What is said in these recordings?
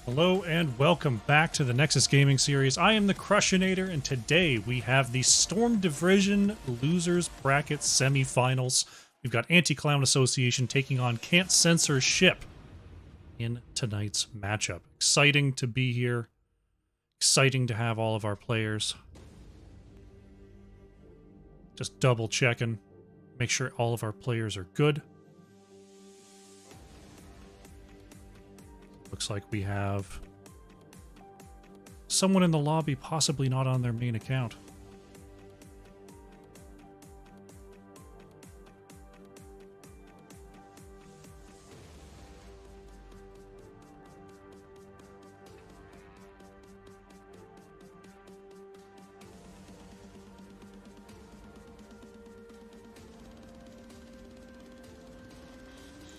Hello and welcome back to the Nexus Gaming Series. I am the Crushinator, and today we have the Storm Division Losers Bracket Semifinals. We've got Anti-Clown Association taking on Can't Censor Ship in tonight's matchup. Exciting to be here. Exciting to have all of our players. Just double checking. Make sure all of our players are good. Looks like we have someone in the lobby, possibly not on their main account.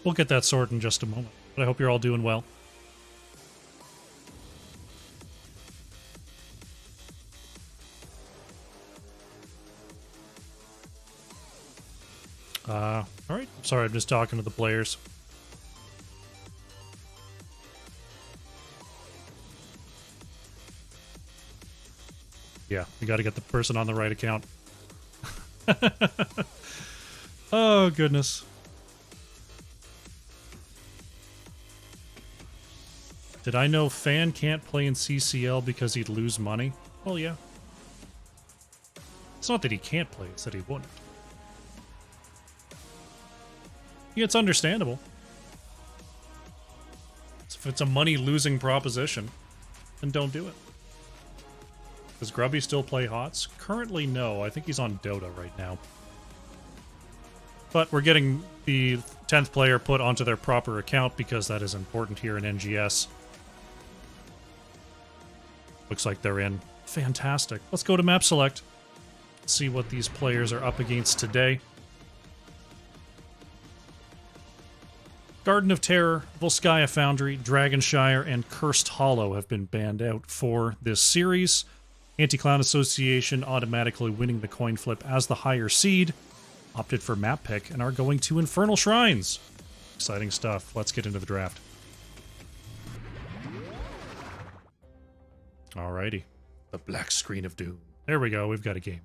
We'll get that sorted in just a moment, but I hope you're all doing well. Alright. Sorry, I'm just talking to the players. Yeah, we gotta get the person on the right account. Oh, goodness. Did I know Fan can't play in CCL because he'd lose money? Well, yeah. It's not that he can't play, it's that he wouldn't. Yeah, it's understandable. If it's a money-losing proposition, then don't do it. Does Grubby still play HOTS? Currently, no. I think he's on Dota right now. But we're getting the 10th player put onto their proper account because that is important here in NGS. Looks like they're in. Fantastic. Let's go to map select. See what these players are up against today. Garden of Terror, Volskaya Foundry, Dragonshire, and Cursed Hollow have been banned out for this series. Anti-Clown Association automatically winning the coin flip as the higher seed, opted for map pick, and are going to Infernal Shrines. Exciting stuff. Let's get into the draft. Alrighty. The black screen of doom. There we go, we've got a game.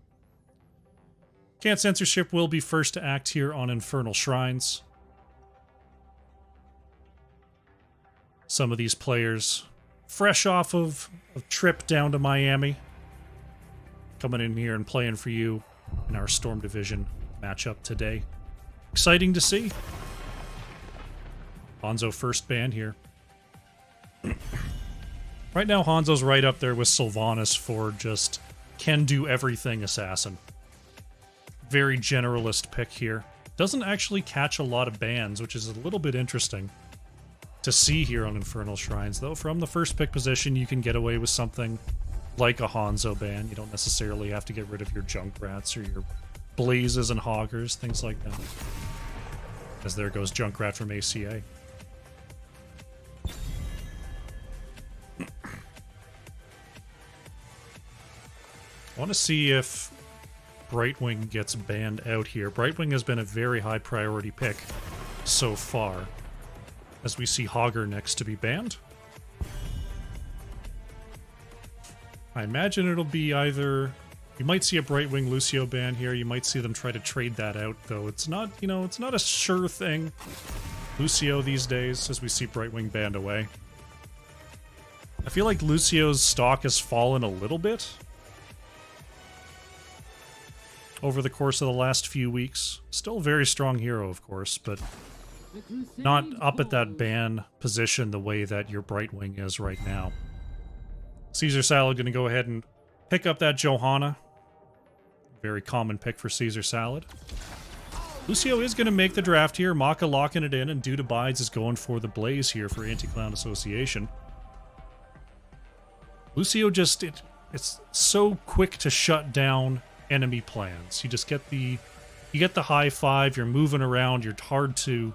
Can't Censorship will be first to act here on Infernal Shrines. Some of these players fresh off of a trip down to Miami, coming in here and playing for you in our Storm Division matchup today. Exciting to see. Hanzo first ban here. Right now, Hanzo's right up there with Sylvanas for just can-do-everything assassin. Very generalist pick here. Doesn't actually catch a lot of bans, which is a little bit interesting to see here on Infernal Shrines, though. From the first pick position, you can get away with something like a Hanzo ban. You don't necessarily have to get rid of your Junkrats or your Blazes and Hoggers, things like that. As there goes Junkrat from ACA. I want to see if Brightwing gets banned out here. Brightwing has been a very high priority pick so far, as we see Hogger next to be banned. I imagine it'll be either... You might see a Brightwing Lucio ban here, you might see them try to trade that out, though it's not, you know, it's not a sure thing. Lucio these days, as we see Brightwing banned away. I feel like Lucio's stock has fallen a little bit over the course of the last few weeks. Still a very strong hero, of course, but not up at that ban position the way that your Brightwing is right now. Caesar Salad going to go ahead and pick up that Johanna. Very common pick for Caesar Salad. Lucio is going to make the draft here. Maka locking it in, and Dude Abides is going for the Blaze here for Anti-Clown Association. Lucio just... It's so quick to shut down enemy plans. You just get the... You get the high five, you're moving around, you're hard to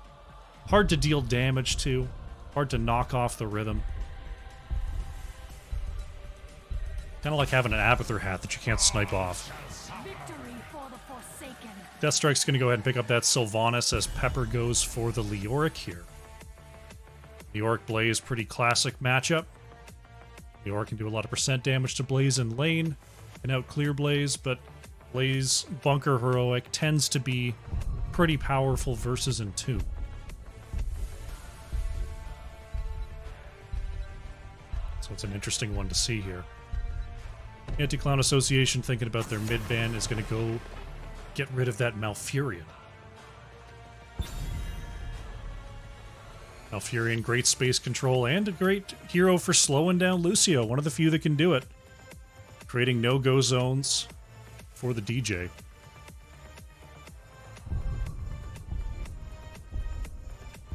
deal damage to, hard to knock off the rhythm. Kind of like having an Abathur hat that you can't snipe off. Deathstrike's going to go ahead and pick up that Sylvanas as Pepper goes for the Leoric here. New York Blaze, pretty classic matchup. New York can do a lot of percent damage to Blaze in lane and out clear Blaze, but Blaze Bunker Heroic tends to be pretty powerful versus in 2. So it's an interesting one to see here. Anti-Clown Association thinking about their mid ban is going to go get rid of that Malfurion. Malfurion, great space control and a great hero for slowing down Lucio. One of the few that can do it. Creating no-go zones for the DJ.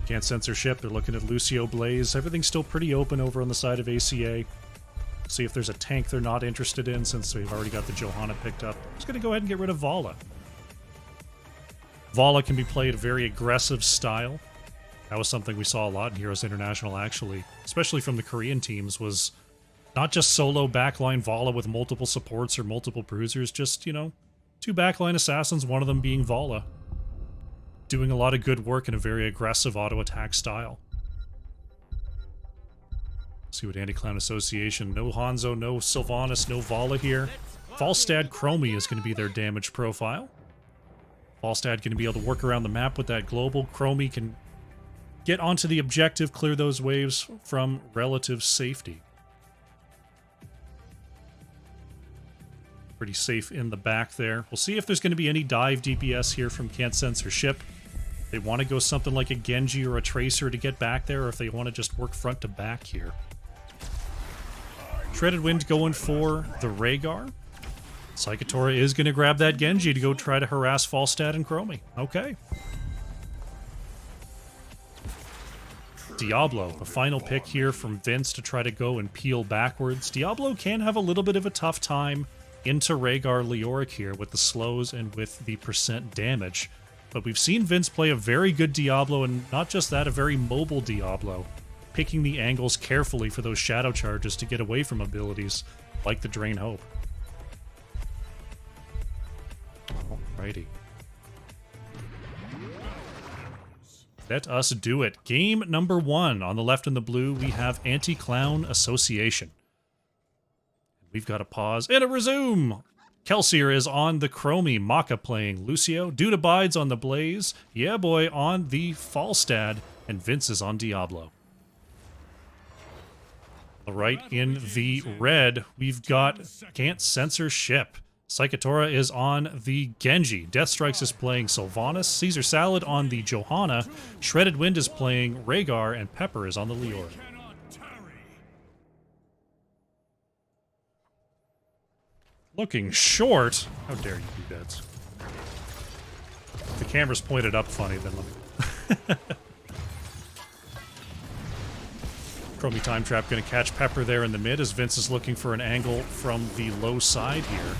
Can't censor ship. They're looking at Lucio Blaze. Everything's still pretty open over on the side of ACA. See if there's a tank they're not interested in since we've already got the Johanna picked up. Just going to go ahead and get rid of Vala. Vala can be played a very aggressive style. That was something we saw a lot in Heroes International, actually, especially from the Korean teams, was not just solo backline Vala with multiple supports or multiple bruisers, just, you know, 2 backline assassins, one of them being Vala. Doing a lot of good work in a very aggressive auto-attack style. See what Anti-Clown Association, no Hanzo, no Sylvanas, no Vala here. Falstad Chromie is going to be their damage profile. Falstad going to be able to work around the map with that global. Chromie can get onto the objective, clear those waves from relative safety. Pretty safe in the back there. We'll see if there's going to be any dive DPS here from Can't Censor Ship. They want to go something like a Genji or a Tracer to get back there, or if they want to just work front to back here. Shredded Wind going for the Rhaegar. Psychotora is going to grab that Genji to go try to harass Falstad and Chromie. Okay. Diablo, a final pick here from Vince to try to go and peel backwards. Diablo can have a little bit of a tough time into Rhaegar Leoric here with the slows and with the percent damage. But we've seen Vince play a very good Diablo, and not just that, a very mobile Diablo, picking the angles carefully for those shadow charges to get away from abilities like the Drain Hope. Alrighty. Let us do it. Game number 1. On the left in the blue, we have Anti-Clown Association. We've got a pause and a resume. Kelsier is on the Chromie, Maka playing Lucio, Dude Abides on the Blaze, Yeah Boy on the Falstad, and Vince is on Diablo. All right, in the red, we've got Can't Censor Ship. Psychotora is on the Genji. Deathstrikes is playing Sylvanas. Caesar Salad on the Johanna. Shredded Wind is playing Rhaegar, and Pepper is on the Leoric. Looking short. How dare you do that? The camera's pointed up funny, then let me... Chromie Time Trap going to catch Pepper there in the mid as Vince is looking for an angle from the low side here.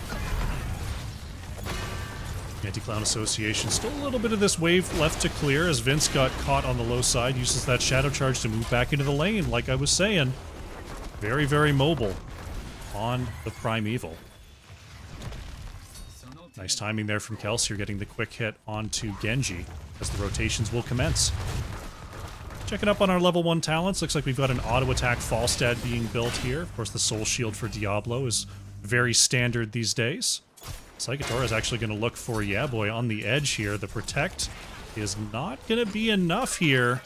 Anti-Clown Association, still a little bit of this wave left to clear as Vince got caught on the low side, uses that Shadow Charge to move back into the lane, like I was saying. Very, very mobile on the Primeval. Nice timing there from Kelsier, getting the quick hit onto Genji as the rotations will commence. Checking up on our level 1 talents, looks like we've got an auto-attack Falstad being built here. Of course, the Soul Shield for Diablo is very standard these days. Psychotora is actually going to look for Yeah Boy on the edge here. The Protect is not going to be enough here.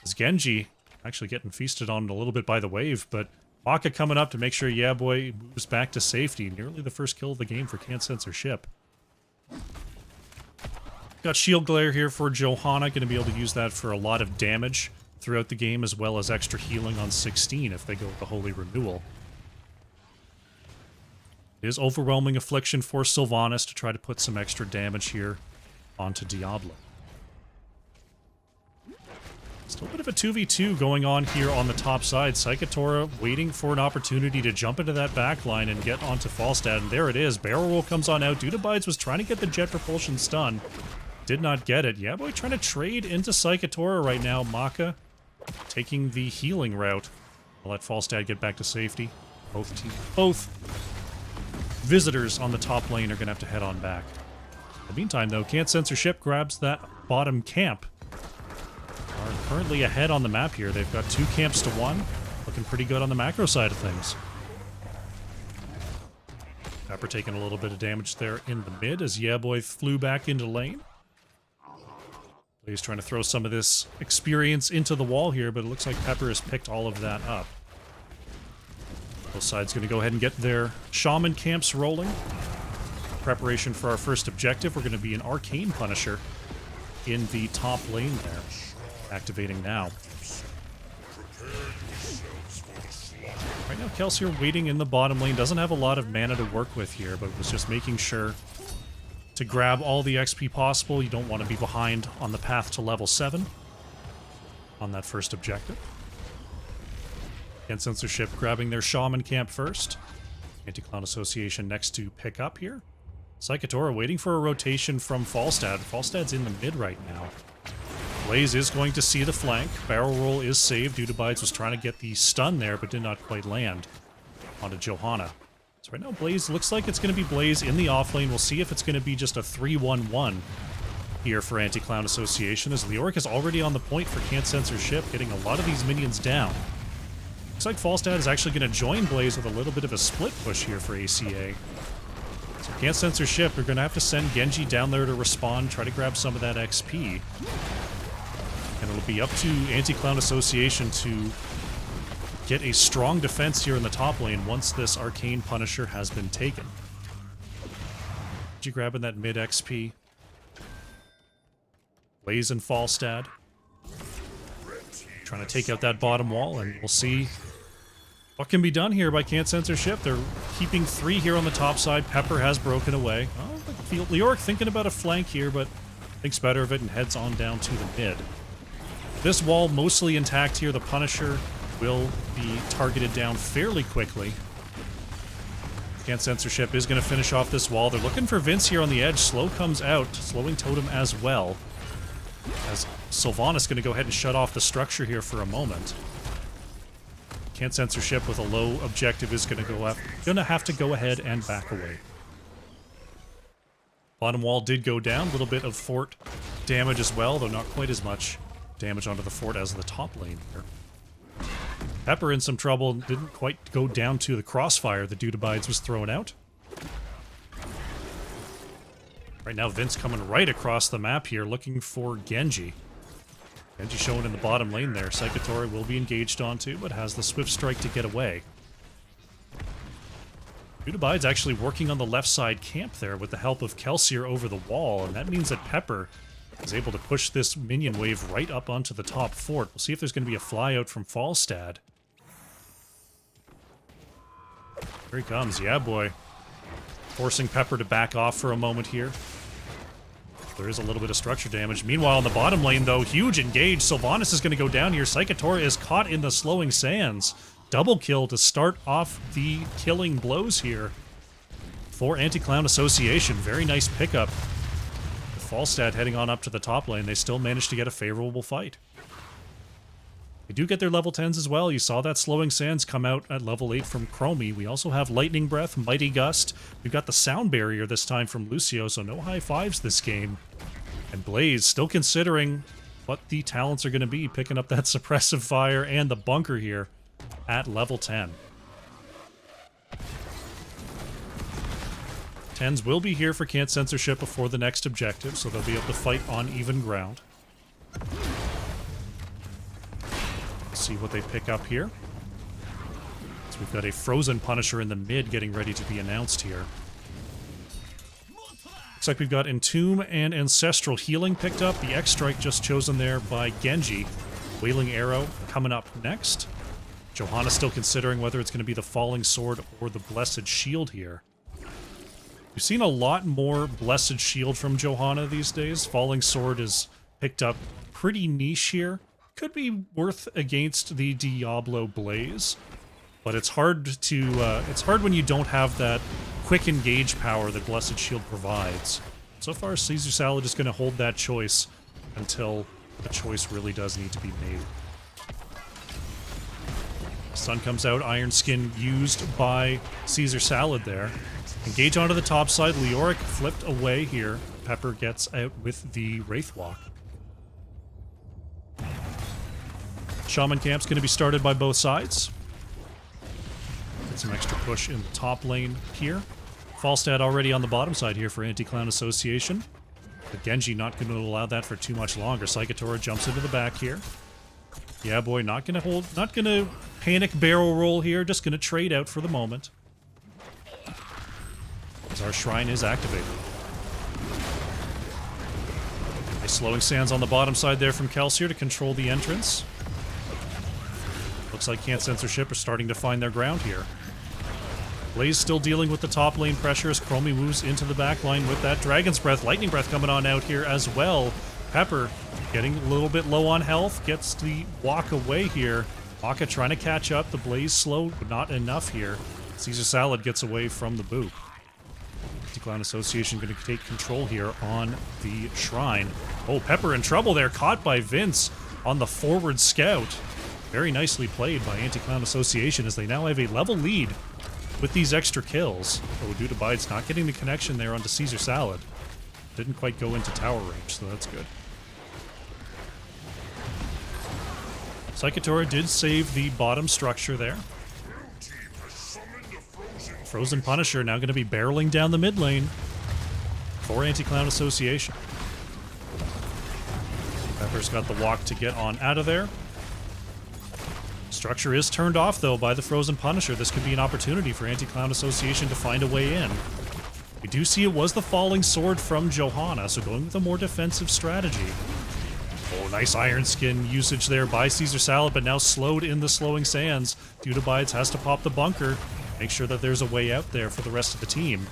As Genji actually getting feasted on a little bit by the wave, but Maka coming up to make sure Yeah Boy moves back to safety. Nearly the first kill of the game for Can't Censor Ship. Got Shield Glare here for Johanna, going to be able to use that for a lot of damage throughout the game, as well as extra healing on 16 if they go with the Holy Renewal. It is Overwhelming Affliction for Sylvanas to try to put some extra damage here onto Diablo. Still a bit of a 2v2 going on here on the top side. Psychotora waiting for an opportunity to jump into that backline and get onto Falstad, and there it is. Barrel Roll comes on out. Dude Abides was trying to get the Jet Propulsion stun. Did not get it. Yeah Boy trying to trade into Psychotora right now. Maka taking the healing route. I'll let Falstad get back to safety. Both visitors on the top lane are going to have to head on back. In the meantime, though, Can't Censor Ship grabs that bottom camp. Our currently ahead on the map here. They've got 2 camps to 1. Looking pretty good on the macro side of things. Pepper taking a little bit of damage there in the mid as Yeah Boy flew back into lane. He's trying to throw some of this experience into the wall here, but it looks like Pepper has picked all of that up. Both sides going to go ahead and get their Shaman camps rolling. Preparation for our first objective. We're going to be an Arcane Punisher in the top lane there. Activating now. Right now, Kelsier waiting in the bottom lane. Doesn't have a lot of mana to work with here, but was just making sure to grab all the XP possible. You don't want to be behind on the path to level 7 on that first objective. And Censorship grabbing their Shaman camp first. Anti-Clown Association next to pick up here. Psychotora waiting for a rotation from Falstad. Falstad's in the mid right now. Blaze is going to see the flank. Barrel roll is saved. Dudabides was trying to get the stun there, but did not quite land onto Johanna. So right now, Blaze looks like it's going to be Blaze in the offlane. We'll see if it's going to be just a 3-1-1 here for Anti-Clown Association, as Leoric is already on the point for Can't Censorship, getting a lot of these minions down. Looks like Falstad is actually going to join Blaze with a little bit of a split push here for ACA. So Can't Censorship, we're going to have to send Genji down there to respond, try to grab some of that XP. And it'll be up to Anti-Clown Association to get a strong defense here in the top lane once this Arcane Punisher has been taken. Genji grabbing that mid XP. Blaze and Falstad trying to take out that bottom wall, and we'll see what can be done here by Can't Censorship. They're keeping 3 here on the top side. Pepper has broken away. Oh, Leoric thinking about a flank here, but thinks better of it and heads on down to the mid. This wall mostly intact here. The Punisher will be targeted down fairly quickly. Can't Censorship is going to finish off this wall. They're looking for Vince here on the edge. Slow comes out, slowing Totem as well. As Sylvanas going to go ahead and shut off the structure here for a moment. Can't Censorship with a low objective is going to have to go ahead and back away. Bottom wall did go down. A little bit of fort damage as well, though not quite as much damage onto the fort as the top lane here. Pepper in some trouble, didn't quite go down to the crossfire that Dudabides was throwing out. Right now, Vince coming right across the map here, looking for Genji. Genji showing in the bottom lane there. Psychotori will be engaged onto, but has the Swift Strike to get away. Dudabides actually working on the left side camp there with the help of Kelsier over the wall, and that means that Pepper is able to push this minion wave right up onto the top fort. We'll see if there's going to be a flyout from Falstad. Here he comes, Yeah Boy. Forcing Pepper to back off for a moment here. There is a little bit of structure damage. Meanwhile, in the bottom lane, though, huge engage. Sylvanas is going to go down here. Psychotora is caught in the slowing sands. Double kill to start off the killing blows here for Anti-Clown Association. Very nice pickup. With Falstad heading on up to the top lane, they still managed to get a favorable fight. They do get their level 10s as well. You saw that Slowing Sands come out at level 8 from Chromie. We also have Lightning Breath, Mighty Gust. We've got the Sound Barrier this time from Lucio, so no high fives this game. And Blaze still considering what the talents are going to be, picking up that Suppressive Fire and the Bunker here at level 10. 10s will be here for Can't Censorship before the next objective, so they'll be able to fight on even ground. See what they pick up here. So we've got a Frozen Punisher in the mid getting ready to be announced here. Looks like we've got Entomb and Ancestral Healing picked up. The X-Strike just chosen there by Genji. Wailing Arrow coming up next. Johanna still considering whether it's going to be the Falling Sword or the Blessed Shield here. We've seen a lot more Blessed Shield from Johanna these days. Falling Sword is picked up pretty niche here. Could be worth against the Diablo Blaze, but it's hard when you don't have that quick engage power that Blessed Shield provides. So far, Caesar Salad is going to hold that choice until the choice really does need to be made. Sun comes out, Iron Skin used by Caesar Salad there. Engage onto the top side, Leoric flipped away here. Pepper gets out with the Wraithwalk. Shaman camp's going to be started by both sides. Get some extra push in the top lane here. Falstad already on the bottom side here for Anti-Clown Association. But Genji not going to allow that for too much longer. Psychotora jumps into the back here. Yeah, boy, not going to panic barrel roll here, just going to trade out for the moment. As our shrine is activated. Nice slowing sands on the bottom side there from Kelsier to control the entrance. Looks like Can't Censorship are starting to find their ground here. Blaze still dealing with the top lane pressure as Chromie moves into the back line with that Dragon's Breath. Lightning Breath coming on out here as well. Pepper getting a little bit low on health, gets the walk away here. Maka trying to catch up. The Blaze slow, but not enough here. Caesar Salad gets away from the boop. Anti-Clown Association going to take control here on the shrine. Oh, Pepper in trouble there, caught by Vince on the forward scout. Very nicely played by Anti-Clown Association as they now have a level lead with these extra kills. Oh, Duda Bide's not getting the connection there onto Caesar Salad. Didn't quite go into tower range, so that's good. Psychotora did save the bottom structure there. Frozen Punisher now going to be barreling down the mid lane for Anti-Clown Association. Pepper's got the walk to get on out of there. Structure is turned off, though, by the Frozen Punisher. This could be an opportunity for Anti-Clown Association to find a way in. We do see it was the Falling Sword from Johanna, so going with a more defensive strategy. Oh, nice Iron Skin usage there by Caesar Salad, but now slowed in the slowing sands. Duda Bides has to pop the bunker. Make sure that there's a way out there for the rest of the team.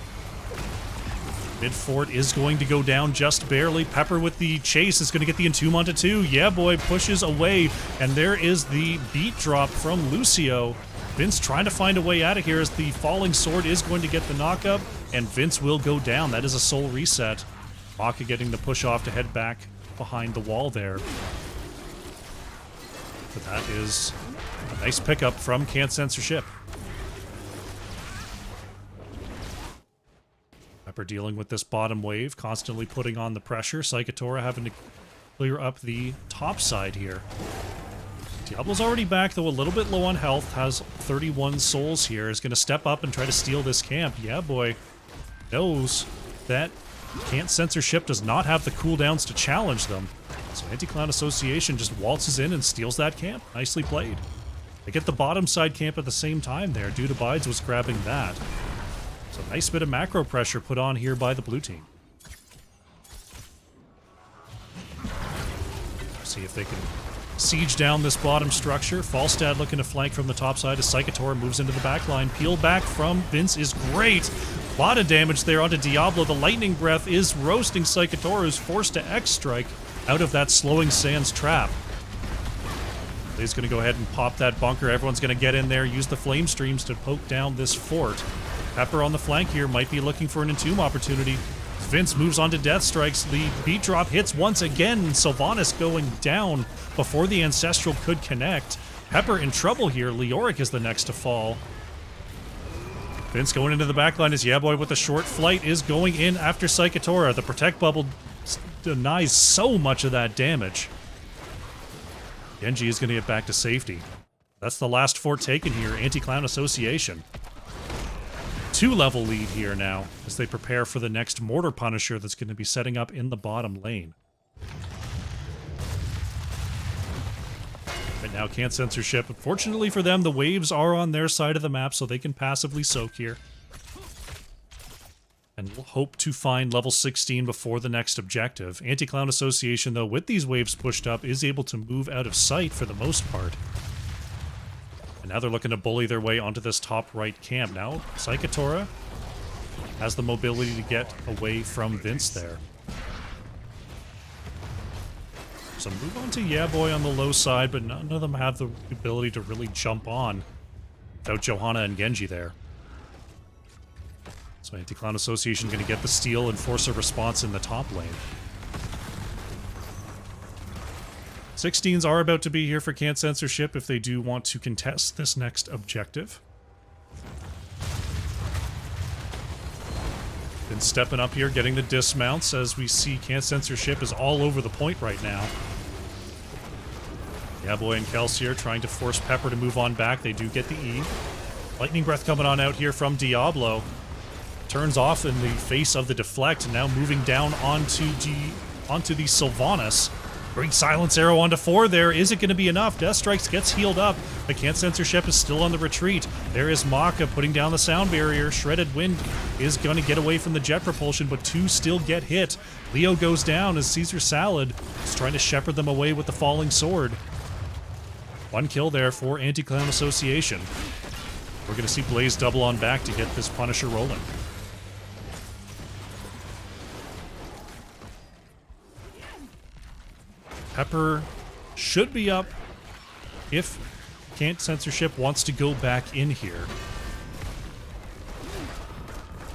Mid fort is going to go down just barely. Pepper with the chase is going to get the Entomb onto 2. Yeah, boy, pushes away. And there is the beat drop from Lucio. Vince trying to find a way out of here as the Falling Sword is going to get the knockup. And Vince will go down. That is a soul reset. Maka getting the push off to head back behind the wall there. But that is a nice pickup from Can't Censorship. Pepper dealing with this bottom wave, constantly putting on the pressure. Psychotora having to clear up the top side here. Diablo's already back, though a little bit low on health, has 31 souls here, is going to step up and try to steal this camp. Yeah, boy. Knows that Can't Censorship does not have the cooldowns to challenge them. So Anti-Clown Association just waltzes in and steals that camp. Nicely played. They get the bottom side camp at the same time there. Duda Bides was grabbing that. So nice bit of macro pressure put on here by the blue team. See if they can siege down this bottom structure. Falstad looking to flank from the top side as Psychotora moves into the back line. Peel back from Vince is great. A lot of damage there onto Diablo. The Lightning Breath is roasting Psychotora, who's forced to X-Strike out of that slowing sands trap. He's going to go ahead and pop that bunker. Everyone's going to get in there, use the flame streams to poke down this fort. Pepper on the flank here might be looking for an Entomb opportunity. Vince moves on to Death Strikes. The beat drop hits once again. Sylvanas going down before the Ancestral could connect. Pepper in trouble here. Leoric is the next to fall. Vince going into the backline as Yeah Boy with a short flight is going in after Psychotora. The Protect Bubble denies so much of that damage. Genji is going to get back to safety. That's the last fort taken here. Anti-Clown Association. 2-level lead here now as they prepare for the next Mortar Punisher that's going to be setting up in the bottom lane. Right now, Can't Censorship. Unfortunately for them, the waves are on their side of the map, so they can passively soak here. And we'll hope to find level 16 before the next objective. Anti-Clown Association, though, with these waves pushed up, is able to move out of sight for the most part. And now they're looking to bully their way onto this top right camp. Now, Psychotora has the mobility to get away from Vince there. So move on to Yeah Boy on the low side, but none of them have the ability to really jump on without Johanna and Genji there. So Anti-Clown Association going to get the steal and force a response in the top lane. 16s are about to be here for Can't Censorship if they do want to contest this next objective. Been stepping up here, getting the dismounts as we see Can't Censorship is all over the point right now. Yeah, boy and Kelsier trying to force Pepper to move on back. They do get the E. Lightning Breath coming on out here from Diablo. Turns off in the face of the deflect, now moving down onto the Sylvanas. Great Silence Arrow onto 4 there. Is it going to be enough? Death Strikes gets healed up, but Can't Censorship is still on the retreat. There is Maka putting down the sound barrier. Shredded Wind is going to get away from the jet propulsion, but 2 still get hit. Leo goes down as Caesar Salad is trying to shepherd them away with the falling sword. 1 kill there for Anti-Clown Association. We're going to see Blaze double on back to get this Punisher rolling. Pepper should be up if Can't Censorship wants to go back in here.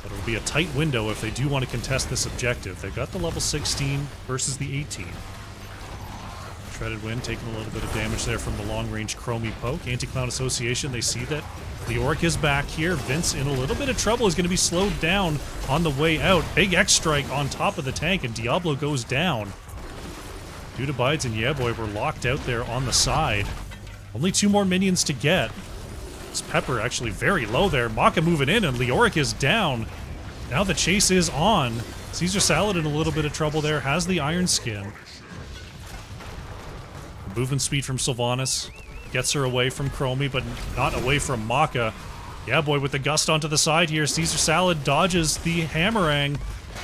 But it'll be a tight window if they do want to contest this objective. They've got the level 16 versus the 18. Shredded Wind taking a little bit of damage there from the long-range Chromie poke. Anti-Clown Association, they see that Leoric is back here. Vince in a little bit of trouble is going to be slowed down on the way out. Big X-Strike on top of the tank, and Diablo goes down. Dude Abides and Yeah Boy were locked out there on the side. Only 2 more minions to get. This Pepper actually very low there. Maka moving in, and Leoric is down. Now the chase is on. Caesar Salad in a little bit of trouble there. Has the Iron Skin. Movement speed from Sylvanas. Gets her away from Chromie, but not away from Maka. Yeah Boy with the gust onto the side here. Caesar Salad dodges the Hammerang.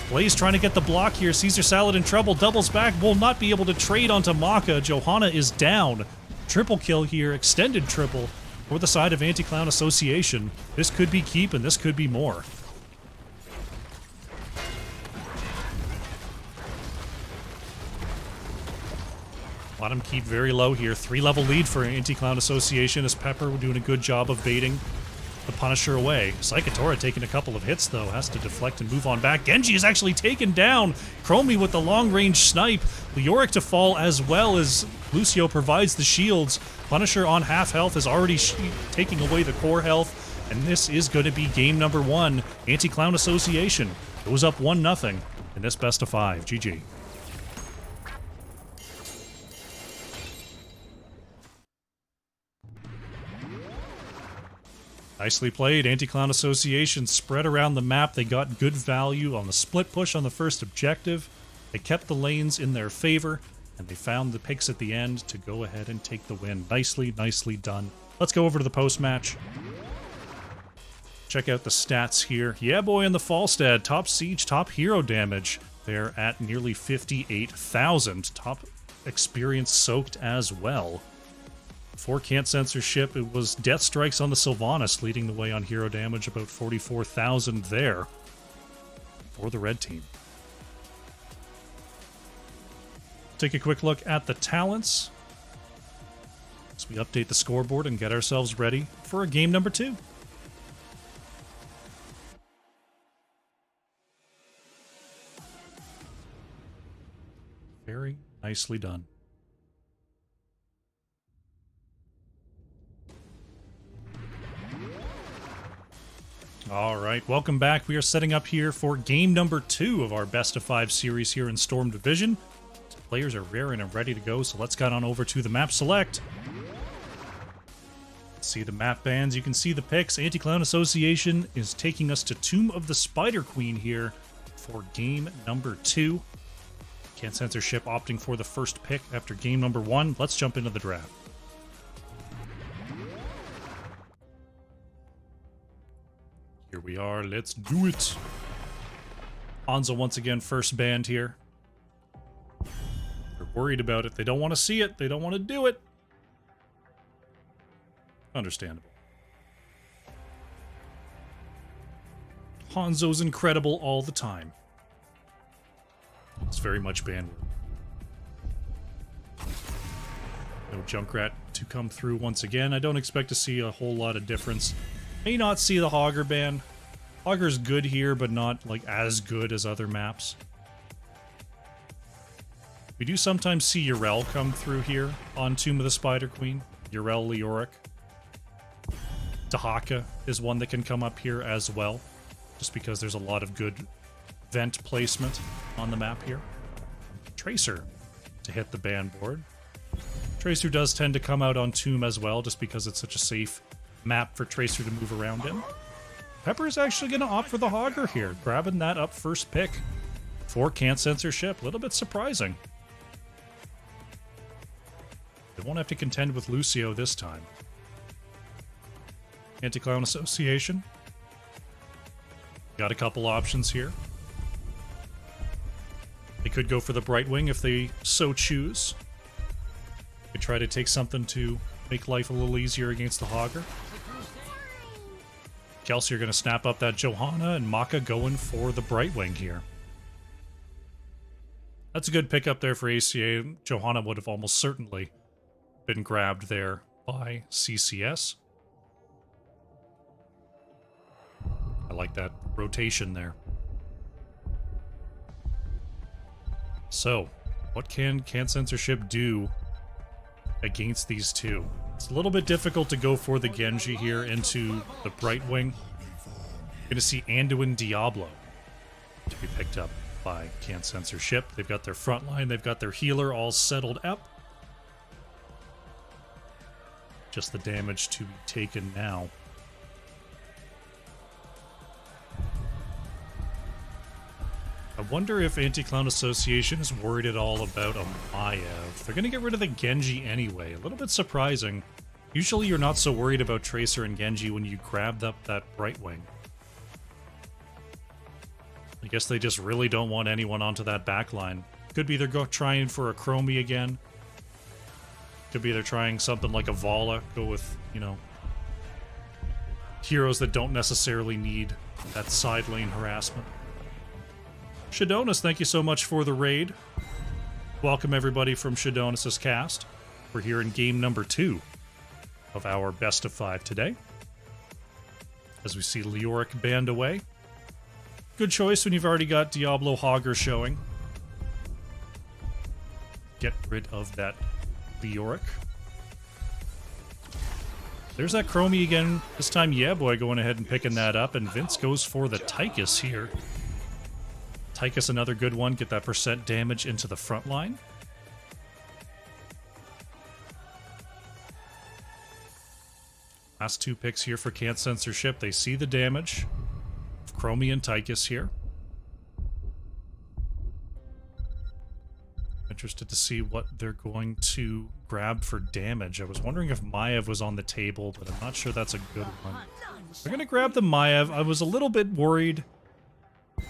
Blaze trying to get the block here. Caesar Salad in trouble. Doubles back. Will not be able to trade onto Maka. Johanna is down. Triple kill here. Extended triple for the side of Anti-Clown Association. This could be keep, and this could be more. Bottom keep very low here. 3-level lead for Anti-Clown Association as Pepper doing a good job of baiting the Punisher away. Psychotora taking a couple of hits, though. Has to deflect and move on back. Genji is actually taken down. Chromie with the long-range snipe. Leoric to fall as well as Lucio provides the shields. Punisher on half health is already taking away the core health. And this is going to be game number 1. Anti-Clown Association goes up 1-0 in this best of 5. GG. Nicely played. Anti-Clown Association spread around the map. They got good value on the split push on the first objective. They kept the lanes in their favor, and they found the picks at the end to go ahead and take the win. Nicely, nicely done. Let's go over to the post-match. Check out the stats here. Yeah Boy and the Falstad. Top siege, top hero damage. They're at nearly 58,000. Top experience soaked as well. For Can't Censorship, it was Death Strikes on the Sylvanas leading the way on hero damage, about 44,000 there for the red team. Take a quick look at the talents as we update the scoreboard and get ourselves ready for a game number 2. Very nicely done. All right, welcome back. We are setting up here for game number 2 of our best of 5 series here in Storm Division. Players are raring and ready to go, so let's get on over to the map select. See the map bands, you can see the picks. Anti-Clown Association is taking us to Tomb of the Spider Queen here for game number 2. Can't Censorship opting for the first pick after game number 1. Let's jump into the draft. Here we are, let's do it. Hanzo once again first banned here. They're worried about it. They don't want to see it. They don't want to do it. Understandable. Hanzo's incredible all the time. It's very much bandwidth. No Junkrat to come through once again. I don't expect to see a whole lot of difference. May not see the Hogger ban. Hogger's good here, but not like as good as other maps. We do sometimes see Yrel come through here on Tomb of the Spider Queen. Yrel, Leoric. Dahaka is one that can come up here as well, just because there's a lot of good vent placement on the map here. Tracer to hit the ban board. Tracer does tend to come out on Tomb as well, just because it's such a safe map for Tracer to move around in. Pepper is actually going to opt for the Hogger here, grabbing that up first pick for Can't Censor Ship. A little bit surprising. They won't have to contend with Lucio this time. Anti-Clown Association. Got a couple options here. They could go for the Brightwing if they so choose. Could try to take something to make life a little easier against the Hogger. Kelsey are going to snap up that Johanna, and Maka going for the Brightwing here. That's a good pickup there for ACA. Johanna would have almost certainly been grabbed there by CCS. I like that rotation there. So, what can Can't Censor Ship do against these two? It's a little bit difficult to go for the Genji here into the Brightwing. Going to see Anduin Diablo to be picked up by Can't Censor Ship. They've got their front line, they've got their healer all settled up. Just the damage to be taken now. I wonder if Anti-Clown Association is worried at all about a Maiev. They're going to get rid of the Genji anyway. A little bit surprising. Usually you're not so worried about Tracer and Genji when you grabbed up that Brightwing. I guess they just really don't want anyone onto that backline. Could be they're trying for a Chromie again. Could be they're trying something like a Vala. Go with, you know, heroes that don't necessarily need that side lane harassment. Shadonis, thank you so much for the raid. Welcome everybody from Shadonis' cast. We're here in game number 2 of our best of 5 today. As we see Leoric banned away. Good choice when you've already got Diablo Hogger showing. Get rid of that Leoric. There's that Chromie again. This time, yeah, boy, going ahead and picking that up. And Vince goes for the Tychus here. Tychus, another good one. Get that percent damage into the front line. Last 2 picks here for Can't Censor Ship. They see the damage of Chromie and Tychus here. Interested to see what they're going to grab for damage. I was wondering if Maiev was on the table, but I'm not sure that's a good one. They're going to grab the Maiev. I was a little bit worried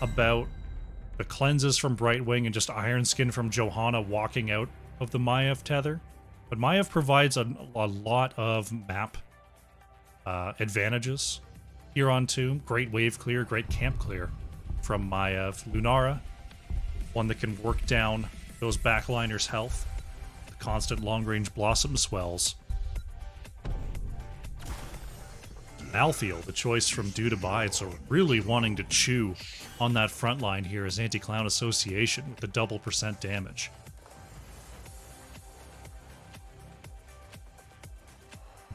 about the cleanses from Brightwing and just Iron Skin from Johanna walking out of the Maiev tether. But Maiev provides a lot of map advantages here on Tomb. Great wave clear, great camp clear from Maiev. Lunara, one that can work down those backliners' health. The constant long-range Blossom Swells. Malthael, the choice from Due to Bide, so really wanting to chew on that front line here is Anti-Clown Association with the double percent damage.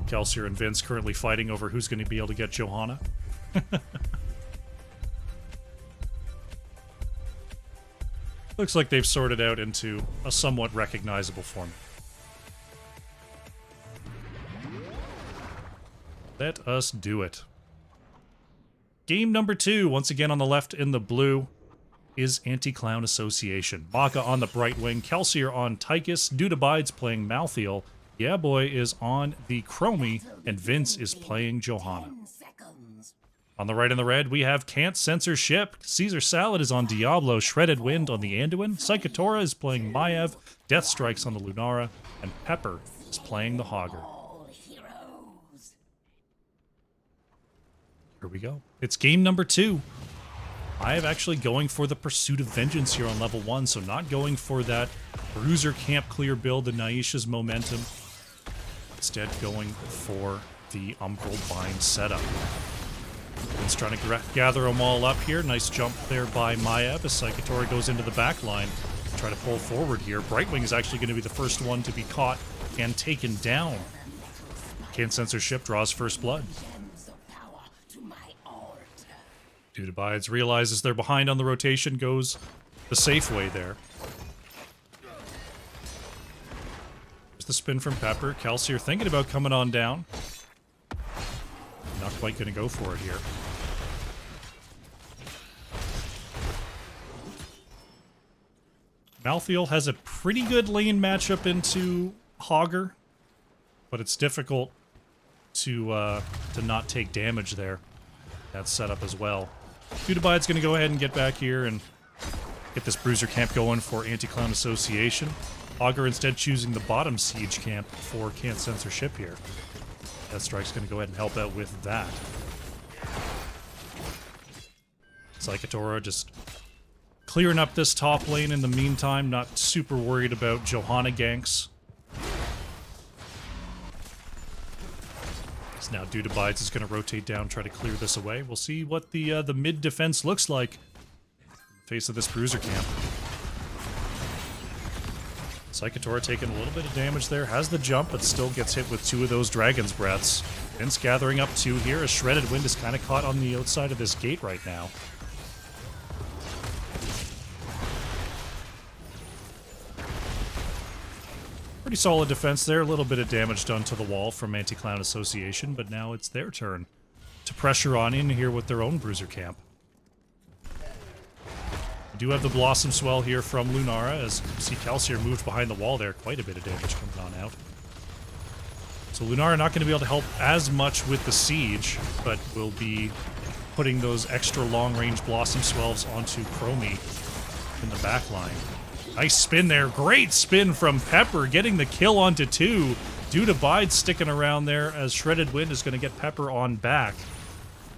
Kelsier and Vince currently fighting over who's going to be able to get Johanna. Looks like they've sorted out into a somewhat recognizable form. Let us do it. Game number 2, once again on the left in the blue, is Anti-Clown Association. Maka on the Brightwing, Kelsier on Tychus, Due to Bide's playing Malthael, Yeah Boy is on the Chromie, and Vince is playing Johanna. On the right in the red, we have Can't Censor Ship. Caesar Salad is on Diablo, Shredded Wind on the Anduin, Psychotora is playing Maiev, Death Strikes on the Lunara, and Pepper is playing the Hogger. Here we go. It's game number 2. Maiev actually going for the Pursuit of Vengeance here on level 1, so not going for that Bruiser Camp Clear build, the Naisha's Momentum. Instead going for the Umbral Bind setup. Vince trying to gather them all up here. Nice jump there by Maiev as Psychotora goes into the back line. Try to pull forward here. Brightwing is actually going to be the first one to be caught and taken down. Can't Censor Ship draws first blood. Due to Bides realizes they're behind on the rotation, goes the safe way there. There's the spin from Pepper. Kelsier thinking about coming on down. Not quite going to go for it here. Malthael has a pretty good lane matchup into Hogger, but it's difficult to not take damage there. That's set up as well. Dudabide's going to go ahead and get back here and get this Bruiser camp going for Anti-Clown Association. Hogger instead choosing the bottom siege camp for Can't Censor Ship here. Deathstrike's going to go ahead and help out with that. Psychotora just clearing up this top lane in the meantime, not super worried about Johanna ganks. So now Dudabides is going to rotate down, try to clear this away. We'll see what the mid defense looks like in the face of this Bruiser camp. Psychotora taking a little bit of damage there, has the jump, but still gets hit with 2 of those Dragon's Breaths. Vince gathering up 2 here, as Shredded Wind is kind of caught on the outside of this gate right now. Pretty solid defense there, a little bit of damage done to the wall from Anti-Clown Association, but now it's their turn to pressure on in here with their own Bruiser camp. We do have the Blossom Swell here from Lunara, as you see Kelsier moved behind the wall there, quite a bit of damage coming on out. So Lunara not going to be able to help as much with the siege, but will be putting those extra long-range Blossom Swells onto Chromie in the back line. Nice spin there. Great spin from Pepper, getting the kill onto 2. Dudabide sticking around there as Shredded Wind is going to get Pepper on back.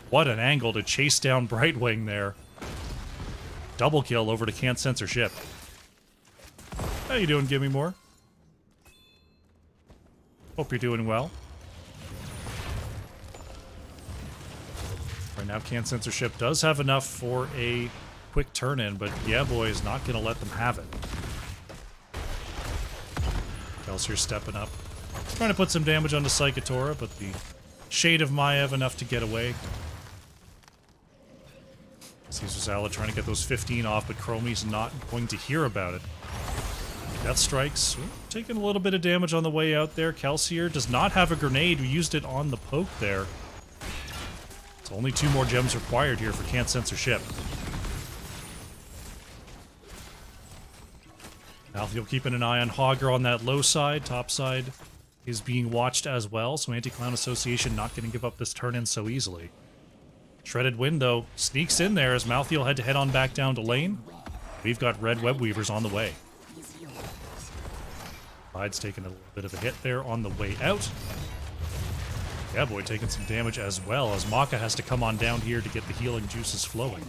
What an angle to chase down Brightwing there. Double kill over to Can't Censor Ship. How you doing, Gimme More? Hope you're doing well. Right now, Can't Censor Ship does have enough for a quick turn-in, but Yeah Boy is not going to let them have it. Kelsier stepping up. Trying to put some damage onto Psychotora, but the Shade of Maev enough to get away. Caesar Zala trying to get those 15 off, but Chromie's not going to hear about it. Death Strikes, taking a little bit of damage on the way out there. Kelsier does not have a grenade. We used it on the poke there. It's only 2 more gems required here for Can't Censor Ship. Malthael keeping an eye on Hogger on that low side. Top side is being watched as well, so Anti-Clown Association not going to give up this turn-in so easily. Shredded Wind, though, sneaks in there as Malthael had to head on back down to lane. We've got red Web Weavers on the way. Bide's taking a little bit of a hit there on the way out. Yeah, boy, taking some damage as well, as Maka has to come on down here to get the healing juices flowing.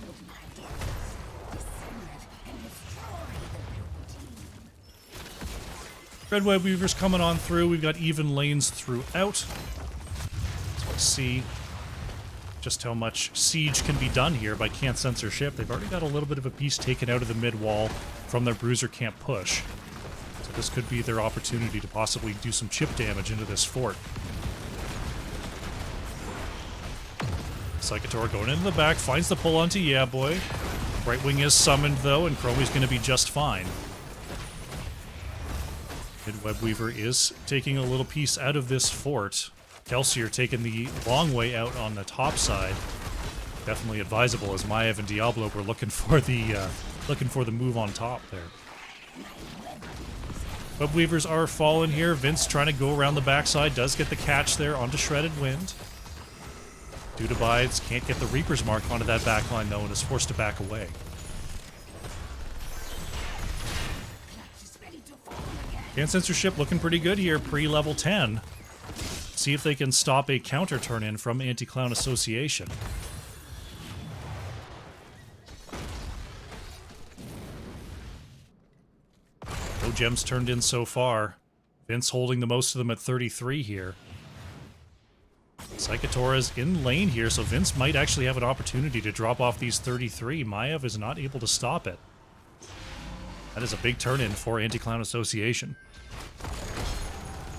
Red Web Weavers coming on through. We've got even lanes throughout. So let's see just how much siege can be done here by Can't Censor Ship. They've already got a little bit of a piece taken out of the mid wall from their Bruiser camp push. So this could be their opportunity to possibly do some chip damage into this fort. Psychotora going into the back, finds the pull onto Yeah Boy. Brightwing is summoned though, and Chromie's going to be just fine. Mid Web Weaver is taking a little piece out of this fort. Kelsier taking the long way out on the top side. Definitely advisable as Maev and Diablo were looking for the move on top there. Web Weavers are falling here. Vince trying to go around the backside, does get the catch there onto Shredded Wind. Dudabides can't get the Reaper's Mark onto that backline though and is forced to back away. Can't Censor Ship looking pretty good here, pre-level 10. See if they can stop a counter turn-in from Anti-Clown Association. No gems turned in so far. Vince holding the most of them at 33 here. Psychotora's in lane here, so Vince might actually have an opportunity to drop off these 33. Maev is not able to stop it. That is a big turn-in for Anti-Clown Association.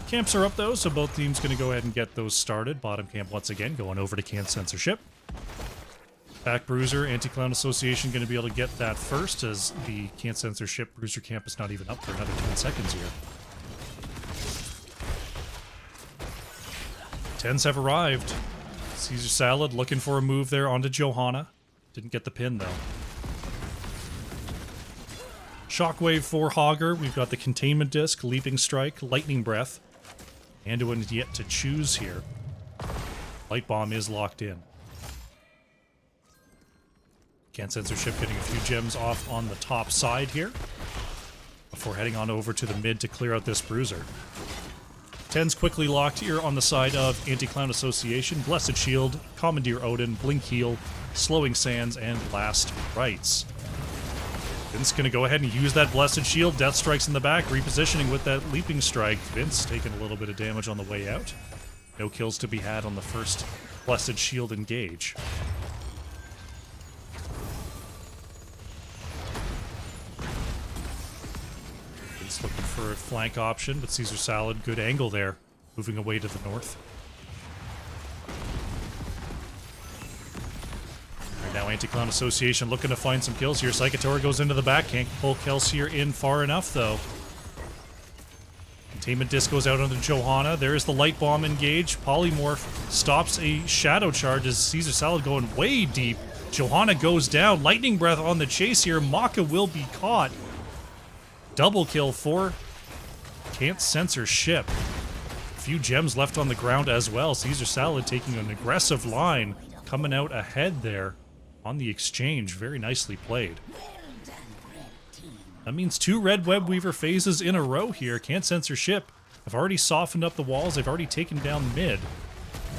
Camps are up though, so both teams going to go ahead and get those started. Bottom camp once again going over to Can't Censor Ship. Back Bruiser, Anti-Clown Association going to be able to get that first, as the Can't Censor Ship Bruiser camp is not even up for another 10 seconds here. Tens have arrived. Caesar Salad looking for a move there onto Johanna. Didn't get the pin, though. Shockwave for Hogger. We've got the Containment Disc, Leaping Strike, Lightning Breath. Anduin yet to choose here. Light Bomb is locked in. Can't Censorship getting a few gems off on the top side here before heading on over to the mid to clear out this Bruiser. Tens quickly locked here on the side of Anti-Clown Association, Blessed Shield, Commandeer Odin, Blink Heal, Slowing Sands, and Last Rites. Vince gonna go ahead and use that Blessed Shield. Death Strikes in the back, repositioning with that Leaping Strike. Vince taking a little bit of damage on the way out. No kills to be had on the first Blessed Shield engage. Vince looking for a flank option, but Caesar Salad, good angle there, moving away to the north. Now Anti-Clown Association looking to find some kills here. Psychotor goes into the back. Can't pull Kelsier in far enough, though. Containment Disc goes out onto Johanna. There is the Light Bomb engage. Polymorph stops a Shadow Charge as Caesar Salad going way deep. Johanna goes down. Lightning Breath on the chase here. Maka will be caught. Double kill for Can't Censorship. A few gems left on the ground as well. Caesar Salad taking an aggressive line. Coming out ahead there. On the exchange, very nicely played. That means 2 Red Web Weaver phases in a row here. Can't Censorship. I've already softened up the walls. They've already taken down mid.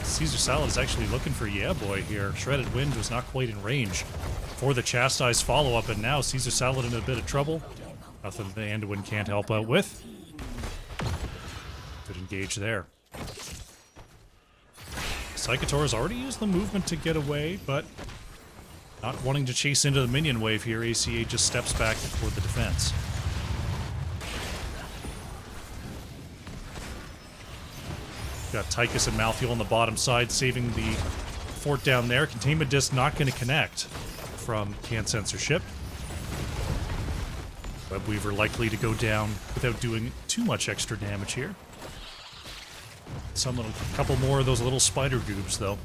Caesar Salad is actually looking for Yeah Boy here. Shredded Wind was not quite in range for the Chastise follow-up, and now Caesar Salad in a bit of trouble. Nothing the Anduin can't help out with. Good engage there. Psychotor has already used the movement to get away, but not wanting to chase into the minion wave here, ACA just steps back for the defense. Got Tychus and Malthuel on the bottom side, saving the fort down there. Containment Disc not going to connect from Can't Censorship. Webweaver likely to go down without doing too much extra damage here. A couple more of those little spider goobs, though,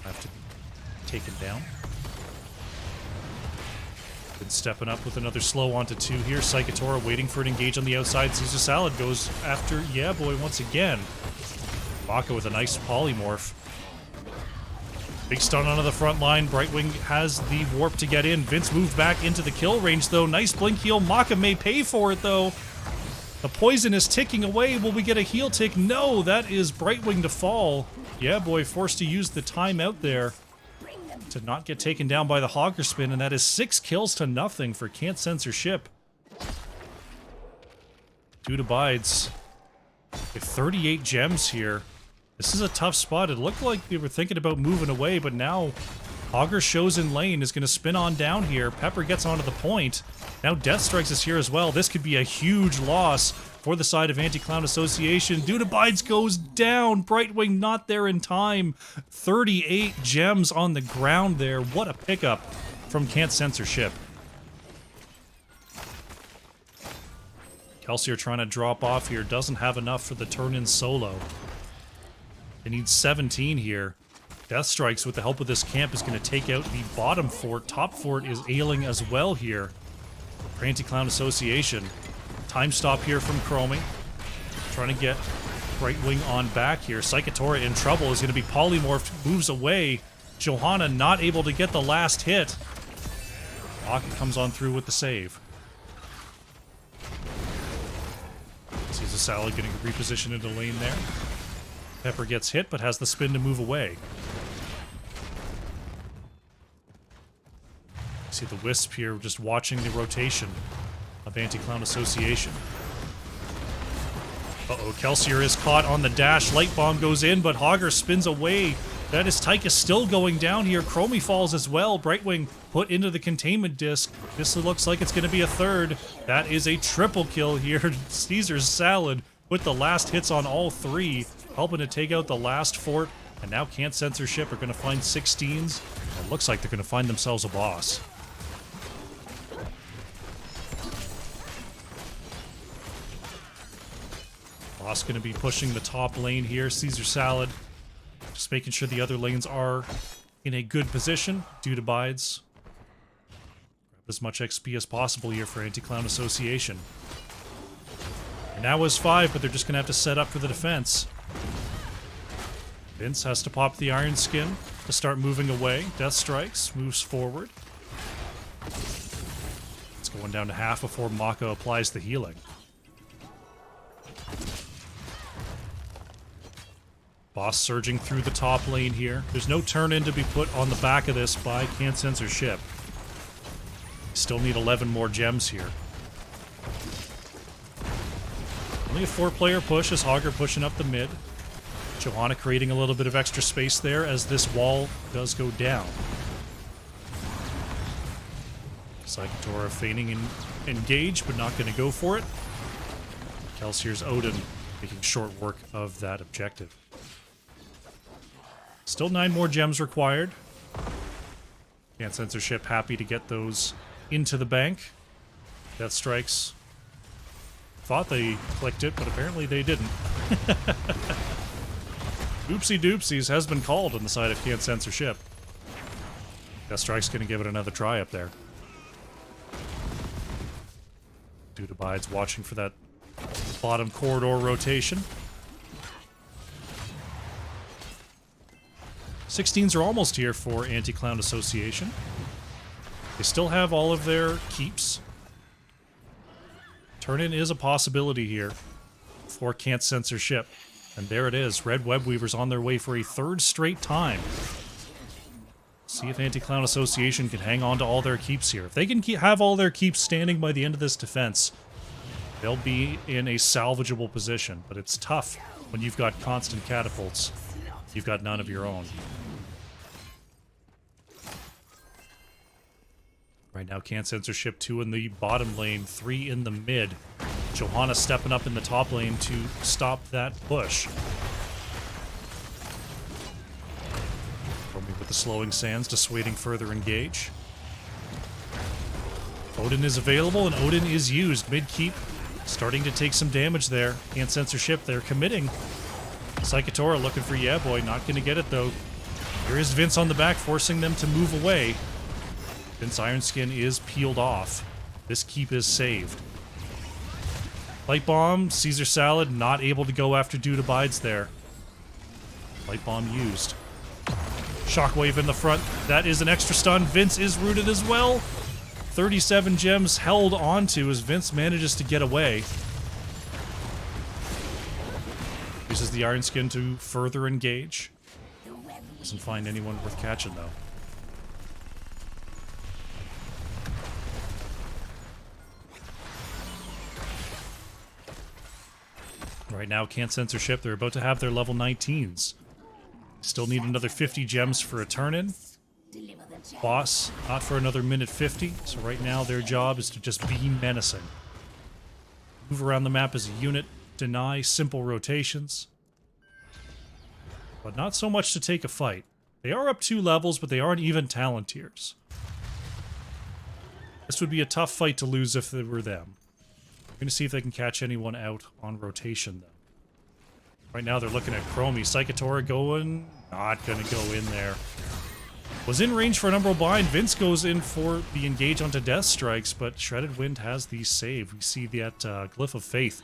have to be taken down. Been stepping up with another slow onto 2 here. Psychotora waiting for an engage on the outside. Caesar Salad goes after Yeah Boy once again. Maka with a nice polymorph. Big stun onto the front line. Brightwing has the warp to get in. Vince moved back into the kill range, though. Nice blink heal. Maka may pay for it, though. The poison is ticking away. Will we get a heal tick? No, that is Brightwing to fall. Yeah Boy forced to use the timeout there to not get taken down by the Hogger Spin, and that is 6 kills to nothing for Can't Censorship. Dude abides with 38 gems here. This is a tough spot. It looked like they were thinking about moving away, but now Hogger shows in lane, is going to spin on down here. Pepper gets onto the point. Now Death Strikes is here as well. This could be a huge loss for the side of Anti-Clown Association. Dude abides goes down. Brightwing not there in time. 38 gems on the ground there. What a pickup from Can't Censorship. Kelsier trying to drop off here. Doesn't have enough for the turn-in solo. They need 17 here. Death Strikes with the help of this camp is going to take out the bottom fort. Top fort is ailing as well here for Anti-Clown Association. Time stop here from Chromie. Trying to get Brightwing on back here. Psychotora in trouble, is going to be polymorphed, moves away. Johanna not able to get the last hit. Aka comes on through with the save. Caesar Salad getting repositioned into lane there. Pepper gets hit, but has the spin to move away. See the Wisp here just watching the rotation of Anti-Clown Association. Uh-oh, Kelsier is caught on the dash. Light Bomb goes in, but Hogger spins away. That is Tychus still going down here. Chromie falls as well. Brightwing put into the Containment Disc. This looks like it's going to be a third. That is a triple kill here. Caesar Salad with the last hits on all 3, helping to take out the last fort. And now Can't Censorship are going to find 16s. It looks like they're going to find themselves a boss. Boss going to be pushing the top lane here. Caesar Salad making sure the other lanes are in a good position. Dude abides. Grab as much XP as possible here for Anti-Clown Association. And now is 5, but they're just going to have to set up for the defense. Vince has to pop the Iron Skin to start moving away. Death Strikes, moves forward. It's going down to half before Mako applies the healing. Boss surging through the top lane here. There's no turn-in to be put on the back of this by Censor ship. Still need 11 more gems here. Only a 4-player push as Hogger pushing up the mid. Johanna creating a little bit of extra space there as this wall does go down. Psychotora feigning and engage, but not going to go for it. Kelsier's Odin making short work of that objective. Still 9 more gems required. Censor ship happy to get those into the bank. Death Strikes. Thought they clicked it, but apparently they didn't. Oopsie doopsies has been called on the side of Censor ship. Death Strike's going to give it another try up there. Dude abides watching for that bottom corridor rotation. 16s are almost here for Anti-Clown Association. They still have all of their keeps. Turn-in is a possibility here for Censor ship. And there it is. Red Web Weavers on their way for a 3rd straight time. See if Anti-Clown Association can hang on to all their keeps here. If they can have all their keeps standing by the end of this defense, they'll be in a salvageable position. But it's tough when you've got constant catapults. You've got none of your own. Right now, Censor ship 2 in the bottom lane, 3 in the mid. Johanna stepping up in the top lane to stop that push. Roaming with the slowing sands, dissuading further engage. Odin is available, and Odin is used. Mid-keep, starting to take some damage there. Censor ship, they're committing. Psychotora looking for Yeah Boy, not going to get it though. Here is Vince on the back, forcing them to move away. Vince Ironskin is peeled off. This keep is saved. Light Bomb, Caesar Salad, not able to go after Dude Abides there. Light Bomb used. Shockwave in the front. That is an extra stun. Vince is rooted as well. 37 gems held onto as Vince manages to get away. Uses the Iron Skin to further engage. Doesn't find anyone worth catching though. Right now, Censor ship, they're about to have their level 19s. Still need another 50 gems for a turn-in. Boss, not for another minute 50, so right now their job is to just be menacing. Move around the map as a unit, deny simple rotations. But not so much to take a fight. They are up 2 levels, but they aren't even talent tiers. This would be a tough fight to lose if it were them. We're going to see if they can catch anyone out on rotation, though. Right now, they're looking at Chromie. Psychotora going... not going to go in there. Was in range for an Umbral Bind. Vince goes in for the engage onto Death Strikes, but Shredded Wind has the save. We see that Glyph of Faith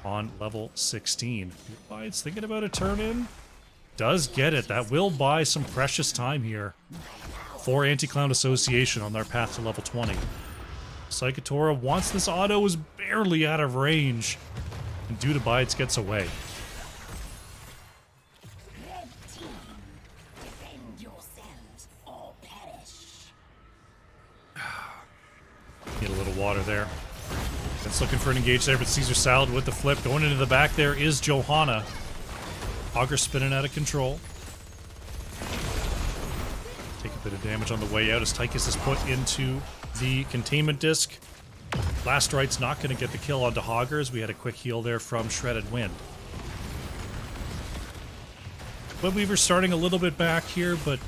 on level 16. It's thinking about a turn-in. Does get it. That will buy some precious time here for Anti-Clown Association on their path to level 20. Psychotora, once this auto is barely out of range, and Dude Abides gets away. Need a little water there. It's looking for an engage there, but Caesar Salad with the flip. Going into the back there is Johanna. Auger spinning out of control. Take a bit of damage on the way out as Tychus is put into the containment disc. Last Right's not going to get the kill onto Hogger as we had a quick heal there from Shredded Wind. Webweaver's starting a little bit back here, but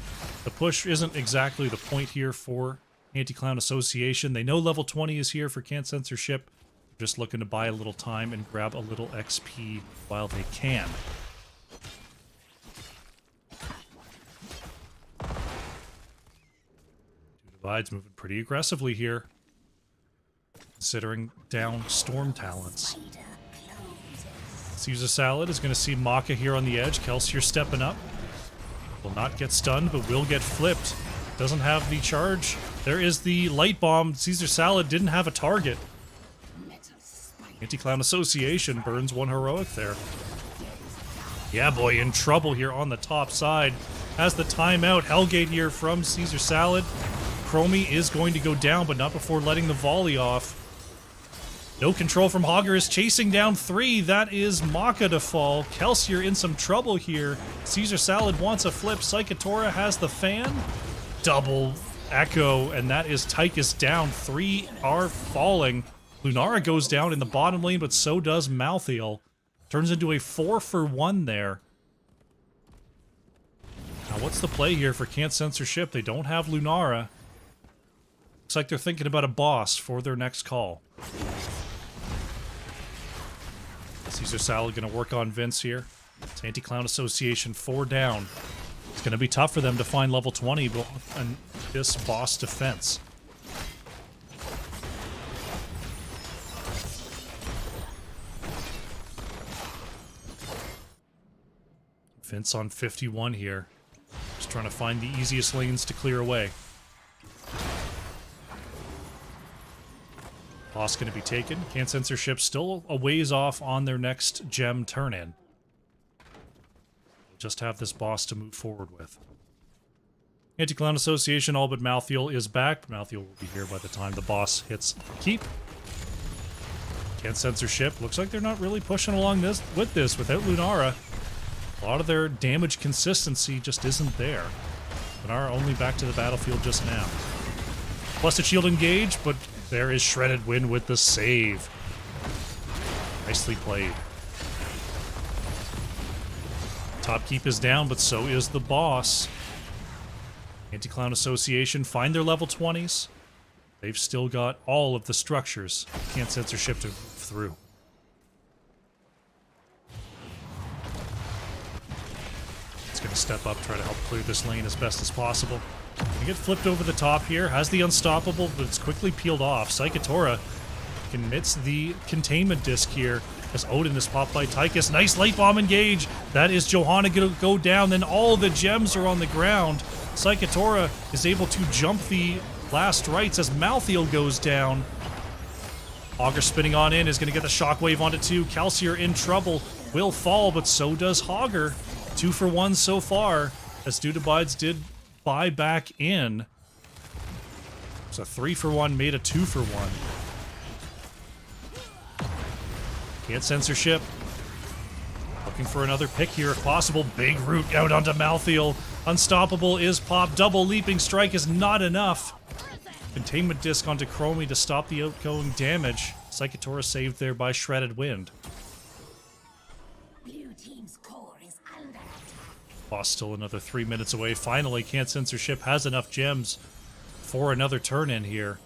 the push isn't exactly the point here for Anti-Clown Association. They know level 20 is here for Censor ship. Just looking to buy a little time and grab a little XP while they can. Divide's moving pretty aggressively here, considering down storm talents. Caesar Salad is going to see Maka here on the edge. Kelsier stepping up. Will not get stunned, but will get flipped. Doesn't have the charge. There is the light bomb. Caesar Salad didn't have a target. Anti-Clown Association burns one heroic there. Yeah, boy, in trouble here on the top side. Has the timeout. Hellgate here from Caesar Salad. Chromie is going to go down, but not before letting the volley off. No control from Hogger is chasing down 3. That is Maka to fall. Kelsier in some trouble here. Caesar Salad wants a flip. Psychotora has the fan. Double echo, and that is Tychus down. 3 are falling. Lunara goes down in the bottom lane, but so does Malthael. Turns into a 4-for-1 there. Now, what's the play here for Can't Censorship? They don't have Lunara. Looks like they're thinking about a boss for their next call. Caesar Salad going to work on Vince here. It's Anti-Clown Association 4 down. It's going to be tough for them to find level 20 and this boss defense. Vince on 51 here. Just trying to find the easiest lanes to clear away. Boss going to be taken. Can't Censorship still a ways off on their next gem turn-in. Just have this boss to move forward with. Anti-Clown Association, all but Malthael is back. Malthael will be here by the time the boss hits keep. Can't Censorship. Looks like they're not really pushing along with this without Lunara. A lot of their damage consistency just isn't there. Lunara only back to the battlefield just now. Busted Shield engage, but there is Shredded Wind with the save. Nicely played. Top keep is down, but so is the boss. Anti-Clown Association find their level 20s. They've still got all of the structures. Can't Censorship to move through. It's going to step up, try to help clear this lane as best as possible. They get flipped over the top here. Has the Unstoppable, but it's quickly peeled off. Psychotora commits the containment disc here as Odin is popped by Tychus. Nice light bomb engage. That is Johanna going to go down. Then all the gems are on the ground. Psychotora is able to jump the last rights as Malthael goes down. Augur spinning on in is going to get the shockwave onto 2. Kelsier in trouble. Will fall, but so does Hogger. 2-for-1 so far as Dudabides did buy back in. So 3-for-1 made a 2-for-1. Can't Censorship. Looking for another pick here if possible. Big root out onto Malthael. Unstoppable is popped. Double leaping strike is not enough. Containment disc onto Chromie to stop the outgoing damage. Psychotora saved there by Shredded Wind. Boss still another 3 minutes away. Finally, Can't Censorship has enough gems for another turn-in here.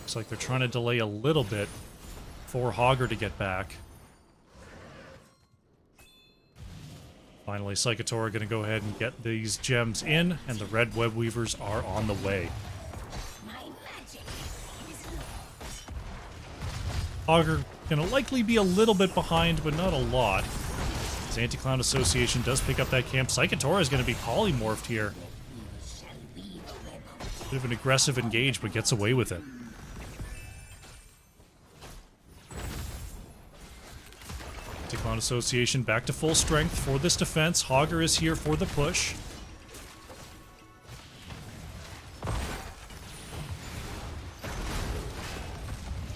Looks like they're trying to delay a little bit for Hogger to get back. Finally, Psychotora going to go ahead and get these gems in, and the Red Web Weavers are on the way. Hogger going to likely be a little bit behind, but not a lot. As Anti-Clown Association does pick up that camp. Psychotora is going to be polymorphed here. Bit of an aggressive engage, but gets away with it. Anti-Clown Association back to full strength for this defense. Hogger is here for the push.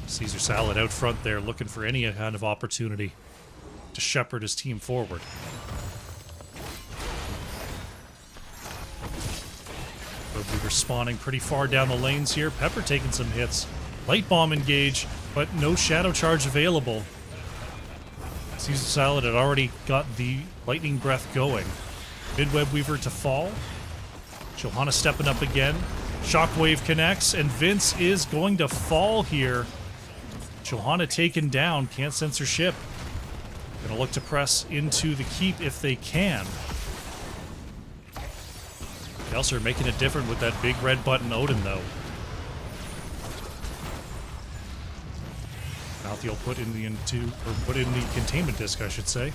Caesar Salad out front there, looking for any kind of opportunity to shepherd his team forward. Weaver spawning pretty far down the lanes here. Pepper taking some hits. Light bomb engage, but no shadow charge available. Caesar Salad had already got the lightning breath going. Mid-Web Weaver to fall. Johanna stepping up again. Shockwave connects, and Vince is going to fall here. Johanna taken down. Can't Censorship. Gonna look to press into the keep if they can. Censor making it different with that big red button Odin, though. Malthael put in the containment disc, I should say.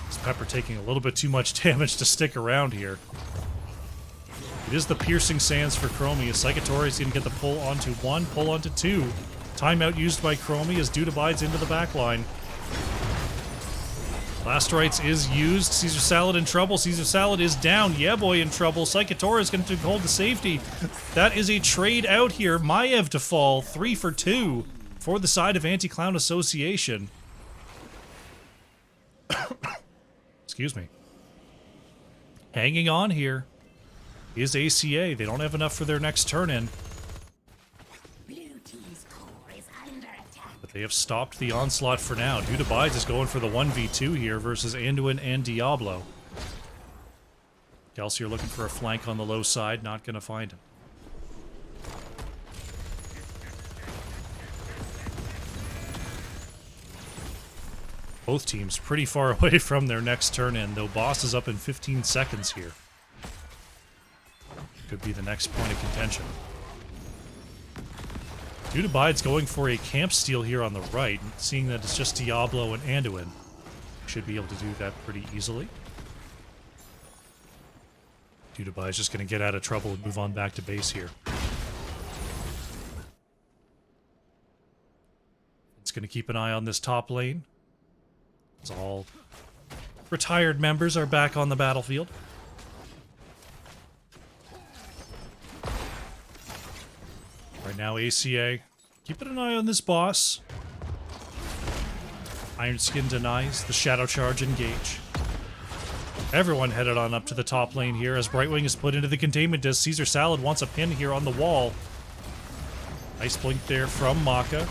This Pepper taking a little bit too much damage to stick around here. It is the piercing sands for Chromie. Psychotor is going to get the pull onto 1, pull onto 2. Timeout used by Chromie as Dude abides into the back line. Last Rites is used. Caesar Salad in trouble. Caesar Salad is down. Yeah, boy, in trouble. Psychotor is going to hold the safety. That is a trade out here. Maiev to fall. 3 for 2 for the side of Anti-Clown Association. Excuse me. Hanging on here is ACA. They don't have enough for their next turn-in. But they have stopped the onslaught for now. Dude abides is going for the 1v2 here versus Anduin and Diablo. Kelsier looking for a flank on the low side. Not going to find him. Both teams pretty far away from their next turn-in, though Boss is up in 15 seconds here. Could be the next point of contention. Dude abides going for a camp steal here on the right, seeing that it's just Diablo and Anduin. Should be able to do that pretty easily. Dude abides just going to get out of trouble and move on back to base here. It's going to keep an eye on this top lane. As all retired members are back on the battlefield. Right now, ACA, keeping an eye on this boss. Iron Skin denies the Shadow Charge engage. Everyone headed on up to the top lane here as Brightwing is put into the containment disc. Caesar Salad wants a pin here on the wall. Nice blink there from Maka.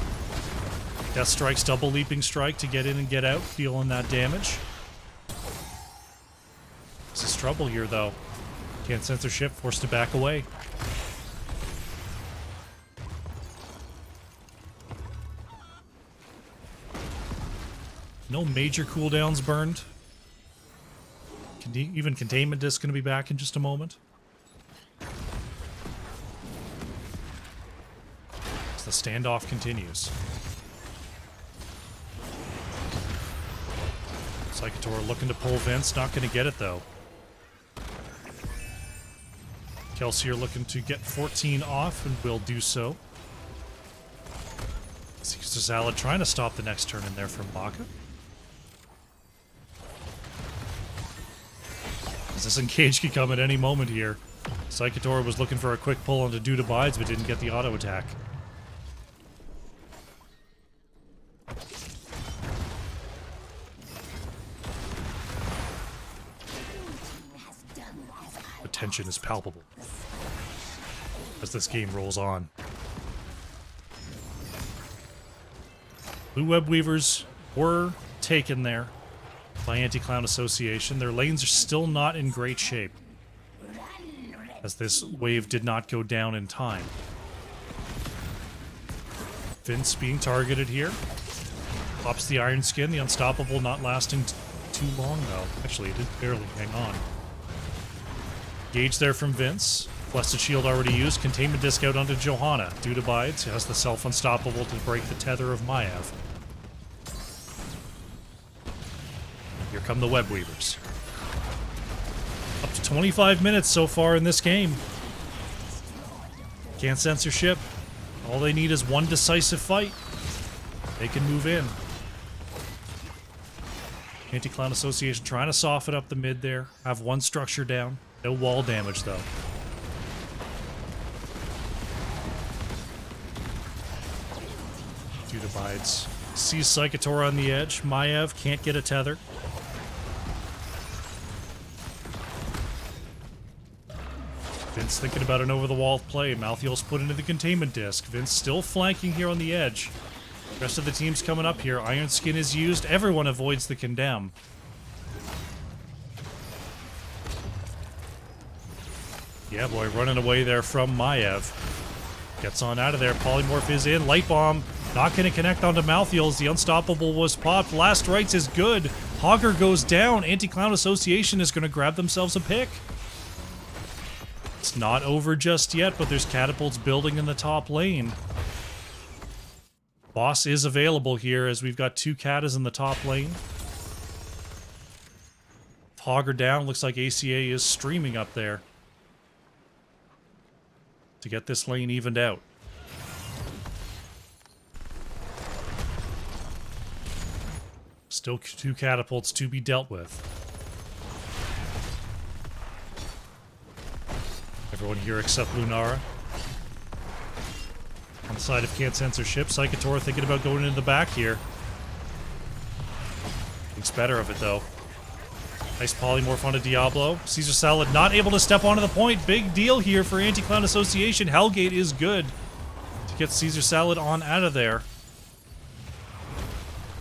Death Strike's double leaping strike to get in and get out, feeling that damage. This is trouble here, though. Can't censorship, forced to back away. No major cooldowns burned. Even Containment Disc going to be back in just a moment. As the standoff continues. Psychotor looking to pull Vince, not going to get it though. Kelsier looking to get 14 off and will do so. Caesar Salad trying to stop the next turn in there from Maka. This engage could come at any moment here. Psychotor was looking for a quick pull onto Dude abides, but didn't get the auto attack. The tension is palpable as this game rolls on. Blue Web Weavers were taken there by Anti-Clown Association. Their lanes are still not in great shape, as this wave did not go down in time. Vince being targeted here. Pops the Iron Skin, the Unstoppable not lasting too long though. Actually, it did barely hang on. Gauge there from Vince. Blessed Shield already used. Containment Disc out onto Johanna. Dude abides, has the self-unstoppable to break the tether of Maiev. Here come the Web Weavers. Up to 25 minutes so far in this game. Can't censorship. All they need is one decisive fight. They can move in. Anti-Clown Association trying to soften up the mid there. Have one structure down. No wall damage though. Dude abides. Sees Psychotor on the edge. Maiev can't get a tether. Vince thinking about an over-the-wall play. Malthael's put into the containment disc. Vince still flanking here on the edge. The rest of the team's coming up here. Iron Skin is used. Everyone avoids the condemn. Yeah, boy, running away there from Maiev. Gets on out of there. Polymorph is in. Light Bomb not going to connect onto Malthael's. The Unstoppable was popped. Last Rites is good. Hogger goes down. Anti-Clown Association is going to grab themselves a pick. It's not over just yet, but there's catapults building in the top lane. Boss is available here as we've got 2 katas in the top lane. Hogger down, looks like ACA is streaming up there to get this lane evened out. Still 2 catapults to be dealt with. Everyone here except Lunara. On the side of Can't Censorship, Psychotora thinking about going into the back here. Thinks better of it though. Nice polymorph onto Diablo. Caesar Salad not able to step onto the point. Big deal here for Anti-Clown Association. Hellgate is good to get Caesar Salad on out of there.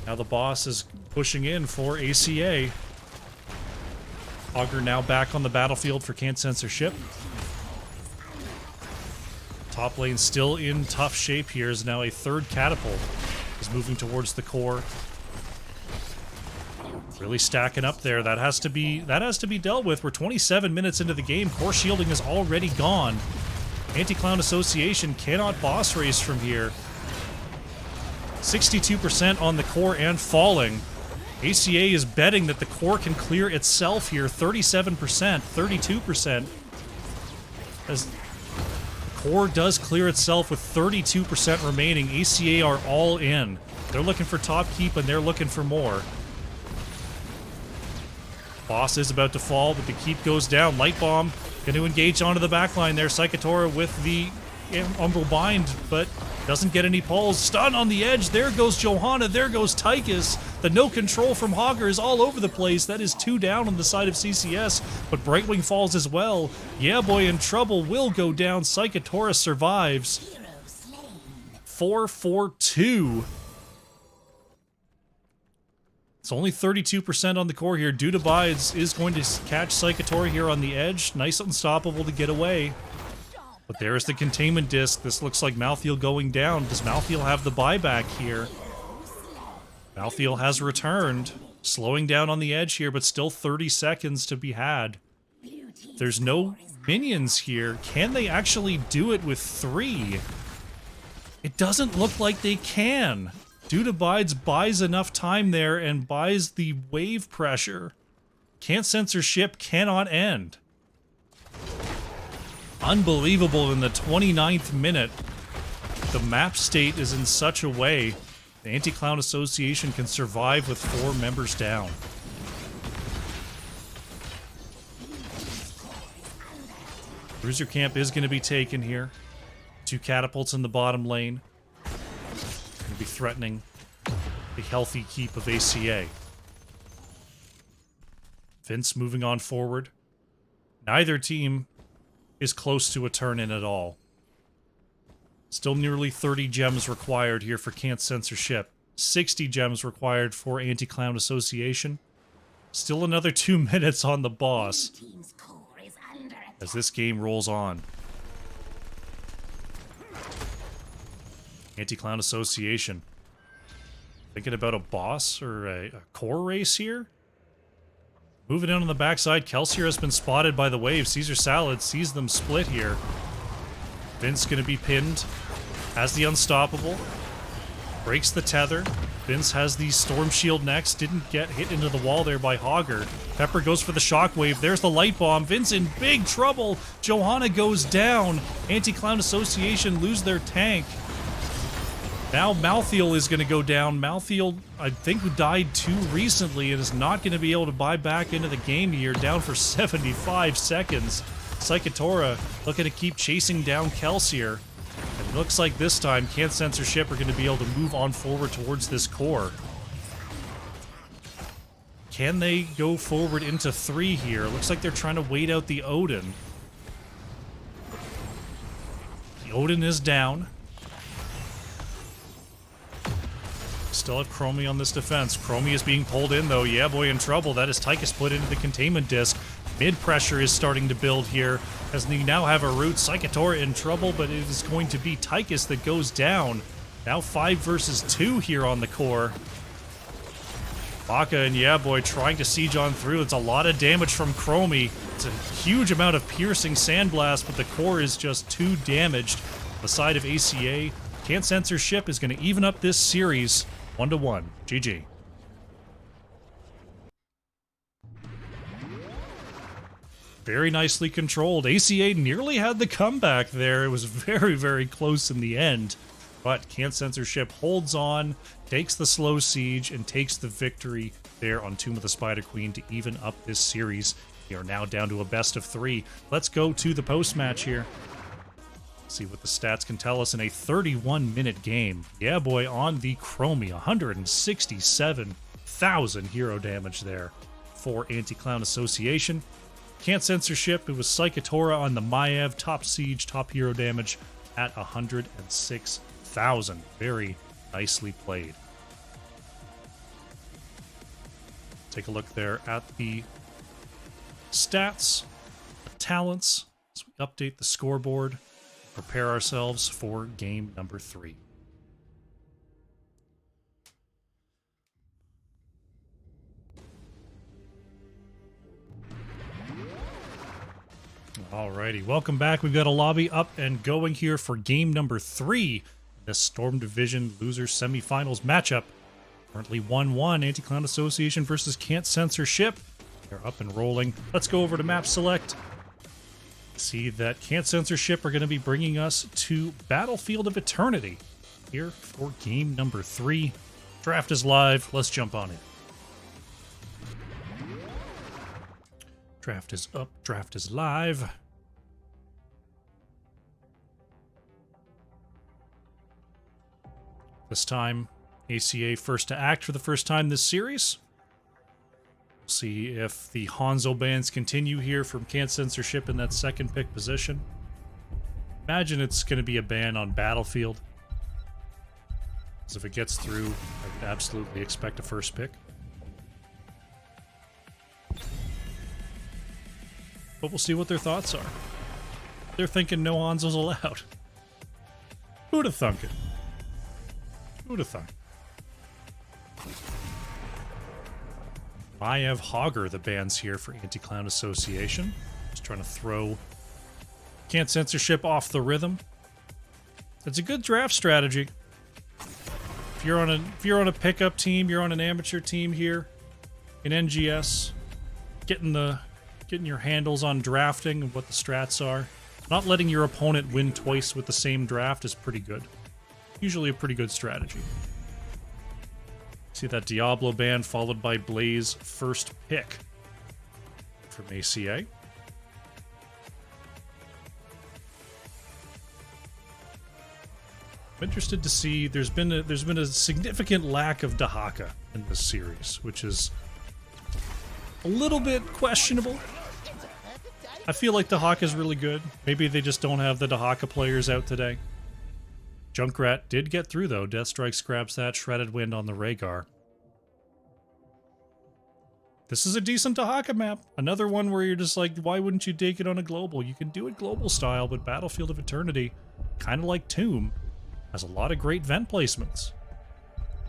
Now the boss is pushing in for ACA. Augur now back on the battlefield for Can't Censorship. Top lane still in tough shape here as now a 3rd catapult is moving towards the core. Really stacking up there. That has to be dealt with. We're 27 minutes into the game. Core shielding is already gone. Anti-Clown Association cannot boss race from here. 62% on the core and falling. ACA is betting that the core can clear itself here. 37%, 32%. As the core does clear itself with 32% remaining. ACA are all in. They're looking for top keep and they're looking for more. Boss is about to fall, but the keep goes down. Light Bomb going to engage onto the backline there. Psychotora with the Umbral Bind, but doesn't get any pulls. Stun on the edge. There goes Johanna. There goes Tychus. The no control from Hogger is all over the place. That is 2 down on the side of CCS, but Brightwing falls as well. Yeah Boy in trouble will go down. Psychotora survives. 4-4-2. It's only 32% on the core here. Dude Abides is going to catch Psychotora here on the edge. Nice unstoppable to get away. But there's the containment disc. This looks like Malthael going down. Does Malthael have the buyback here? Malthael has returned. Slowing down on the edge here, but still 30 seconds to be had. There's no minions here. Can they actually do it with 3? It doesn't look like they can. Dude Abides buys enough time there and buys the wave pressure. Can't Censorship cannot end. Unbelievable in the 29th minute. The map state is in such a way the Anti-Clown Association can survive with 4 members down. Bruiser Camp is going to be taken here. 2 catapults in the bottom lane. Going to be threatening the healthy keep of ACA. Vince moving on forward. Neither team is close to a turn-in at all. Still nearly 30 gems required here for Can't Censorship. 60 gems required for Anti-Clown Association. Still another 2 minutes on the boss as this game rolls on. Anti-Clown Association. Thinking about a boss or a core race here? Moving in on the backside, Kelsier has been spotted by the wave. Caesar Salad sees them split here. Vince gonna be pinned. Has the unstoppable. Breaks the tether. Vince has the Storm Shield next. Didn't get hit into the wall there by Hogger. Pepper goes for the shockwave. There's the light bomb. Vince in big trouble. Johanna goes down. Anti-Clown Association lose their tank. Now Malthael is going to go down. Malthael, I think, died too recently and is not going to be able to buy back into the game here. Down for 75 seconds. Psychotora looking to keep chasing down Kelsier. And it looks like this time Can't Censorship are going to be able to move on forward towards this core. Can they go forward into 3 here? Looks like they're trying to wait out the Odin. The Odin is down. Still have Chromie on this defense. Chromie is being pulled in, though. Yeah, boy, in trouble. That is Tychus put into the containment disc. Mid-pressure is starting to build here, as they now have a root. Psychotora in trouble, but it is going to be Tychus that goes down. Now 5 versus 2 here on the core. Baka and Yeah Boy trying to siege on through. It's a lot of damage from Chromie. It's a huge amount of piercing Sandblast, but the core is just too damaged. The side of ACA, Can't Censor ship is going to even up this series 1-1. GG. Very nicely controlled. ACA nearly had the comeback there. It was very, very close in the end. But Can't Censor ship holds on, takes the slow siege, and takes the victory there on Tomb of the Spider Queen to even up this series. We are now down to a best of 3. Let's go to the post-match here. See what the stats can tell us in a 31-minute game. Yeah Boy on the Chromie, 167,000 hero damage there for Anti-Clown Association. Can't Censor ship, it was Psychotora on the Maev, top siege, top hero damage at 106,000. Very nicely played. Take a look there at the stats, the talents, as we update the scoreboard, prepare ourselves for game number 3. Alrighty, welcome back. We've got a lobby up and going here for game number 3. This Storm Division Losers Semifinals matchup. Currently 1-1, Anti-Clown Association versus Can't Censor ship. They're up and rolling. Let's go over to map select. See that Can't Censor ship are going to be bringing us to Battlefield of Eternity here for game number 3. Draft is live. Let's jump on it. Draft is up. Draft is live. This time, ACA first to act for the first time this series. We'll see if the Hanzo bans continue here from Can't Censor ship in that second pick position. Imagine it's going to be a ban on Battlefield. Because if it gets through, I would absolutely expect a first pick. But we'll see what their thoughts are. They're thinking no Hanzo's allowed. Who'da thunk it? Who'da thunk? Maev Hogger, the bans here for Anti-Clown Association. Just trying to throw Can't Censor ship off the rhythm. It's a good draft strategy. If you're on a pickup team, you're on an amateur team here in NGS, getting your handles on drafting and what the strats are. Not letting your opponent win twice with the same draft is pretty good. Usually a pretty good strategy. See that Diablo ban followed by Blaze first pick from ACA. I'm interested to see there's been a significant lack of Dahaka in this series, which is a little bit questionable. I feel like Dahaka is really good. Maybe they just don't have the Dahaka players out today. Junkrat did get through, though. Deathstrike scraps that. Shredded Wind on the Rhaegar. This is a decent Dahaka map. Another one where you're just like, why wouldn't you take it on a global? You can do it global style, but Battlefield of Eternity, kind of like Tomb, has a lot of great vent placements.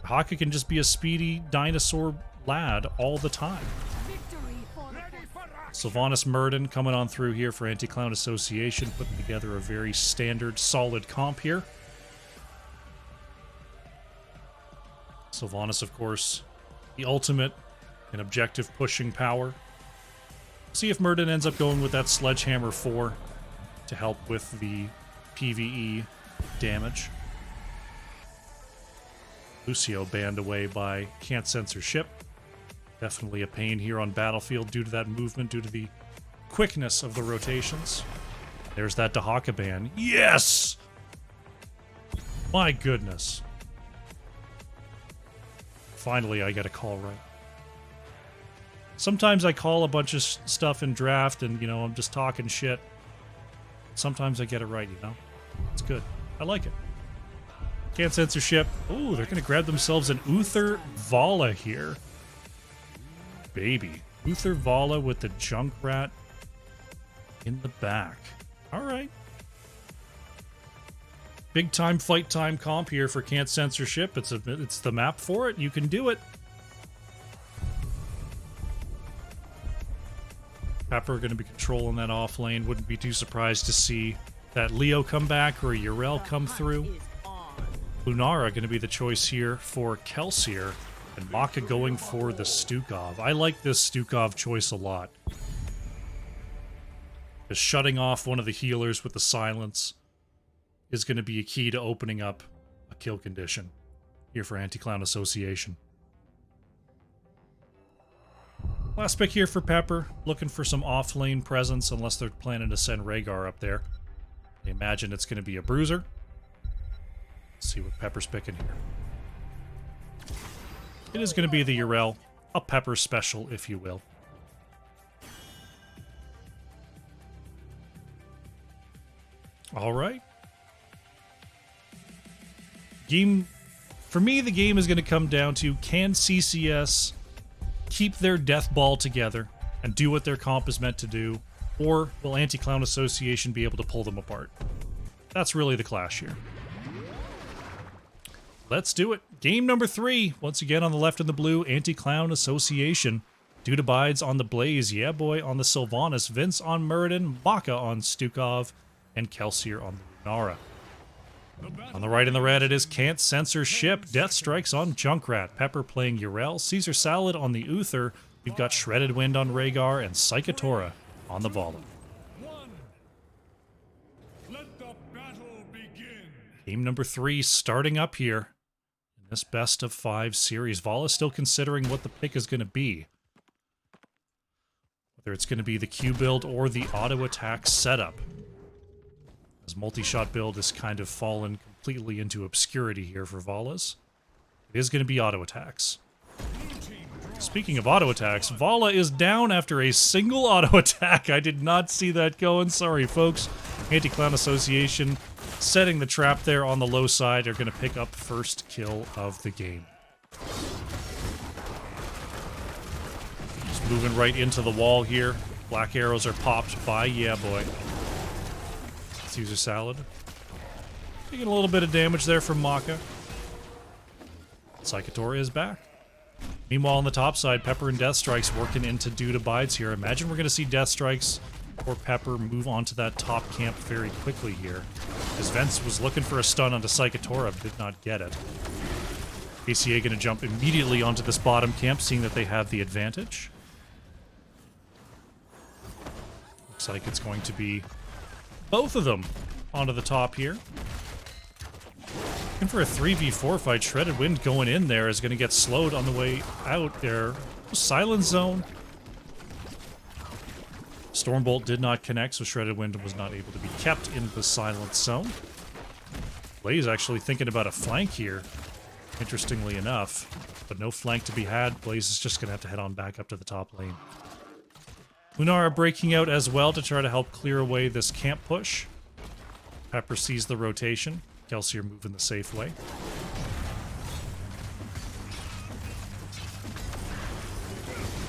Dahaka can just be a speedy dinosaur lad all the time. Sylvanas Murden coming on through here for Anti-Clown Association, putting together a very standard, solid comp here. Sylvanas, of course, the ultimate in objective pushing power. See if Murden ends up going with that Sledgehammer 4 to help with the PvE damage. Lucio banned away by Can't Censor ship. Definitely a pain here on Battlefield due to that movement, due to the quickness of the rotations. There's that Dahaka ban. Yes! My goodness. Finally, I get a call right. Sometimes I call a bunch of stuff in draft and, you know, I'm just talking shit. Sometimes I get it right, you know? It's good. I like it. Can't Censor ship. Ooh, they're going to grab themselves an Uther Vala here. Baby. Uther Vala with the Junkrat in the back. All right. Big time fight time comp here for Can't Censor ship. It's the map for it. You can do it. Pepper going to be controlling that off lane. Wouldn't be too surprised to see that Leo come back or a Yrel come through. Lunara going to be the choice here for Kelsier, and Maka going for the Stukov. I like this Stukov choice a lot. Because shutting off one of the healers with the silence is going to be a key to opening up a kill condition here for Anti-Clown Association. Last pick here for Pepper, looking for some off-lane presence unless they're planning to send Rhaegar up there. I imagine it's going to be a bruiser. Let's see what Pepper's picking here. It is going to be the Yrel, a Pepper special, if you will. All right. Game, for me, the game is going to come down to, can CCS keep their death ball together and do what their comp is meant to do, or will Anti-Clown Association be able to pull them apart? That's really the clash here. Let's do it. Game number 3. Once again on the left in the blue, Anti-Clown Association. Dude abides on the Blaze, yeah boy on the Sylvanas, Vince on Muradin, Maka on Stukov, and Kelsier on the Lunara. On the right in the red, it is Can't Censor Ship. Death Strikes on Junkrat. Pepper playing Yrel. Caesar Salad on the Uther. We've got Shredded Wind on Rhaegar and Psychotora on the Vala. Game number 3 starting up here in this best of 5 series. Vala still considering what the pick is going to be. Whether it's going to be the Q build or the auto attack setup. As multi-shot build has kind of fallen completely into obscurity here for Vala's. It is going to be auto attacks. Speaking of auto attacks, Vala is down after a single auto attack. I did not see that going. Sorry, folks. Anti-Clown Association setting the trap there on the low side. They're going to pick up first kill of the game. Just moving right into the wall here. Black arrows are popped by yeah boy. Caesar Salad. Taking a little bit of damage there from Maka. Psychotora is back. Meanwhile, on the top side, Pepper and Death Strikes working into Dude Abides here. Imagine we're going to see Death Strikes or Pepper move onto that top camp very quickly here. As Vince was looking for a stun onto Psychotora, did not get it. ACA going to jump immediately onto this bottom camp, seeing that they have the advantage. Looks like it's going to be both of them onto the top here. Looking for a 3v4 fight. Shredded Wind going in there is going to get slowed on the way out there. Silent Zone. Stormbolt did not connect, so Shredded Wind was not able to be kept in the Silent Zone. Blaze actually thinking about a flank here, interestingly enough. But no flank to be had. Blaze is just going to have to head on back up to the top lane. Lunara breaking out as well to try to help clear away this camp push. Pepper sees the rotation. Kelsier moving the safe way.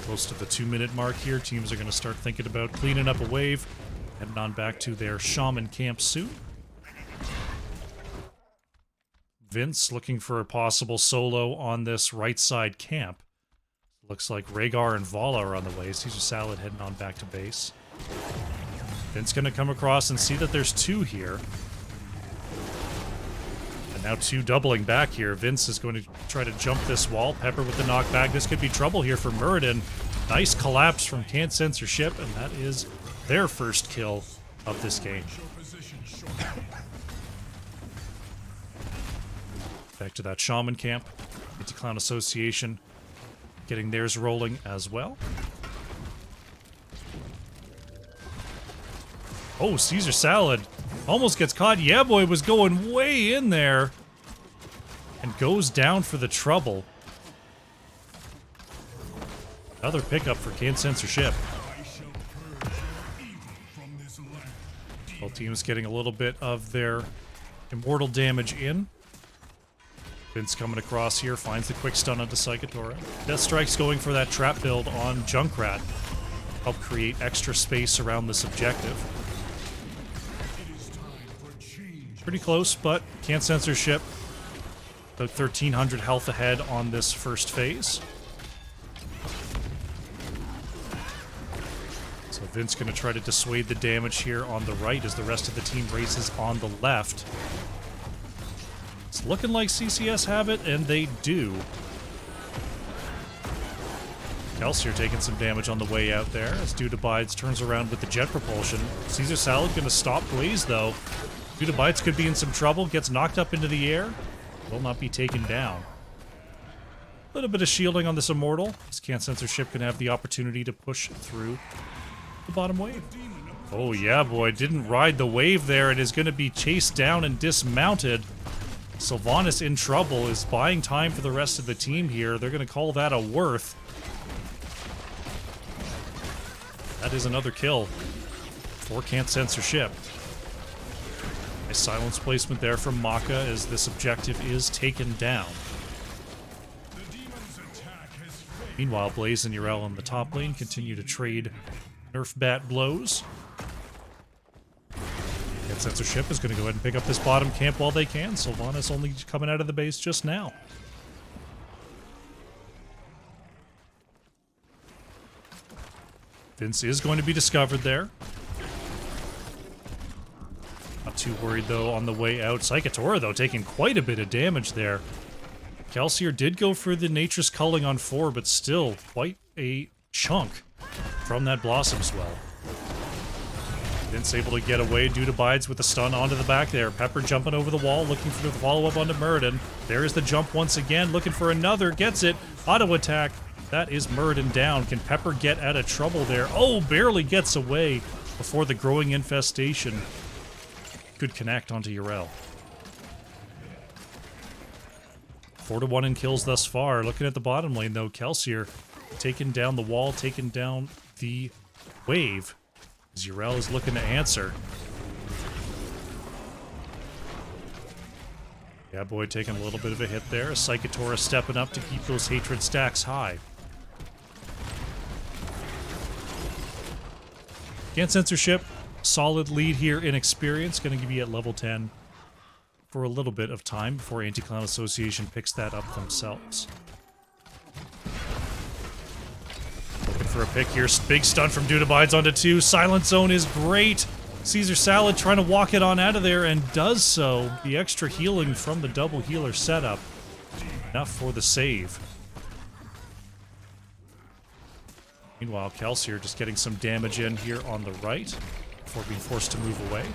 Close to the 2-minute mark here. Teams are going to start thinking about cleaning up a wave. Heading on back to their Shaman camp soon. Vince looking for a possible solo on this right side camp. Looks like Rhaegar and Vala are on the way. Caesar Salad heading on back to base. Vince going to come across and see that there's 2 here. And now 2 doubling back here. Vince is going to try to jump this wall. Pepper with the knockback. This could be trouble here for Muradin. Nice collapse from Can't Censor Ship, and that is their first kill of this game. Back to that Shaman camp. Anti-Clown Association getting theirs rolling as well. Oh, Caesar Salad almost gets caught. Yeah, boy was going way in there and goes down for the trouble. Another pickup for Can't Censor Ship. Both teams getting a little bit of their immortal damage in. Vince coming across here, finds the quick stun onto Psychotora. Death Strike's going for that trap build on Junkrat. Help create extra space around this objective. Pretty close, but Can't Censor Ship. About 1,300 health ahead on this first phase. So Vince going to try to dissuade the damage here on the right as the rest of the team races on the left. It's looking like CCS have it, and they do. Kelsier taking some damage on the way out there as Dudabides turns around with the jet propulsion. Caesar Salad going to stop Blaze, though. Dudabides could be in some trouble, gets knocked up into the air, will not be taken down. A little bit of shielding on this Immortal. This Can't Censorship can have the opportunity to push through the bottom wave. Oh yeah, boy, didn't ride the wave there and is going to be chased down and dismounted. Sylvanas in trouble, is buying time for the rest of the team here. They're going to call that a worth. That is another kill for Can't Censorship. Nice silence placement there from Maka as this objective is taken down. Meanwhile, Blaze and Urel in the top lane continue to trade Nerf bat blows. Can't Censorship is going to go ahead and pick up this bottom camp while they can. Sylvanas only coming out of the base just now. Vince is going to be discovered there. Not too worried, though, on the way out. Psychotora, though, taking quite a bit of damage there. Kelsier did go for the Nature's Culling on 4, but still quite a chunk from that Blossom Swell. Vince able to get away. Dudabides with the stun onto the back there. Pepper jumping over the wall, looking for the follow-up onto Muradin. There is the jump once again, looking for another. Gets it. Auto attack. That is Muradin down. Can Pepper get out of trouble there? Oh, barely gets away before the growing infestation could connect onto Urel. 4-1 in kills thus far. Looking at the bottom lane, though, Kelsier taking down the wall, taking down the wave. As Urel is looking to answer. Yeah, boy, taking a little bit of a hit there. Psychotora stepping up to keep those hatred stacks high. Can't Censorship, solid lead here in experience. Going to be at level 10 for a little bit of time before Anti-Clown Association picks that up themselves. Looking for a pick here. Big stun from Dudabides onto 2. Silent Zone is great. Caesar Salad trying to walk it on out of there and does so. The extra healing from the double healer setup. Enough for the save. Meanwhile, Kelsier just getting some damage in here on the right before being forced to move away.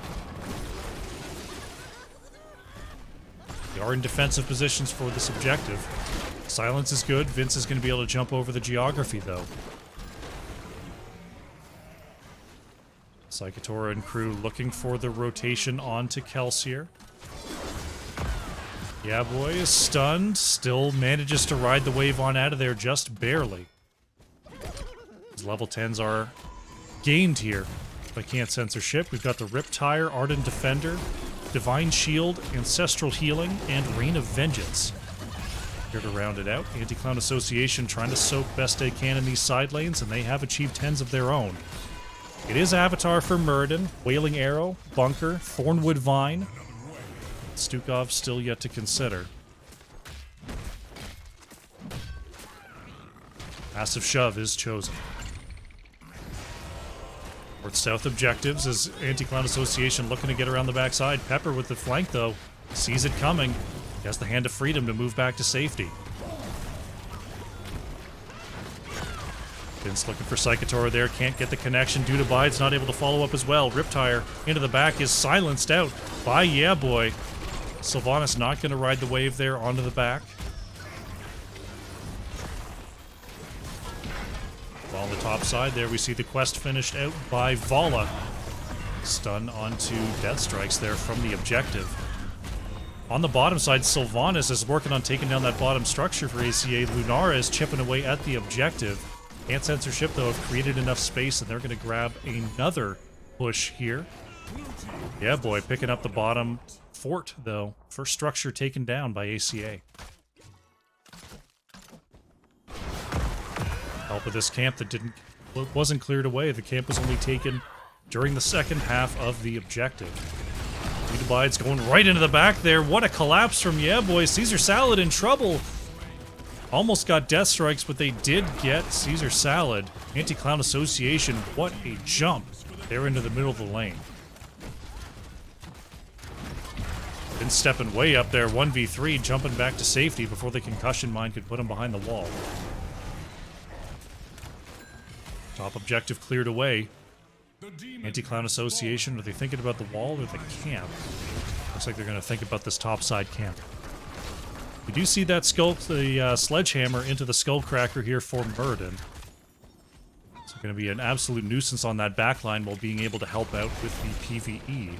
They are in defensive positions for this objective. Silence is good. Vince is going to be able to jump over the geography, though. Psychotora and crew looking for the rotation onto Kelsier. Yeah, boy is stunned. Still manages to ride the wave on out of there just barely. His level 10s are gained here by Can't Censorship. We've got the Riptire, Ardent Defender, Divine Shield, Ancestral Healing, and Reign of Vengeance. Here to round it out, Anti-Clown Association trying to soak best they can in these side lanes, and they have achieved 10s of their own. It is Avatar for Muradin, Wailing Arrow, Bunker, Thornwood Vine. Stukov still yet to consider. Massive Shove is chosen. North-south objectives as Anti-Clown Association looking to get around the backside. Pepper with the flank, though, sees it coming. He has the Hand of Freedom to move back to safety. Vince looking for Psychotora there, can't get the connection. Dudabide's not able to follow up as well. Riptire into the back is silenced out by Yeah Boy. Sylvanas not going to ride the wave there onto the back. While on the top side there we see the quest finished out by Vala. Stun onto Death Strikes there from the objective. On the bottom side, Sylvanas is working on taking down that bottom structure for ACA. Lunara is chipping away at the objective. Can't Censorship, though, have created enough space, and they're going to grab another push here. Yeah, boy, picking up the bottom fort, though. First structure taken down by ACA. Help of this camp that wasn't cleared away. The camp was only taken during the second half of the objective. Dudabides going right into the back there. What a collapse from Yeah Boy. Caesar Salad in trouble. Almost got death strikes, but they did get Caesar Salad. Anti-Clown Association, what a jump. They're into the middle of the lane. Been stepping way up there, 1v3, jumping back to safety before the concussion mine could put him behind the wall. Top objective cleared away. Anti-Clown Association, are they thinking about the wall or the camp? Looks like they're going to think about this topside camp. We do see that sledgehammer into the Skullcracker here for Murden. It's going to be an absolute nuisance on that backline while being able to help out with the PvE.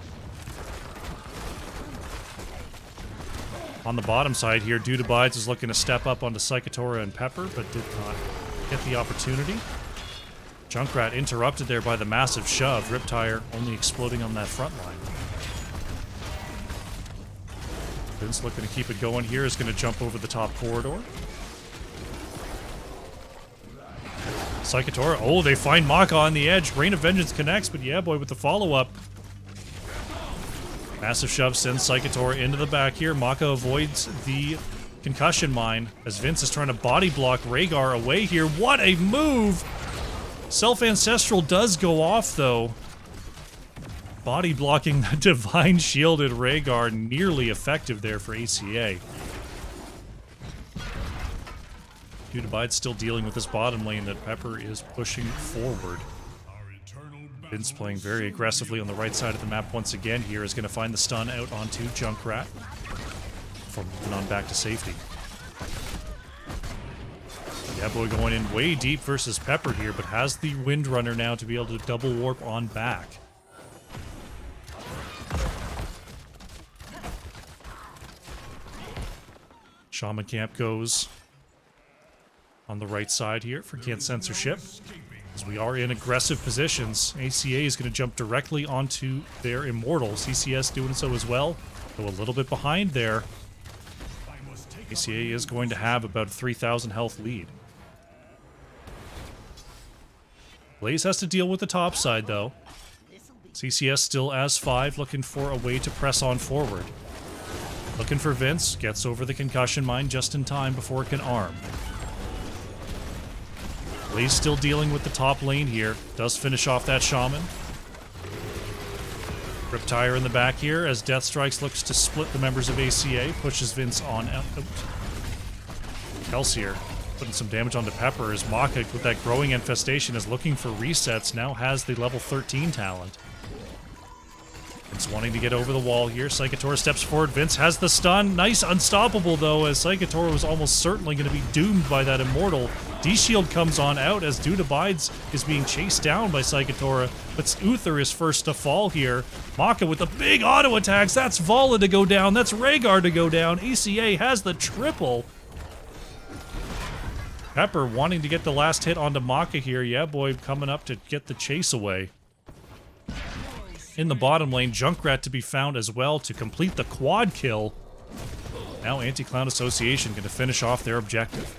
On the bottom side here, Dude Abides is looking to step up onto Psychotora and Pepper, but did not get the opportunity. Junkrat interrupted there by the massive shove. Riptire only exploding on that front line. Vince looking to keep it going here, is going to jump over the top corridor. Psychotora, oh, they find Maka on the edge. Rain of Vengeance connects, but yeah, boy, with the follow-up. Massive shove sends Psychotora into the back here. Maka avoids the concussion mine as Vince is trying to body block Rhaegar away here. What a move! Self-Ancestral does go off, though. Body blocking the Divine Shielded Rhaegar, nearly effective there for ACA. Dude Abide's still dealing with this bottom lane that Pepper is pushing forward. Vince playing very aggressively on the right side of the map once again here, is going to find the stun out onto Junkrat before moving on back to safety. Yeah, boy, going in way deep versus Pepper here, but has the Windrunner now to be able to double warp on back. Shaman Camp goes on the right side here for Can't Censorship. As we are in aggressive positions, ACA is going to jump directly onto their Immortal. CCS doing so as well, though a little bit behind there. ACA is going to have about a 3,000 health lead. Blaze has to deal with the top side, though. CCS still as 5, looking for a way to press on forward. Looking for Vince, gets over the concussion mine just in time before it can arm. Blaze still dealing with the top lane here. Does finish off that Shaman. Riptire in the back here as Death Strikes looks to split the members of ACA. Pushes Vince on out. Kelsier putting some damage onto Pepper as Maka with that growing infestation is looking for resets. Now has the level 13 talent. Vince wanting to get over the wall here. Psychotora steps forward. Vince has the stun. Nice unstoppable, though, as Psychotora was almost certainly going to be doomed by that Immortal. D-Shield comes on out as Dude Abides is being chased down by Psychotora, but Uther is first to fall here. Maka with the big auto attacks. That's Vala to go down. That's Rhaegar to go down. ACA has the triple. Pepper wanting to get the last hit onto Maka here. Yeah, boy, coming up to get the chase away. In the bottom lane, Junkrat to be found as well to complete the quad kill. Now Anti-Clown Association going to finish off their objective.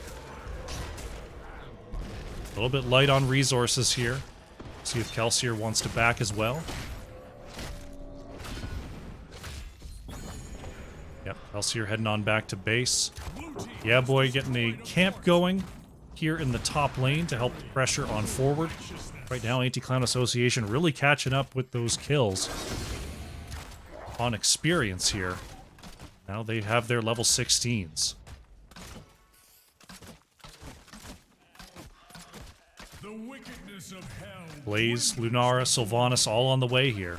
A little bit light on resources here. See if Kelsier wants to back as well. Yep, Kelsier heading on back to base. Yeah, boy, getting a camp going here in the top lane to help the pressure on forward. Right now, Anti-Clown Association really catching up with those kills on experience here. Now they have their level 16s. Blaze, Lunara, Sylvanas all on the way here.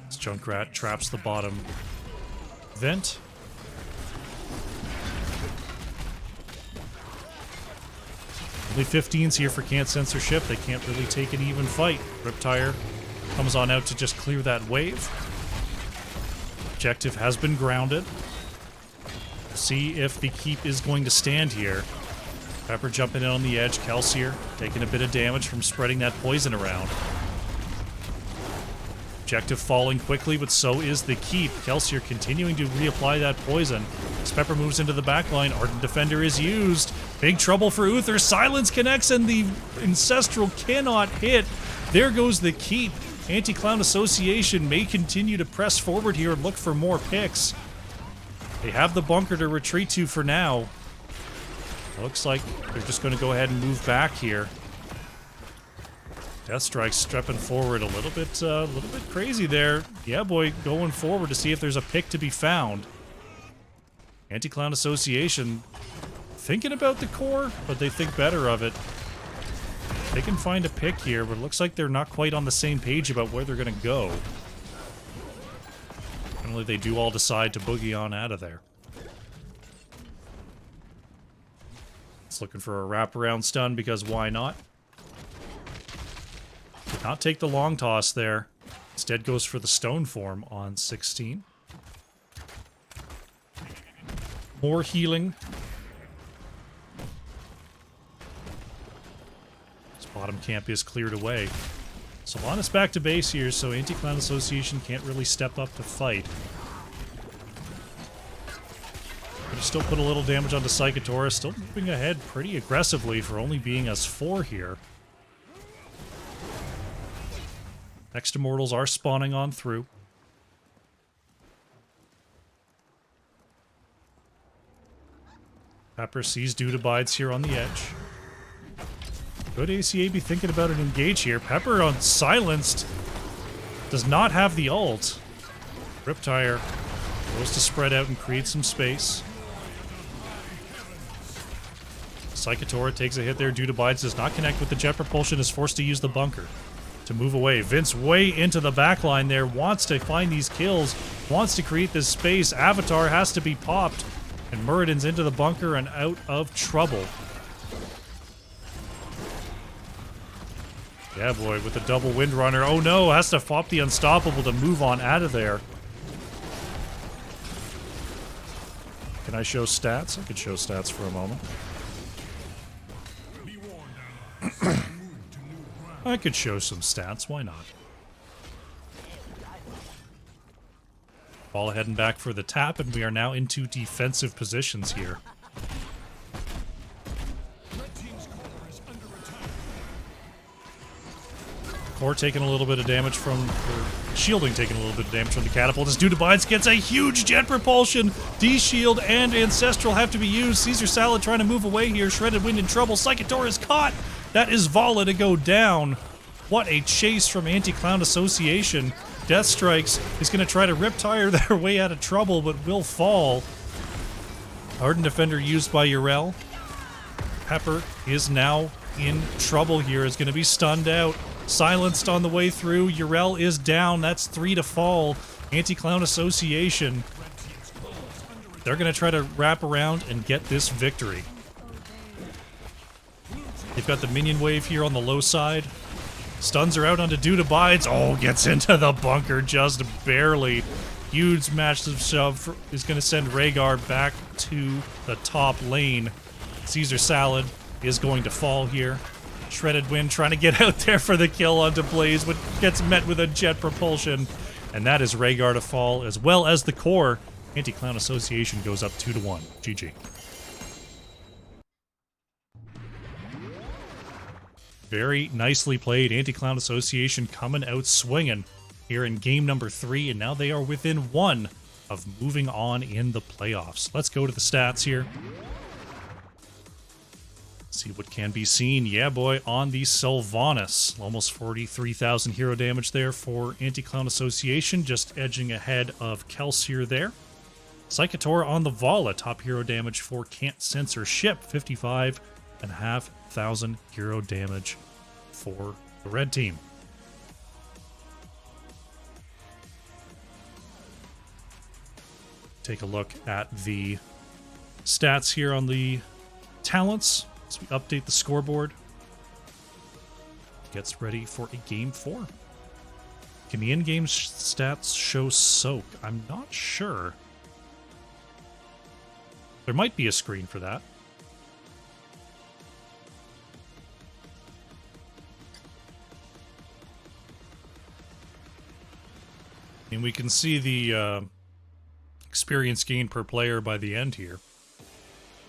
As Junkrat traps the bottom vent. Only 15s here for Can't Censorship. They can't really take an even fight. Riptire comes on out to just clear that wave. Objective has been grounded. See if the keep is going to stand here. Pepper jumping in on the edge. Kelsier taking a bit of damage from spreading that poison around. Objective falling quickly, but so is the keep. Kelsier continuing to reapply that poison. As Pepper moves into the backline, Ardent Defender is used. Big trouble for Uther. Silence connects and the Ancestral cannot hit. There goes the keep. Anti-Clown Association may continue to press forward here and look for more picks. They have the bunker to retreat to for now. Looks like they're just going to go ahead and move back here. Deathstrike stepping forward a little bit crazy there. Yeah, boy, going forward to see if there's a pick to be found. Anti-Clown Association thinking about the core, but they think better of it. They can find a pick here, but it looks like they're not quite on the same page about where they're going to go. Finally, they do all decide to boogie on out of there. It's looking for a wraparound stun because why not? Did not take the long toss there. Instead goes for the stone form on 16. More healing. This bottom camp is cleared away. Sylvanas back to base here, so Anti-Clown Association can't really step up to fight. But still put a little damage onto Psychotora, still moving ahead pretty aggressively for only being us 4 here. Next Immortals are spawning on through. Pepper sees Dude Abides here on the edge. Could ACA be thinking about an engage here? Pepper on silenced. Does not have the ult. Riptire goes to spread out and create some space. Psychotora takes a hit there. Dude Abides does not connect with the jet propulsion, is forced to use the bunker to move away. Vince way into the backline there, wants to find these kills, wants to create this space. Avatar has to be popped, and Muradin's into the bunker and out of trouble. Yeah, boy, with the double Windrunner. Oh no, has to pop the Unstoppable to move on out of there. Can I show stats? I could show stats for a moment. I could show some stats, why not? Ball heading back for the tap, and we are now into defensive positions here. Core taking a little bit of damage from, or shielding taking a little bit of damage from the catapult as Dude Abides gets a huge jet propulsion. D-Shield and Ancestral have to be used. Caesar Salad trying to move away here. Shredded Wind in trouble. Psychotora is caught. That is Vala to go down. What a chase from Anti-Clown Association. Deathstrikes is going to try to Riptire their way out of trouble, but will fall. Hardened Defender used by Yrel. Pepper is now in trouble here. Is going to be stunned out. Silenced on the way through. Yrel is down. That's 3 to fall. Anti-Clown Association. They're going to try to wrap around and get this victory. They've got the minion wave here on the low side. Stuns are out onto Dude Abides. Oh, gets into the bunker just barely. Huge massive shove is going to send Rhaegar back to the top lane. Caesar Salad is going to fall here. Shredded Wind trying to get out there for the kill onto Blaze, but gets met with a jet propulsion. And that is Rhaegar to fall, as well as the core. Anti-Clown Association goes up 2-1. GG. Very nicely played. Anti-Clown Association coming out swinging here in game number 3, and now they are within 1 of moving on in the playoffs. Let's go to the stats here. See what can be seen. Yeah, boy, on the Sylvanas. Almost 43,000 hero damage there for Anti-Clown Association, just edging ahead of Kelsier there. Psychotora on the Vala, top hero damage for Can't Censor Ship, 55,500 hero damage for the red team. Take a look at the stats here on the talents. As we update the scoreboard. Gets ready for a game 4. Can the in-game stats show soak? I'm not sure. There might be a screen for that. And we can see the experience gain per player by the end here.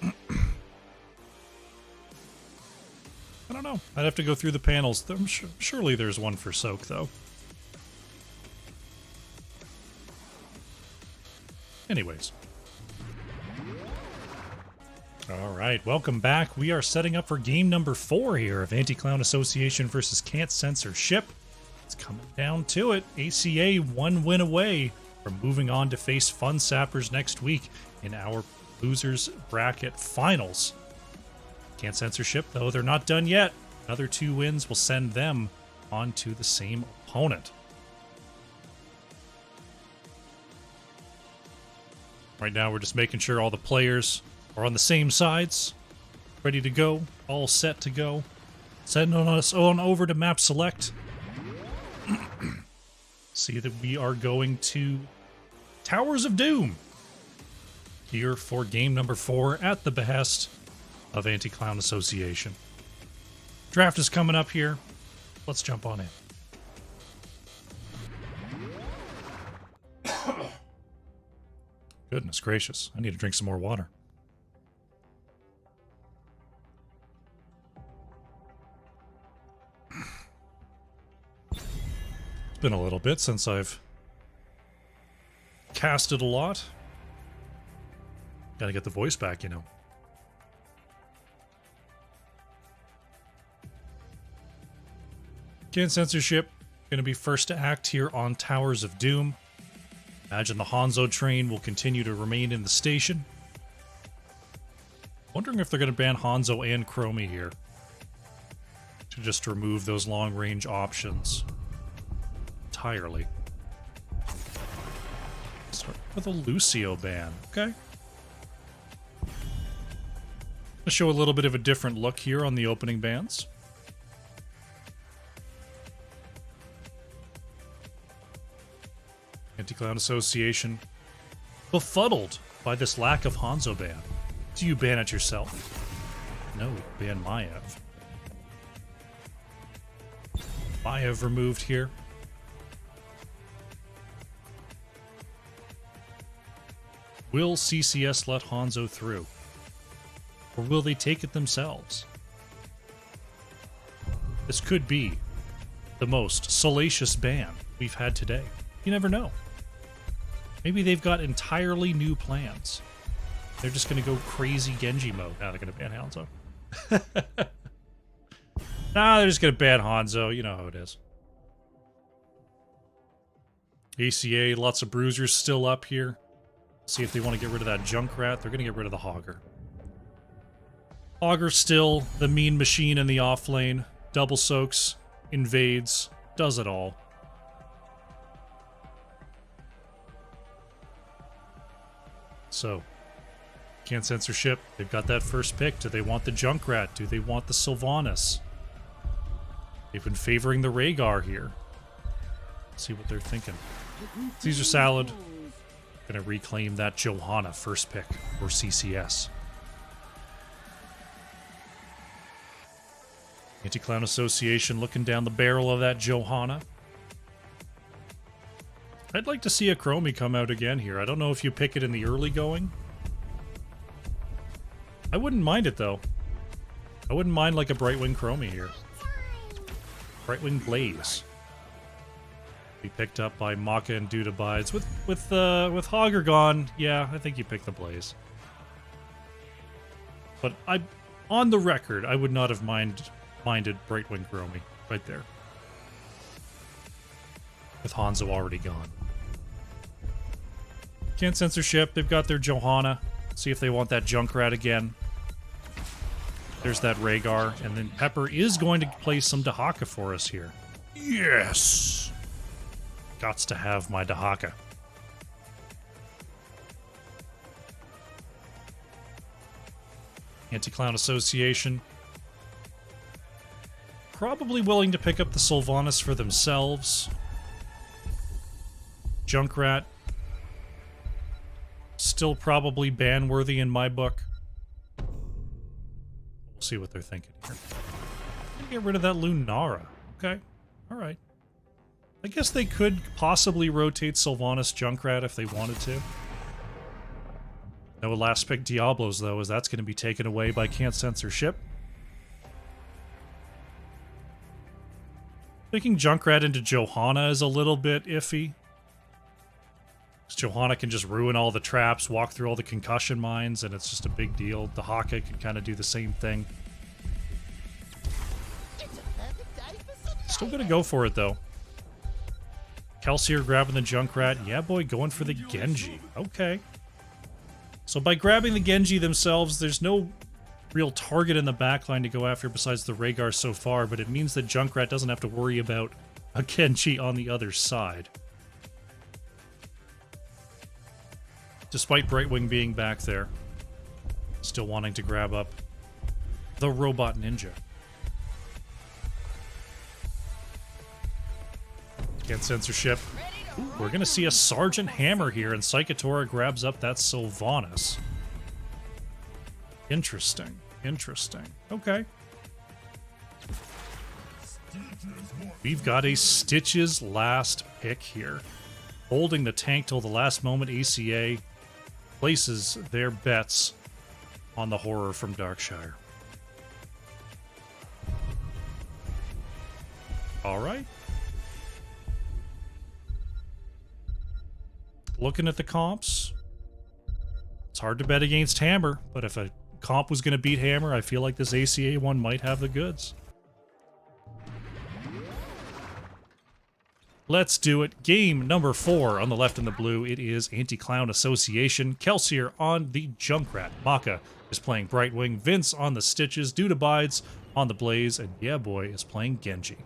I don't know. I'd have to go through the panels. Surely there's one for soak, though. Anyways. All right, welcome back. We are setting up for game number 4 here of Anti-Clown Association versus Can't Censor Ship. It's coming down to it. ACA 1 win away from moving on to face Fun Sappers next week in our losers bracket finals. Can't Censor Ship, though, they're not done yet. Another 2 wins will send them on to the same opponent. Right now, we're just making sure all the players are on the same sides, ready to go, all set to go. Sending us on over to map select. See that we are going to Towers of Doom here for game number 4 at the behest of Anti-Clown Association. Draft is coming up here. Let's jump on in. Goodness gracious, I need to drink some more water. It's been a little bit since I've casted a lot. Gotta get the voice back, you know. Can't Censor Ship, gonna be first to act here on Towers of Doom. Imagine the Hanzo train will continue to remain in the station. Wondering if they're going to ban Hanzo and Chromie here. To just remove those long-range options entirely. Start with a Lucio ban. Okay. I'll show a little bit of a different look here on the opening bans. Anti-Clown Association befuddled by this lack of Hanzo ban. Do you ban it yourself? No, ban Maiev. Maiev removed here. Will CCS let Hanzo through? Or will they take it themselves? This could be the most salacious ban we've had today. You never know. Maybe they've got entirely new plans. They're just going to go crazy Genji mode. Now they're going to ban Hanzo. Nah, they're just going to ban Hanzo. You know how it is. ACA, lots of bruisers still up here. See if they want to get rid of that Junkrat. They're going to get rid of the Hogger. Hogger still the mean machine in the off lane. Double soaks, invades, does it all. So, Can't Censor Ship, they've got that first pick. Do they want the Junkrat? Do they want the Sylvanas? They've been favoring the Rhaegar here. Let's see what they're thinking. Caesar Salad. Gonna reclaim that Johanna first pick for CCS. Anti-Clown Association looking down the barrel of that Johanna. I'd like to see a Chromie come out again here. I don't know if you pick it in the early going. I wouldn't mind it, though. I wouldn't mind, like, a Brightwing Chromie here. Brightwing Blaze. Be picked up by Maka and Duda Bides. With Hogger gone, yeah, I think you pick the Blaze. But on the record, I would not have minded Brightwing Chromie right there. With Hanzo already gone. Can't Censor Ship, they've got their Johanna. See if they want that Junkrat again. There's that Rhaegar, and then Pepper is going to play some Dahaka for us here. Yes! Gots to have my Dahaka. Anti-Clown Association. Probably willing to pick up the Sylvanas for themselves. Junkrat. Still probably ban-worthy in my book. We'll see what they're thinking here. Get rid of that Lunara. Okay. Alright. I guess they could possibly rotate Sylvanas Junkrat if they wanted to. No last pick Diablos, though, as that's going to be taken away by Can't Censor Ship. Picking Junkrat into Johanna is a little bit iffy. Johanna can just ruin all the traps, walk through all the concussion mines, and it's just a big deal. The Haka can kind of do the same thing. Still gonna go for it, though. Kelsier grabbing the Junkrat. Yeah, boy, going for the Genji. Okay. So by grabbing the Genji themselves, there's no real target in the backline to go after besides the Rhaegar so far, but it means that Junkrat doesn't have to worry about a Genji on the other side. Despite Brightwing being back there, still wanting to grab up the Robot Ninja. Get censorship. Ooh, we're going to see a Sergeant Hammer here, and Psychotora grabs up that Sylvanas. Interesting. Interesting. Okay. We've got a Stitch's last pick here. Holding the tank till the last moment, ACA places their bets on the horror from Darkshire. All right. Looking at the comps, it's hard to bet against Hammer, but if a comp was going to beat Hammer, I feel like this ACA one might have the goods. Let's do it. Game number 4 on the left in the blue. It is Anti-Clown Association. Kelsier on the Junkrat. Maka is playing Brightwing. Vince on the Stitches. Dude Abides on the Blaze. And Yeah Boy is playing Genji.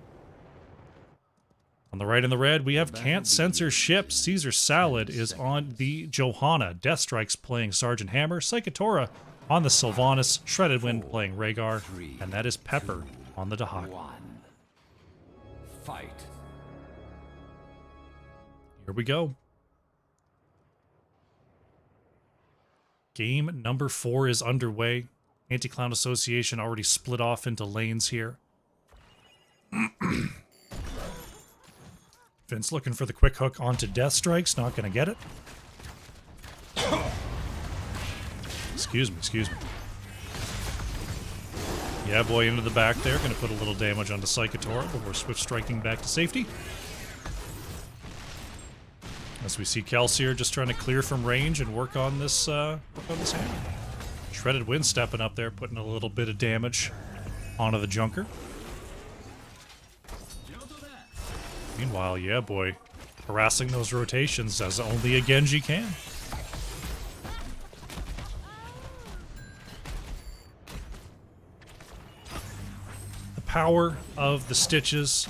On the right in the red, we have Can't Censor Ship. Caesar Salad is on the Johanna. Deathstrike's playing Sergeant Hammer. Psychotora on the Sylvanas. Shredded Wind playing Rhaegar. And that is Pepper on the Dahak. Fight. Here we go. Game number 4 is underway. Anti-Clown Association already split off into lanes here. Vince looking for the quick hook onto Deathstrike's. Not going to get it. Excuse me. Yeah, boy, into the back there. Going to put a little damage onto Psychotora before Swift striking back to safety. As we see Kelsier just trying to clear from range and work on this hammer. Shredded Wind stepping up there, putting a little bit of damage onto the Junker. Meanwhile, Yeah Boy harassing those rotations as only a Genji can. The power of the Stitches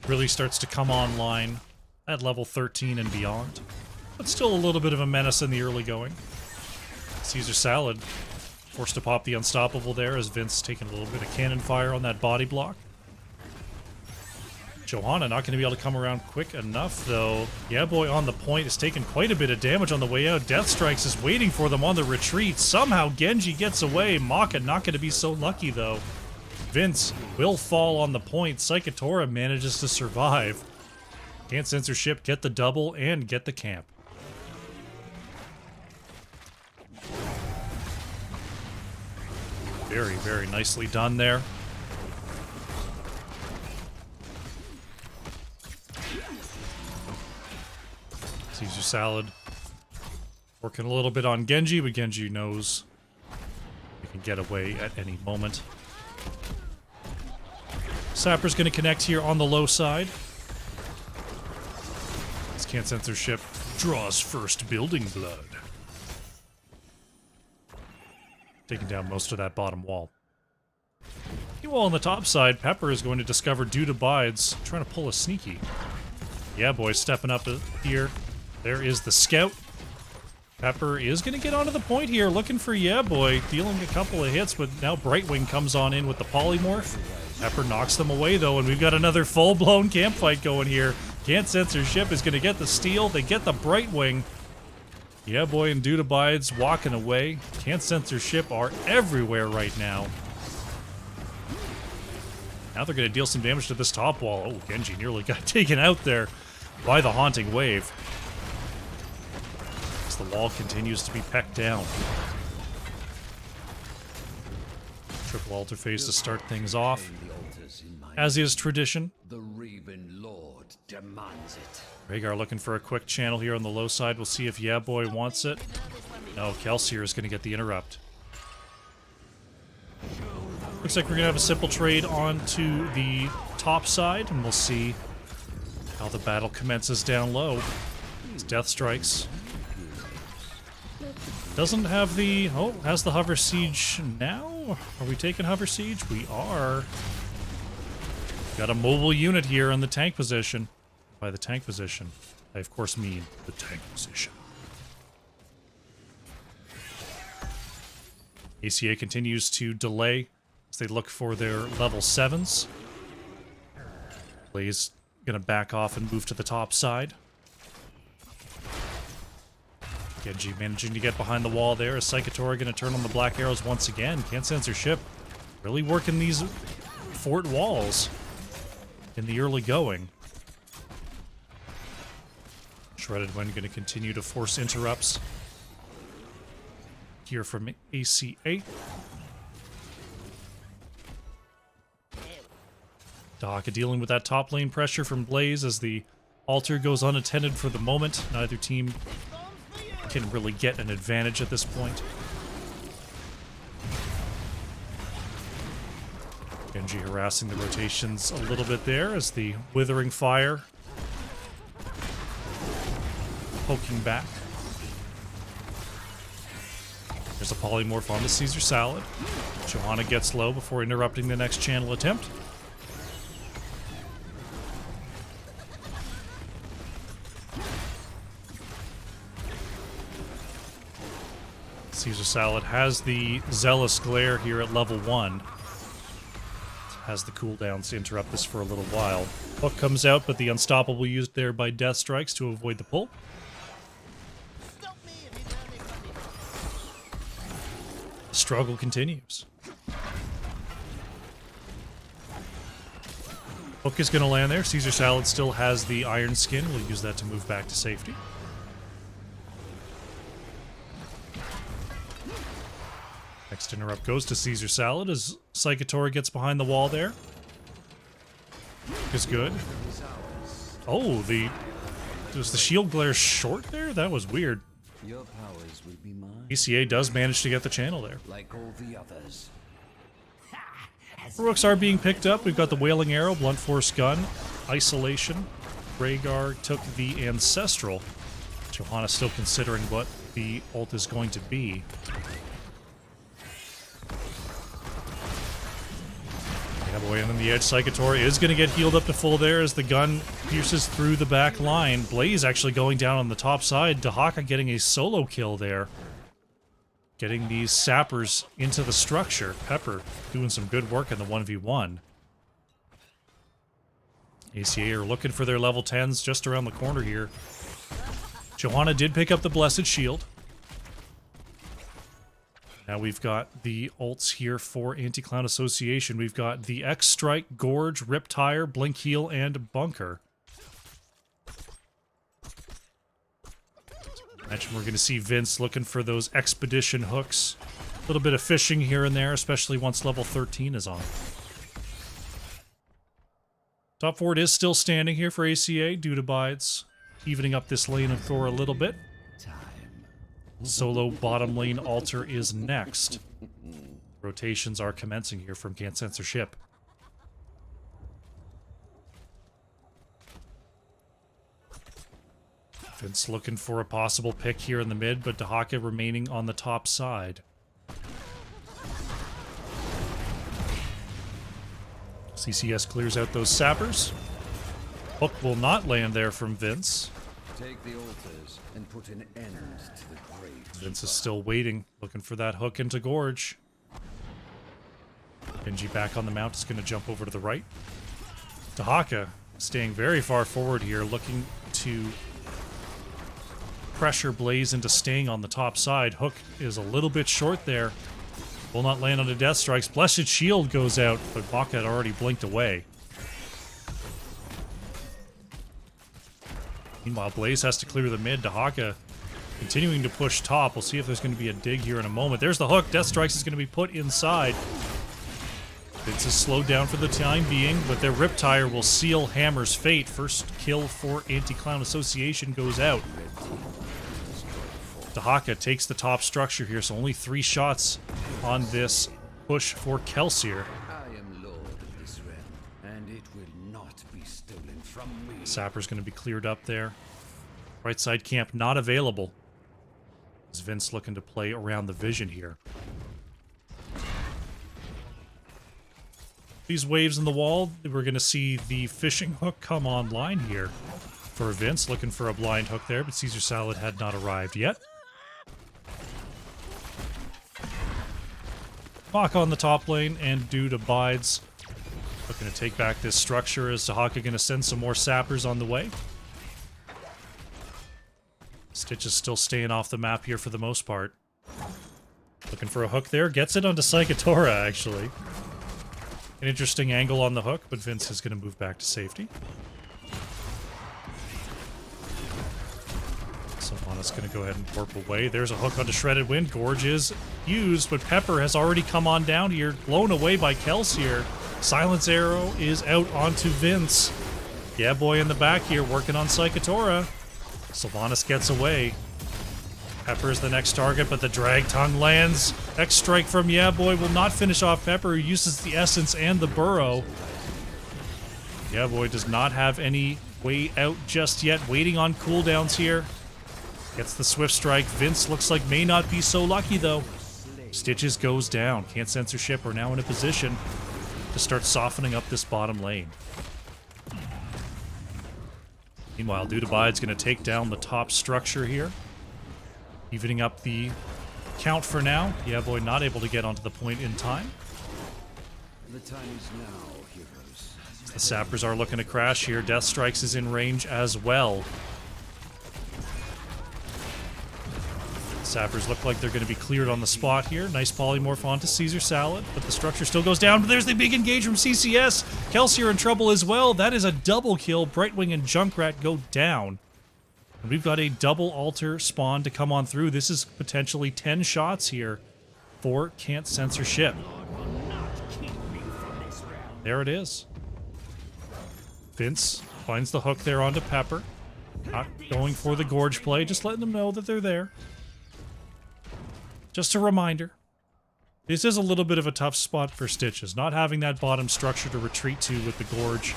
really starts to come online at level 13 and beyond, but still a little bit of a menace in the early going. Caesar Salad forced to pop the Unstoppable there as Vince taking a little bit of cannon fire on that body block. Johanna not going to be able to come around quick enough, though. Yeah Boy on the point is taking quite a bit of damage on the way out. Deathstrikes is waiting for them on the retreat. Somehow Genji gets away. Maka not going to be so lucky, though. Vince will fall on the point. Psychotora manages to survive. Can't Censor Ship, get the double, and get the camp. Very, very nicely done there. Caesar Salad working a little bit on Genji, but Genji knows he can get away at any moment. Sapper's going to connect here on the low side. Can't Censor Ship draws first building blood. Taking down most of that bottom wall. Meanwhile, on the top side, Pepper is going to discover Dude Abides, trying to pull a sneaky. Yeah Boy stepping up here. There is the Scout. Pepper is going to get onto the point here, looking for Yeah Boy, dealing a couple of hits, but now Brightwing comes on in with the Polymorph. Pepper knocks them away, though, and we've got another full-blown camp fight going here. Can't Censor Ship is going to get the steal. They get the Brightwing. Yeah Boy and Dude Abides walking away. Can't Censor Ship are everywhere right now. Now they're going to deal some damage to this top wall. Oh, Genji nearly got taken out there by the Haunting Wave. As the wall continues to be pecked down. Triple altar phase to start things off. As is tradition. The Raven Lord Court demands it. Rhaegar looking for a quick channel here on the low side. We'll see if Yeah Boy wants it. No, Kelsier is going to get the interrupt. Looks like we're going to have a simple trade onto the top side, and we'll see how the battle commences down low. It's Death Strikes. Doesn't have the... Oh, has the Hover Siege now? Are we taking Hover Siege? We are. Got a mobile unit here in the tank position. By the tank position, I of course mean the tank position. ACA continues to delay as they look for their level 7s. Blaze gonna back off and move to the top side. Genji managing to get behind the wall there as Psychotora gonna turn on the black arrows once again. Can't censor ship. Really working these fort walls in the early going. Shredded Wind gonna continue to force interrupts here from ACA. Dahaka dealing with that top lane pressure from Blaze as the altar goes unattended for the moment. Neither team can really get an advantage at this point. Genji harassing the rotations a little bit there as the Withering Fire poking back. There's a polymorph on the Caesar Salad. Johanna gets low before interrupting the next channel attempt. Caesar Salad has the Zealous Glare here at level 1. Has the cooldowns to interrupt this for a little while. Hook comes out, but the Unstoppable used there by Death Strikes to avoid the pull. The struggle continues. Hook is going to land there. Caesar Salad still has the Iron Skin. We'll use that to move back to safety. Next interrupt goes to Caesar Salad as Psychotora gets behind the wall there. Is good. Oh, was the shield glare short there? That was weird. Your powers will be mine. ECA does manage to get the channel there. Like all the others. Heroics are being picked up. We've got the Wailing Arrow, Blunt Force Gun, Isolation. Rhaegar took the Ancestral. Johanna still considering what the ult is going to be. Boy, and then the edge Psychotora is going to get healed up to full there as the gun pierces through the back line. Blaze actually going down on the top side. Dahaka getting a solo kill there. Getting these sappers into the structure. Pepper doing some good work in the 1v1. ACA are looking for their level 10s just around the corner here. Johanna did pick up the Blessed Shield. Now we've got the ults here for Anti-Clown Association. We've got the X-Strike, Gorge, Riptire, Blink Heal, and Bunker. I mentioned we're going to see Vince looking for those Expedition hooks. A little bit of fishing here and there, especially once level 13 is on. Top forward is still standing here for ACA due to Bides evening up this lane of Thor a little bit. Solo bottom lane altar is next. Rotations are commencing here from Can't Censor Ship. Vince looking for a possible pick here in the mid, but Dahaka remaining on the top side. CCS clears out those sappers. Hook will not land there from Vince. Take the altars and put an end to the great. Vince is still waiting, looking for that hook into Gorge. Genji back on the mount is going to jump over to the right. Dahaka staying very far forward here, looking to pressure Blaze into staying on the top side. Hook is a little bit short there. Will not land on the Death Strikes. Blessed Shield goes out, but Baka had already blinked away. Meanwhile, Blaze has to clear the mid. Dahaka continuing to push top. We'll see if there's going to be a dig here in a moment. There's the hook. Death Strikes is going to be put inside. Vince is slowed down for the time being, but their Riptire will seal Hammer's fate. First kill for Anti-Clown Association goes out. Dahaka takes the top structure here, so only 3 shots on this push for Kelsier. I am lord of this realm, and it will not be stolen from me. Sapper's going to be cleared up there. Right side camp not available. Is Vince looking to play around the vision here? These waves in the wall, we're going to see the fishing hook come online here for Vince, looking for a blind hook there, but Caesar Salad had not arrived yet. Bach on the top lane, and Dude abides. Looking to take back this structure. Is Dahaka going to send some more sappers on the way? Stitch is still staying off the map here for the most part. Looking for a hook there. Gets it onto Psychotora, actually. An interesting angle on the hook, but Vince is going to move back to safety. Sylvanas going to go ahead and warp away. There's a hook onto Shredded Wind. Gorge is used, but Pepper has already come on down here. Blown away by Kelsier. Silence Arrow is out onto Vince. Yeah, boy in the back here working on Psychotora. Sylvanas gets away. Pepper is the next target, but the Drag Tongue lands. X-Strike from Yeah Boy will not finish off Pepper, who uses the Essence and the Burrow. Yeah Boy does not have any way out just yet. Waiting on cooldowns here. Gets the Swift Strike. Vince looks like may not be so lucky, though. Stitches goes down. Can't Censorship are now in a position to start softening up this bottom lane. Meanwhile, Dude Abide's going to take down the top structure here. Evening up the count for now. Yeah Boy not able to get onto the point in time. The time is now, heroes. The Sappers are looking to crash here. Death Strikes is in range as well. Sappers look like they're going to be cleared on the spot here. Nice polymorph onto Caesar Salad, but the structure still goes down. But there's the big engage from CCS. Kelsier in trouble as well. That is a double kill. Brightwing and Junkrat go down. And we've got a double altar spawn to come on through. This is potentially 10 shots here for Can't Censorship. There it is. Vince finds the hook there onto Pepper. Not going for the Gorge play, just letting them know that they're there. Just a reminder, this is a little bit of a tough spot for Stitches. Not having that bottom structure to retreat to with the Gorge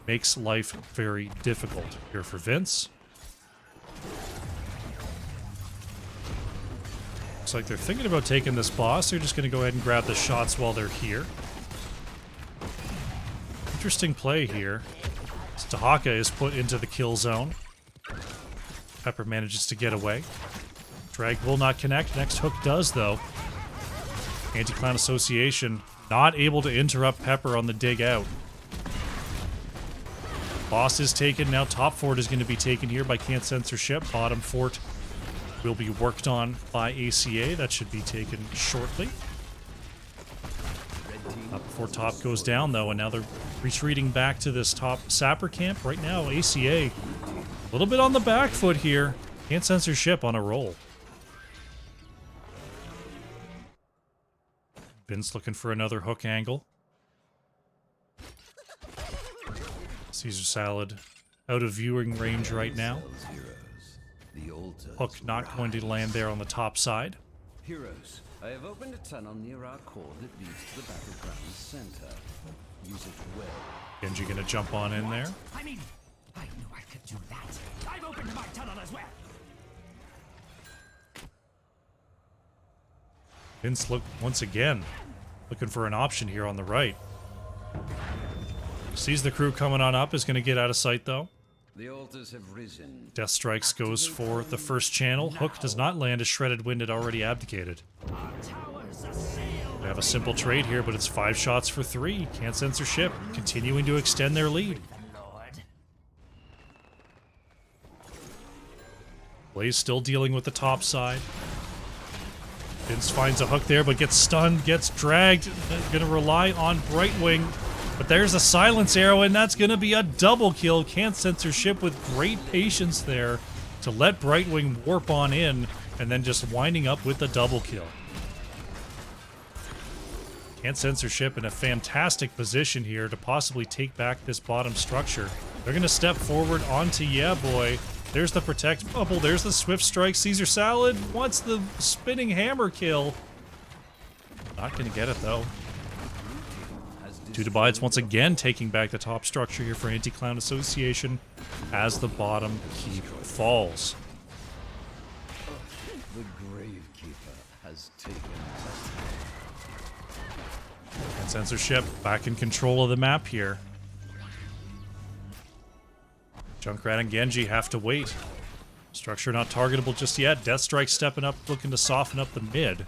makes life very difficult. Here for Vince. Looks like they're thinking about taking this boss. They're just going to go ahead and grab the shots while they're here. Interesting play here. Dahaka is put into the kill zone. Pepper manages to get away. Drag will not connect. Next hook does, though. Anti-Clown Association not able to interrupt Pepper on the dig out. Boss is taken. Now top fort is going to be taken here by Can't Censorship. Bottom fort will be worked on by ACA. That should be taken shortly. Before top goes down, though, and now they're retreating back to this top Sapper camp. Right now, ACA a little bit on the back foot here. Can't Censorship on a roll. Vince looking for another hook angle. Caesar Salad out of viewing range right now. Hook not going to land there on the top side. Heroes, I have opened a tunnel near our core that leads to the battleground center. Use it well. Genji gonna jump on in there. I mean, I knew I could do that. I've opened my tunnel as well. Vince look once again looking for an option here on the right. Sees the crew coming on up, is going to get out of sight though. The altars have risen. Death Strikes goes for the first channel. Hook does not land as Shredded Wind had already abdicated. We have a simple trade here, but it's 5 shots for 3. Can't Censorship continuing to extend their lead. Blaze still dealing with the top side. Vince finds a hook there, but gets stunned, gets dragged. Gonna rely on Brightwing. But there's a Silence Arrow, and that's gonna be a double kill. Can't Censorship with great patience there to let Brightwing warp on in, and then just winding up with a double kill. And Censorship in a fantastic position here to possibly take back this bottom structure. They're going to step forward onto Yeah Boy. There's the Protect Bubble. There's the Swift Strike. Caesar Salad wants the spinning hammer kill. Not going to get it, though. Two Divides once again taking back the top structure here for Anti-Clown Association as the bottom keep falls. The Gravekeeper has taken. And Censorship back in control of the map here. Junkrat and Genji have to wait. Structure not targetable just yet. Deathstrike stepping up, looking to soften up the mid.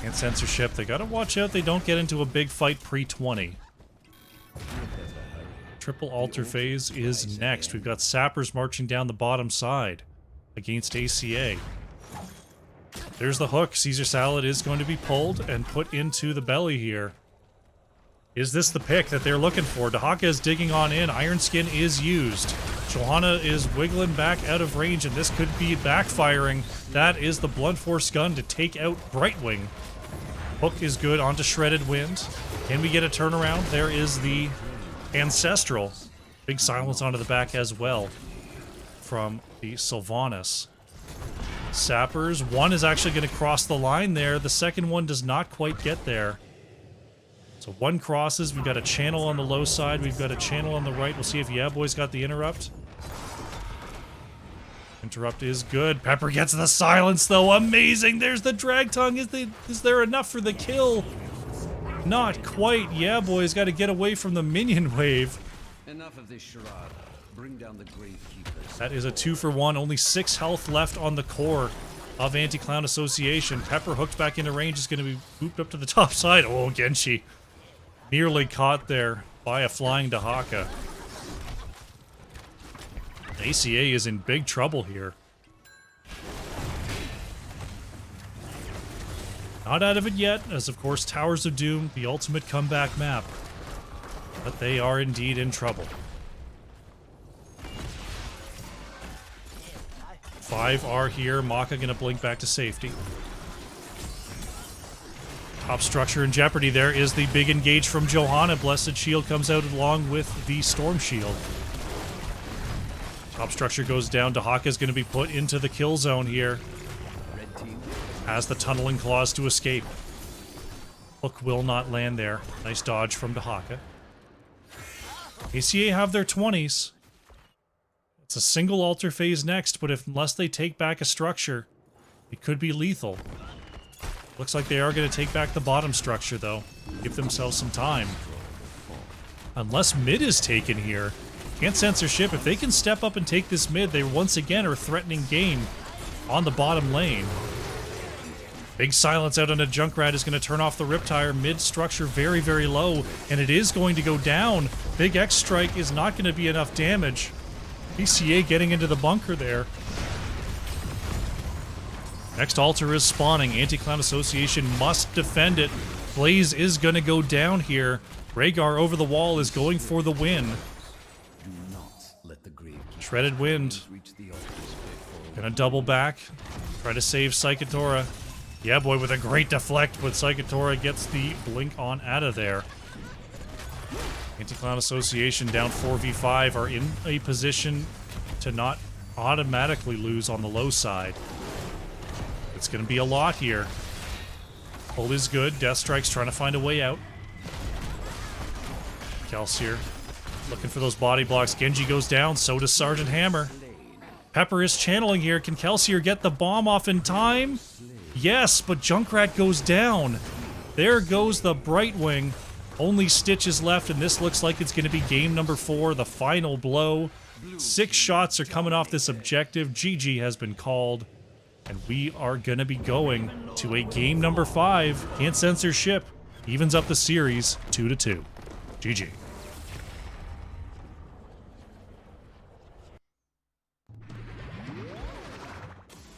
And Censorship, they gotta watch out they don't get into a big fight pre-20. Triple Alter Phase is next. We've got Sappers marching down the bottom side against ACA. There's the hook. Caesar Salad is going to be pulled and put into the belly here. Is this the pick that they're looking for? Dahaka is digging on in. Iron Skin is used. Johanna is wiggling back out of range, and this could be backfiring. That is the Blunt Force gun to take out Brightwing. Hook is good onto Shredded Wind. Can we get a turnaround? There is the Ancestral. Big silence onto the back as well from the Sylvanas. Sappers, one is actually going to cross the line there. The second one does not quite get there. So one crosses. We've got a channel on the low side. We've got a channel on the right. We'll see if Yeah Boy's got the interrupt. Interrupt is good. Pepper gets the silence, though. Amazing. There's the drag tongue. Is there enough for the kill? Not quite. Yeah Boy's got to get away from the minion wave. Enough of this charade. Bring down the Gravekeepers. That is a 2-for-1. Only 6 health left on the core of Anti-Clown Association. Pepper hooked back into range is going to be booped up to the top side. Oh, Genshi. Nearly caught there by a flying Dahaka. ACA is in big trouble here. Not out of it yet, as of course Towers of Doom, the ultimate comeback map. But they are indeed in trouble. 5 are here. Maka gonna blink back to safety. Top structure in jeopardy. There is the big engage from Johanna. Blessed Shield comes out along with the Storm Shield. Top structure goes down. Dahaka is going to be put into the kill zone here. Has the tunneling claws to escape. Hook will not land there. Nice dodge from Dahaka. ACA have their 20s. It's a single alter phase next, but unless they take back a structure, it could be lethal. Looks like they are going to take back the bottom structure, though. Give themselves some time. Unless mid is taken here. Can't Censorship. If they can step up and take this mid, they once again are threatening game on the bottom lane. Big silence out on a Junkrat is going to turn off the Riptire. Mid structure very, very low, and it is going to go down. Big X Strike is not going to be enough damage. PCA getting into the bunker there. Next altar is spawning. Anti-Clown Association must defend it. Blaze is going to go down here. Rhaegar over the wall is going for the win. Do not let the Shredded Wind. Gonna double back. Try to save Psychotora. Yeah, boy, with a great deflect, but Psychotora gets the blink on out of there. Anti-Clown Association down 4v5 are in a position to not automatically lose on the low side. It's going to be a lot here. Hold is good. Deathstrike's trying to find a way out. Kelsier looking for those body blocks. Genji goes down. So does Sergeant Hammer. Pepper is channeling here. Can Kelsier get the bomb off in time? Yes, but Junkrat goes down. There goes the Brightwing. Only Stitches left, and this looks like it's going to be game number 4, the final blow. 6 shots are coming off this objective. GG has been called. And we are going to be going to a game number 5. Can't Censorship. Evens up the series 2-2. GG.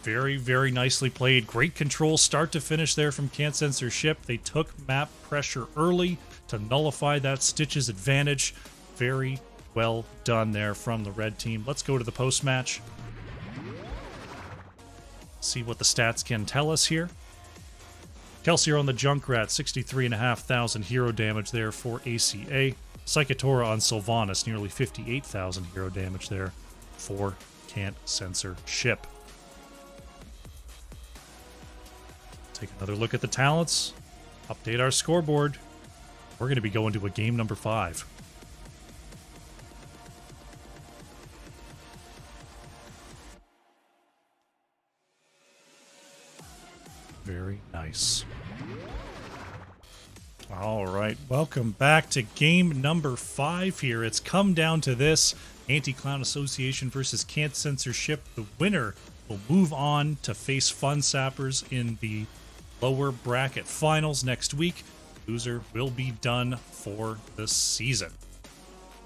Very, very nicely played. Great control start to finish there from Can't Censorship. They took map pressure early to nullify that Stitches advantage. Very well done there from the red team. Let's go to the post-match. See what the stats can tell us here. Kelsier on the Junkrat, 63,500 hero damage there for ACA. Psychotora on Sylvanas, nearly 58,000 hero damage there for Can't Censor Ship. Take another look at the talents. Update our scoreboard. We're going to be going to a game number 5. Very nice. All right, welcome back to game number 5 here. It's come down to this. Anti-Clown Association versus Can't Censor Ship. The winner will move on to face Fun Sappers in the lower bracket finals next week. Loser will be done for the season.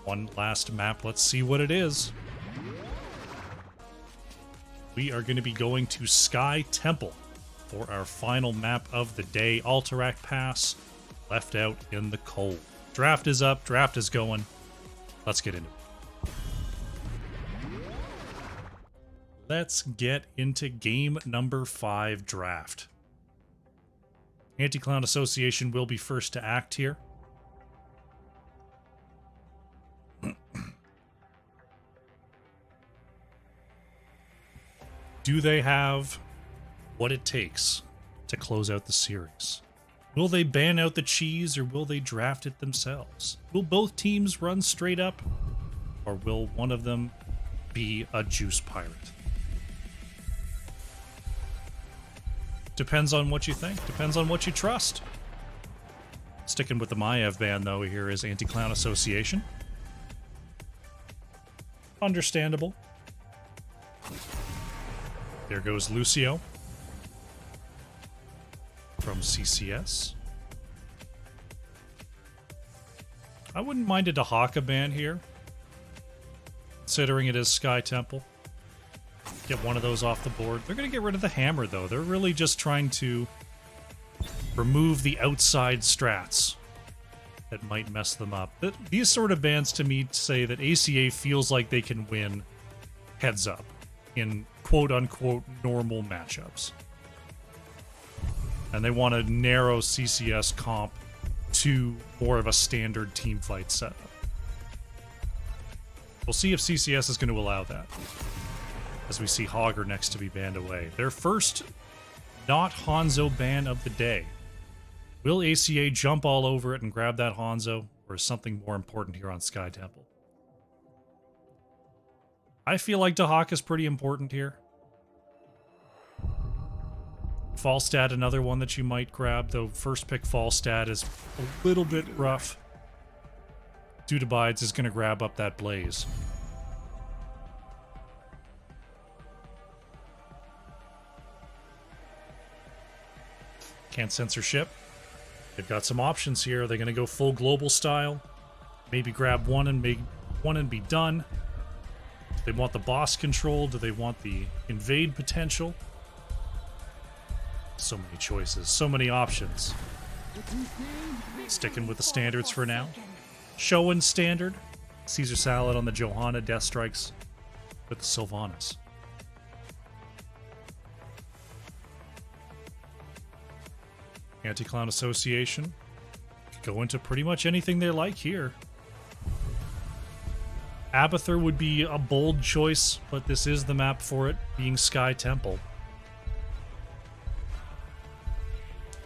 One last map. Let's see what it is. We are going to be going to Sky Temple for our final map of the day. Alterac Pass, left out in the cold. Draft is up. Draft is going. Let's get into it. Let's get into game number 5 draft. Anti-Clown Association will be first to act here. Do they have what it takes to close out the series? Will they ban out the cheese or will they draft it themselves? Will both teams run straight up or will one of them be a juice pirate? Depends on what you think. Depends on what you trust. Sticking with the Maiev ban, though, here is Anti-Clown Association. Understandable. There goes Lucio from CCS. I wouldn't mind a Dahaka ban here, considering it is Sky Temple. Get one of those off the board. They're going to get rid of the hammer, though. They're really just trying to remove the outside strats that might mess them up. These sort of bans, to me, say that ACA feels like they can win heads up in quote-unquote normal matchups. And they want to narrow CCS comp to more of a standard team fight setup. We'll see if CCS is going to allow that, as we see Hogger next to be banned away. Their first not Hanzo ban of the day. Will ACA jump all over it and grab that Hanzo, or is something more important here on Sky Temple? I feel like Dahaka is pretty important here. Falstad, another one that you might grab, though first pick Falstad is a little bit rough. Dudabides is going to grab up that Blaze. Can't Censor Ship. They've got some options here. Are they going to go full global style? Maybe grab one and be done. Do they want the boss control? Do they want the invade potential? So many choices, so many options. Sticking with the standards for now. Showen standard. Caesar Salad on the Johanna, Death Strikes with the Sylvanas. Anti-Clown Association could go into pretty much anything they like here. Abathur would be a bold choice, but this is the map for it, being Sky Temple.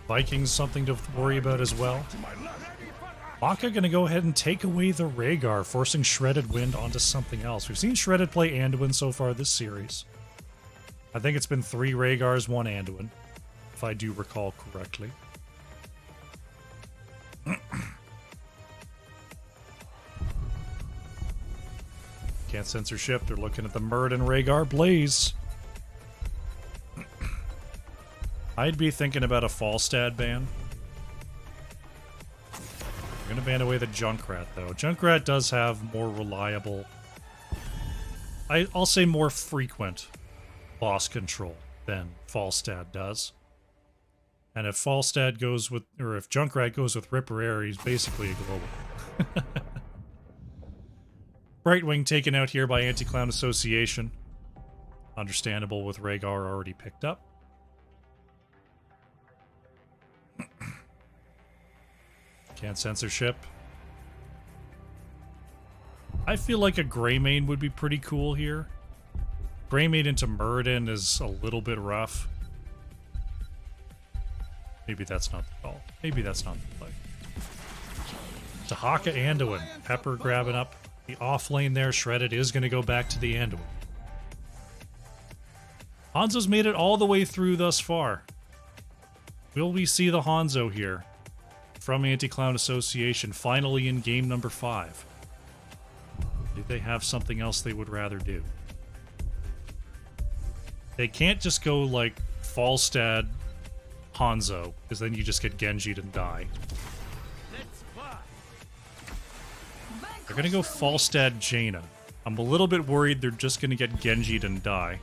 Vikings something to worry about as well. Maka gonna go ahead and take away the Rhaegar, forcing Shredded Wind onto something else. We've seen Shredded play Anduin so far this series. I think it's been 3 Rhaegars, 1 Anduin, if I do recall correctly. Can't Censor Ship. They're looking at the Murd and Rhaegar Blaze. I'd be thinking about a Falstad ban. I'm going to ban away the Junkrat, though. Junkrat does have more reliable... I'll say more frequent boss control than Falstad does. And if Falstad goes with... or if Junkrat goes with Ripper Air, he's basically a global. Brightwing taken out here by Anti-Clown Association. Understandable with Rhaegar already picked up. Can't censorship. I feel like a Greymane would be pretty cool here. Greymane into Muradin is a little bit rough. Maybe that's not the call. Maybe that's not the play. Dahaka Anduin. Pepper grabbing up the off lane there. Shredded is going to go back to the Anduin. Hanzo's made it all the way through thus far. Will we see the Hanzo here from Anti-Clown Association finally in game number 5? Do they have something else they would rather do? They can't just go like Falstad Hanzo, because then you just get Genji'd and die. They're gonna go Falstad Jaina. I'm a little bit worried they're just gonna get Genji'd and die.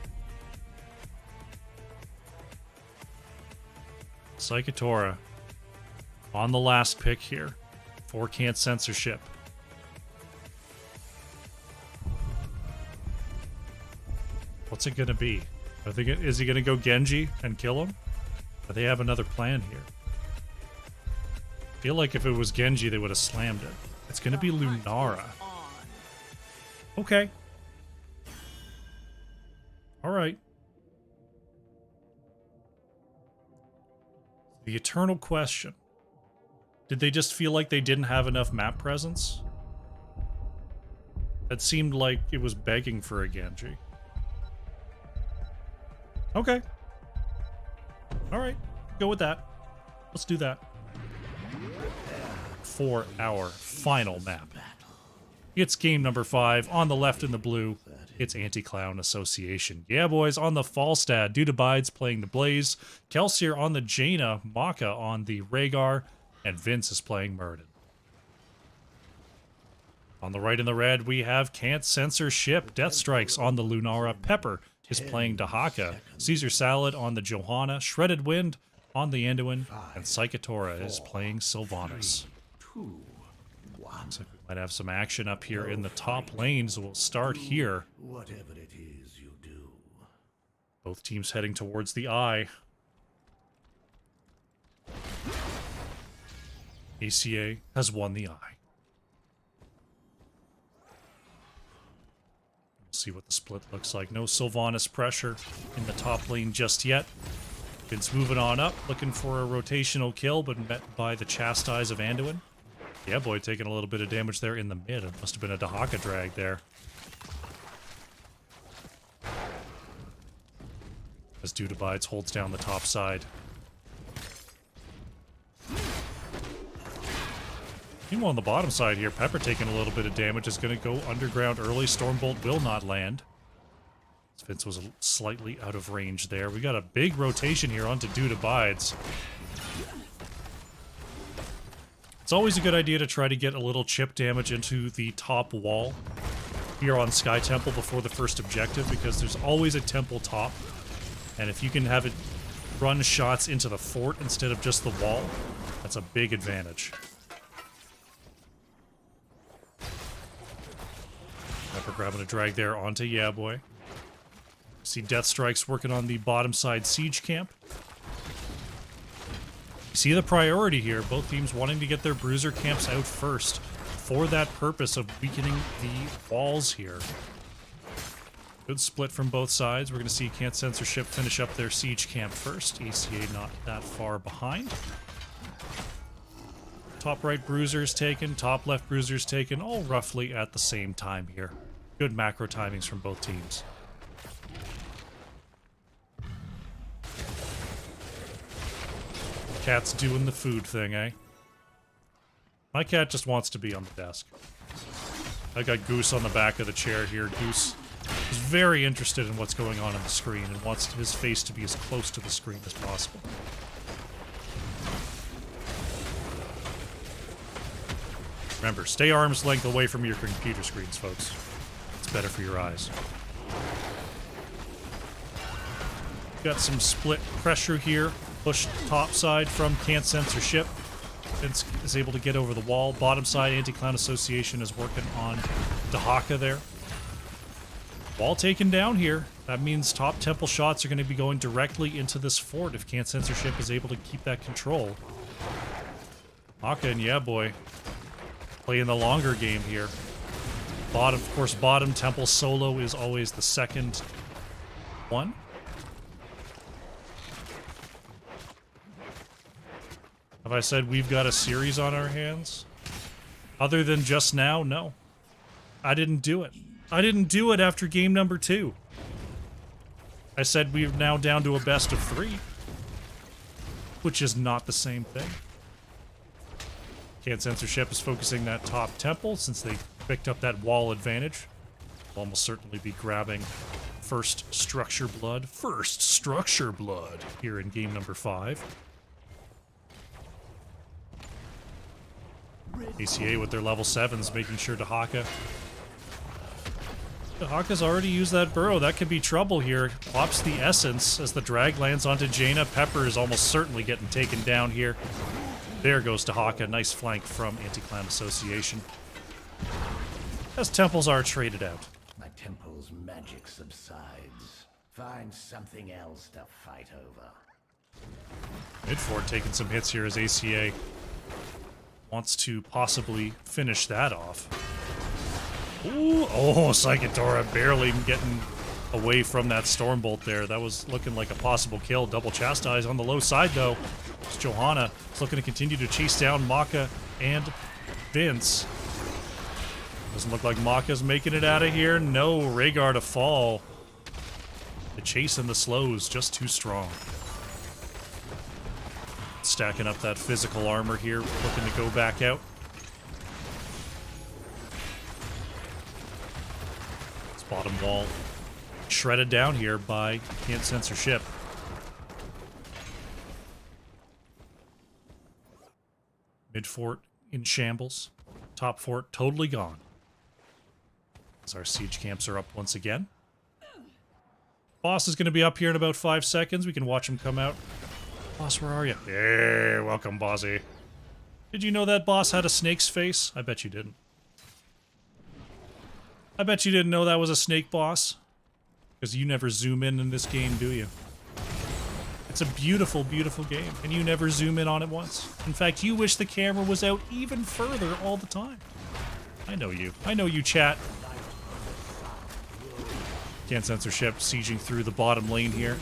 Psychotora on the last pick here for Can't Censorship. What's it gonna be? Is he gonna go Genji and kill him? Or they have another plan here? I feel like if it was Genji, they would have slammed it. It's gonna be Lunara. Okay. Alright. The eternal question. Did they just feel like they didn't have enough map presence? It seemed like it was begging for a Genji. Okay. Alright. Go with that. Let's do that. For our final map. It's game number 5. On the left in the blue, it's Anti-Clown Association. Yeah, boys, on the Falstad, Dudabides playing the Blaze, Kelsier on the Jaina, Maka on the Rhaegar, and Vince is playing Muradin. On the right in the red, we have Can't Censorship, Death Strikes on the Lunara, Pepper is playing Dahaka, Caesar Salad on the Johanna, Shredded Wind on the Anduin, and Psychotora is playing Sylvanas. Looks like we might have some action up here in the top lanes. We'll start here. Whatever it is you do. Both teams heading towards the eye. ACA has won the eye. We'll see what the split looks like. No Sylvanas pressure in the top lane just yet. Vince moving on up, looking for a rotational kill, but met by the Chastise of Anduin. Yeah, boy, taking a little bit of damage there in the mid. It must have been a Dahaka drag there. As Dudabides holds down the top side. Meanwhile, on the bottom side here, Pepper taking a little bit of damage is going to go underground early. Stormbolt will not land. Vince was slightly out of range there. We got a big rotation here onto Dudabides. It's always a good idea to try to get a little chip damage into the top wall here on Sky Temple before the first objective, because there's always a temple top, and if you can have it run shots into the fort instead of just the wall, that's a big advantage. Pepper grabbing a drag there onto Yeah Boy. See Death Strikes working on the bottom side siege camp. You see the priority here, both teams wanting to get their bruiser camps out first for that purpose of weakening the walls here. Good split from both sides. We're going to see Can't Censorship finish up their siege camp first. ACA not that far behind. Top right bruisers taken, top left bruisers taken, all roughly at the same time here. Good macro timings from both teams. Cat's doing the food thing, eh? My cat just wants to be on the desk. I got Goose on the back of the chair here. Goose is very interested in what's going on the screen and wants his face to be as close to the screen as possible. Remember, stay arm's length away from your computer screens, folks. It's better for your eyes. Got some split pressure here. Push top side from Can't Censorship. Vince is able to get over the wall. Bottom side, Anti-Clown Association is working on Dahaka there. Wall taken down here. That means top temple shots are going to be going directly into this fort if Can't Censorship is able to keep that control. Haka and yeah, boy. Playing the longer game here. Bottom, of course, bottom temple solo is always the second one. Have I said we've got a series on our hands? Other than just now? No. I didn't do it. I didn't do it after game number 2. I said we're now down to a best of 3. Which is not the same thing. Censorship is focusing that top temple since they picked up that wall advantage. Will almost certainly be grabbing first structure blood. First structure blood here in game number 5. ACA with their level 7s making sure to Haka. Haka's already used that burrow. That could be trouble here. Pops the essence as the drag lands onto Jaina. Pepper is almost certainly getting taken down here. There goes to Haka. Nice flank from Anti-Clan Association. As temples are traded out. My temple's magic subsides. Find something else to fight over. Midford taking some hits here as ACA wants to possibly finish that off. Ooh, oh, Psychodora barely getting away from that Stormbolt there. That was looking like a possible kill. Double Chastise on the low side, though. It's Johanna is looking to continue to chase down Maka and Vince. Doesn't look like Maka's making it out of here. No, Rhaegar to fall. The chase and the slows just too strong. Stacking up that physical armor here, looking to go back out. This bottom wall shredded down here by Can't Censorship. Mid fort in shambles. Top fort totally gone. As our siege camps are up once again. Boss is going to be up here in about 5 seconds. We can watch him come out. Boss, where are you? Hey, welcome, Bossy. Did you know that boss had a snake's face? I bet you didn't. I bet you didn't know that was a snake boss. Because you never zoom in this game, do you? It's a beautiful, beautiful game, and you never zoom in on it once. In fact, you wish the camera was out even further all the time. I know you. I know you, chat. Can't Censorship sieging through the bottom lane here.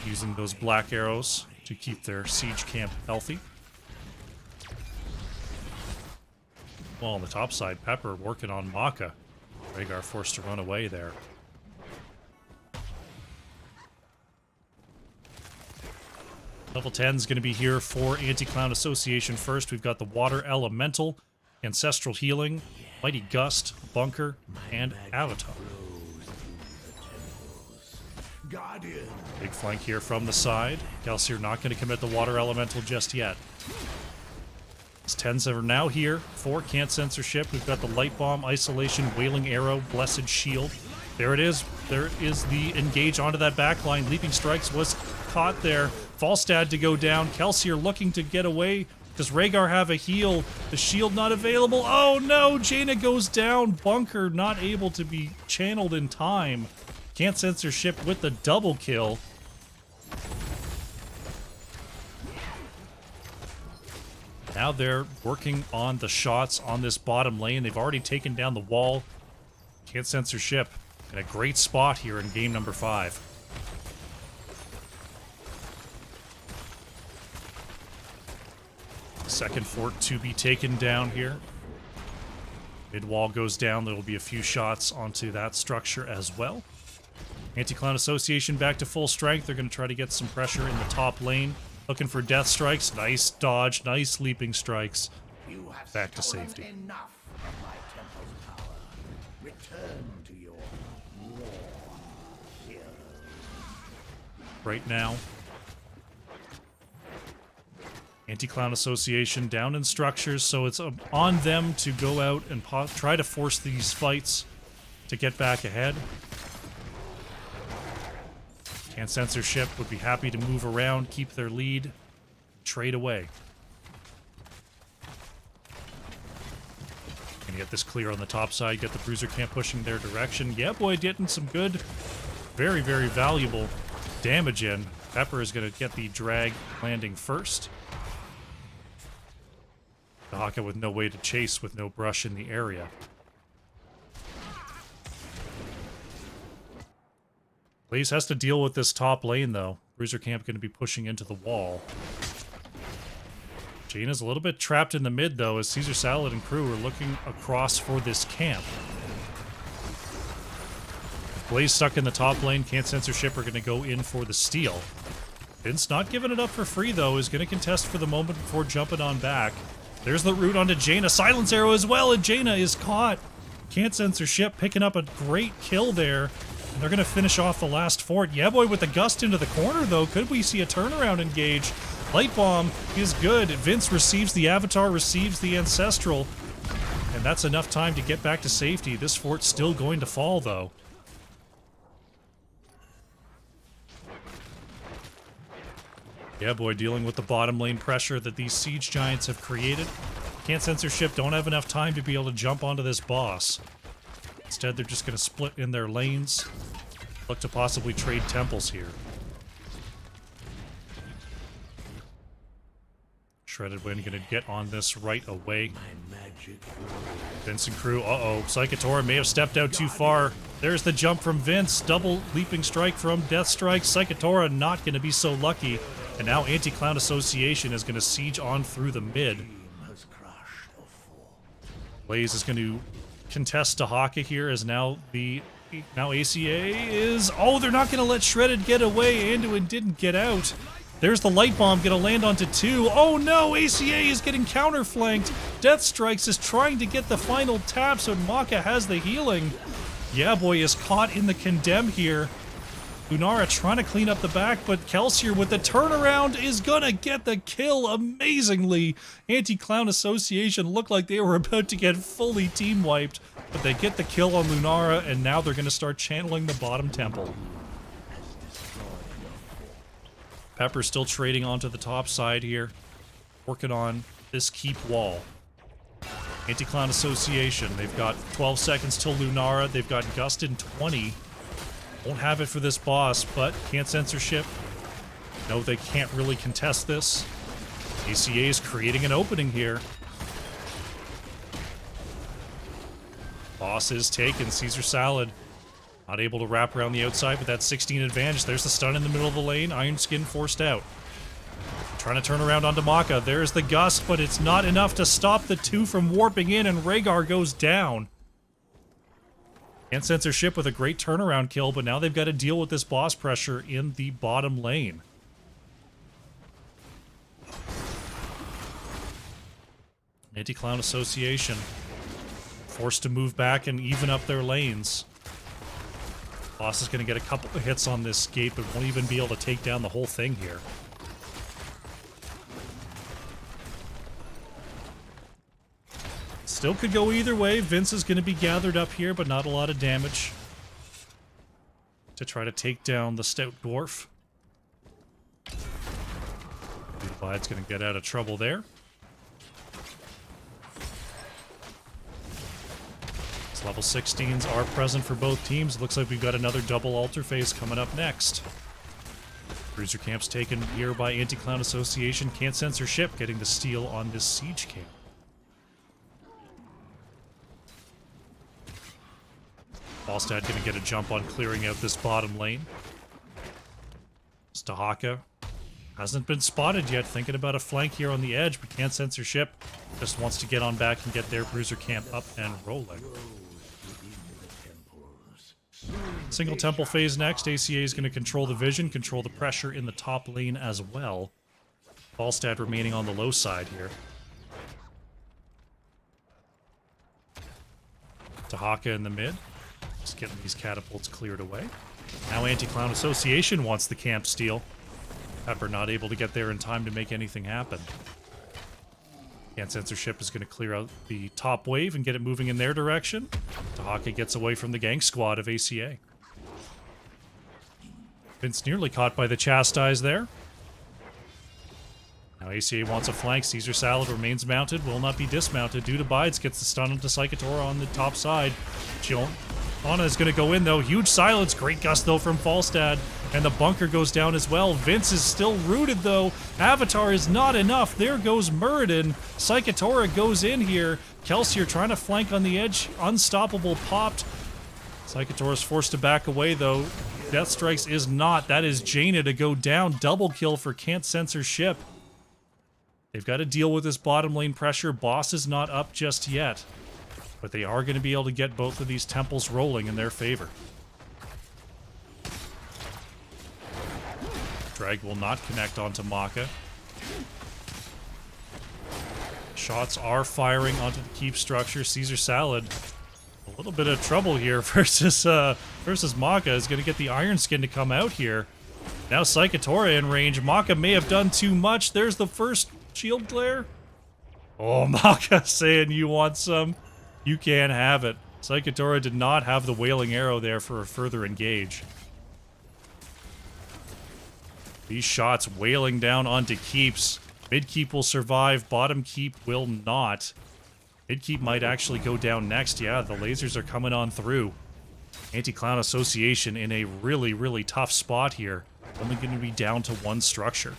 Using those black arrows to keep their siege camp healthy. Well, on the top side, Pepper working on Maka. Rhaegar forced to run away there. Level 10 is going to be here for Anti-Clown Association first. We've got the Water Elemental, Ancestral Healing, Mighty Gust, Bunker, and Avatar. Guardian. Big flank here from the side. Kelsier not going to commit the Water Elemental just yet. These 10s are now here for Can't Censorship. We've got the Light Bomb, Isolation, Wailing Arrow, Blessed Shield. There it is. There is the engage onto that backline. Leaping Strikes was caught there. Falstad to go down. Kelsier looking to get away. Does Rhaegar have a heal? The shield not available. Oh no! Jaina goes down. Bunker not able to be channeled in time. Can't Censorship with the double kill. Now they're working on the shots on this bottom lane. They've already taken down the wall. Can't Censorship in a great spot here in game number 5. Second fort to be taken down here. Mid wall goes down. There will be a few shots onto that structure as well. Anti-Clown Association back to full strength. They're going to try to get some pressure in the top lane. Looking for death strikes. Nice dodge. Nice leaping strikes. Back to safety. Enough of my temple's power. Return to your war heroes. Right now, Anti-Clown Association down in structures, so it's on them to go out and try to force these fights to get back ahead. Can't Censorship would be happy to move around, keep their lead, trade away. Gonna get this clear on the top side, get the Bruiser Camp pushing their direction. Yeah, boy, getting some good, very, very valuable damage in. Pepper is gonna get the drag landing first. Dahaka with no way to chase, with no brush in the area. Blaze has to deal with this top lane, though. Bruiser Camp going to be pushing into the wall. Jaina's a little bit trapped in the mid, though, as Caesar Salad and crew are looking across for this camp. Blaze stuck in the top lane. Can't Censorship are going to go in for the steal. Vince not giving it up for free, though, is going to contest for the moment before jumping on back. There's the root onto Jaina. Silence Arrow as well, and Jaina is caught. Can't Censorship picking up a great kill there. And they're going to finish off the last fort. Yeah, boy, with the gust into the corner, though. Could we see a turnaround engage? Light Bomb is good. Vince receives the Avatar, receives the Ancestral. And that's enough time to get back to safety. This fort's still going to fall, though. Yeah, boy, dealing with the bottom lane pressure that these Siege Giants have created. Can't Censorship, don't have enough time to be able to jump onto this boss. Instead, they're just going to split in their lanes. Look to possibly trade temples here. Shredded Wind going to get on this right away. Vince and crew, uh-oh. Psychotora may have stepped out too far. There's the jump from Vince. Double leaping strike from Death Strike. Psychotora not going to be so lucky. And now Anti-Clown Association is going to siege on through the mid. Blaze is going to contest Dahaka here as now ACA is... Oh, they're not going to let Shredded get away. Anduin didn't get out. There's the Light Bomb going to land onto 2. Oh no, ACA is getting counterflanked. Death Strikes is trying to get the final tap, so Maka has the healing. Yeah, boy is caught in the condemn here. Lunara trying to clean up the back, but Kelsier with the turnaround is gonna get the kill amazingly. Anti-Clown Association looked like they were about to get fully team wiped, but they get the kill on Lunara, and now they're gonna start channeling the bottom temple. Pepper still trading onto the top side here, working on this keep wall. Anti-Clown Association, they've got 12 seconds till Lunara, they've got Gust in 20. Won't have it for this boss, but can't Censorship. No, they can't really contest this. ACA is creating an opening here. Boss is taken. Caesar Salad not able to wrap around the outside with that 16 advantage. There's the stun in the middle of the lane. Iron Skin forced out. Trying to turn around onto Maka. There's the gust, but it's not enough to stop the 2 from warping in, and Rhaegar goes down. And Censorship with a great turnaround kill, but now they've got to deal with this boss pressure in the bottom lane. Anti-Clown Association forced to move back and even up their lanes. Boss is going to get a couple of hits on this gate, but won't even be able to take down the whole thing here. Still could go either way. Vince is going to be gathered up here, but not a lot of damage to try to take down the Stout Dwarf. Levi's going to get out of trouble there. These level 16s are present for both teams. Looks like we've got another double altar phase coming up next. Bruiser Camp's taken here by Anti-Clown Association. Can't Censorship getting the steal on this siege camp. Falstad going to get a jump on clearing out this bottom lane. Dahaka hasn't been spotted yet, thinking about a flank here on the edge, but can't Censorship. Just wants to get on back and get their Bruiser Camp up and rolling. Single temple phase next. ACA is going to control the vision, control the pressure in the top lane as well. Falstad remaining on the low side here. Dahaka in the mid. Just getting these catapults cleared away. Now Anti-Clown Association wants the camp steal. Pepper not able to get there in time to make anything happen. Can't Censorship is going to clear out the top wave and get it moving in their direction. Dahaka gets away from the gang squad of ACA. Vince nearly caught by the Chastise there. Now ACA wants a flank. Caesar Salad remains mounted, will not be dismounted. Due to Bides gets the stun onto Psychotora on the top side. Anna is going to go in, though. Huge silence. Great gust, though, from Falstad. And the bunker goes down as well. Vince is still rooted, though. Avatar is not enough. There goes Muradin. Psychotora goes in here. Kelsier trying to flank on the edge. Unstoppable popped. Psychotora is forced to back away, though. Death Strikes is not. That is Jaina to go down. Double kill for Can't Censor Ship. They've got to deal with this bottom lane pressure. Boss is not up just yet. But they are going to be able to get both of these temples rolling in their favor. Drag will not connect onto Maka. Shots are firing onto the keep structure. Caesar Salad, a little bit of trouble here versus Maka is going to get the Iron Skin to come out here. Now Psychotora in range. Maka may have done too much. There's the first shield glare. Oh, Maka saying you want some. You can't have it. Psychotora did not have the Wailing Arrow there for a further engage. These shots wailing down onto keeps. Mid keep will survive, bottom keep will not. Mid keep might actually go down next. Yeah, the lasers are coming on through. Anti-Clown Association in a really, really tough spot here. Only going to be down to one structure.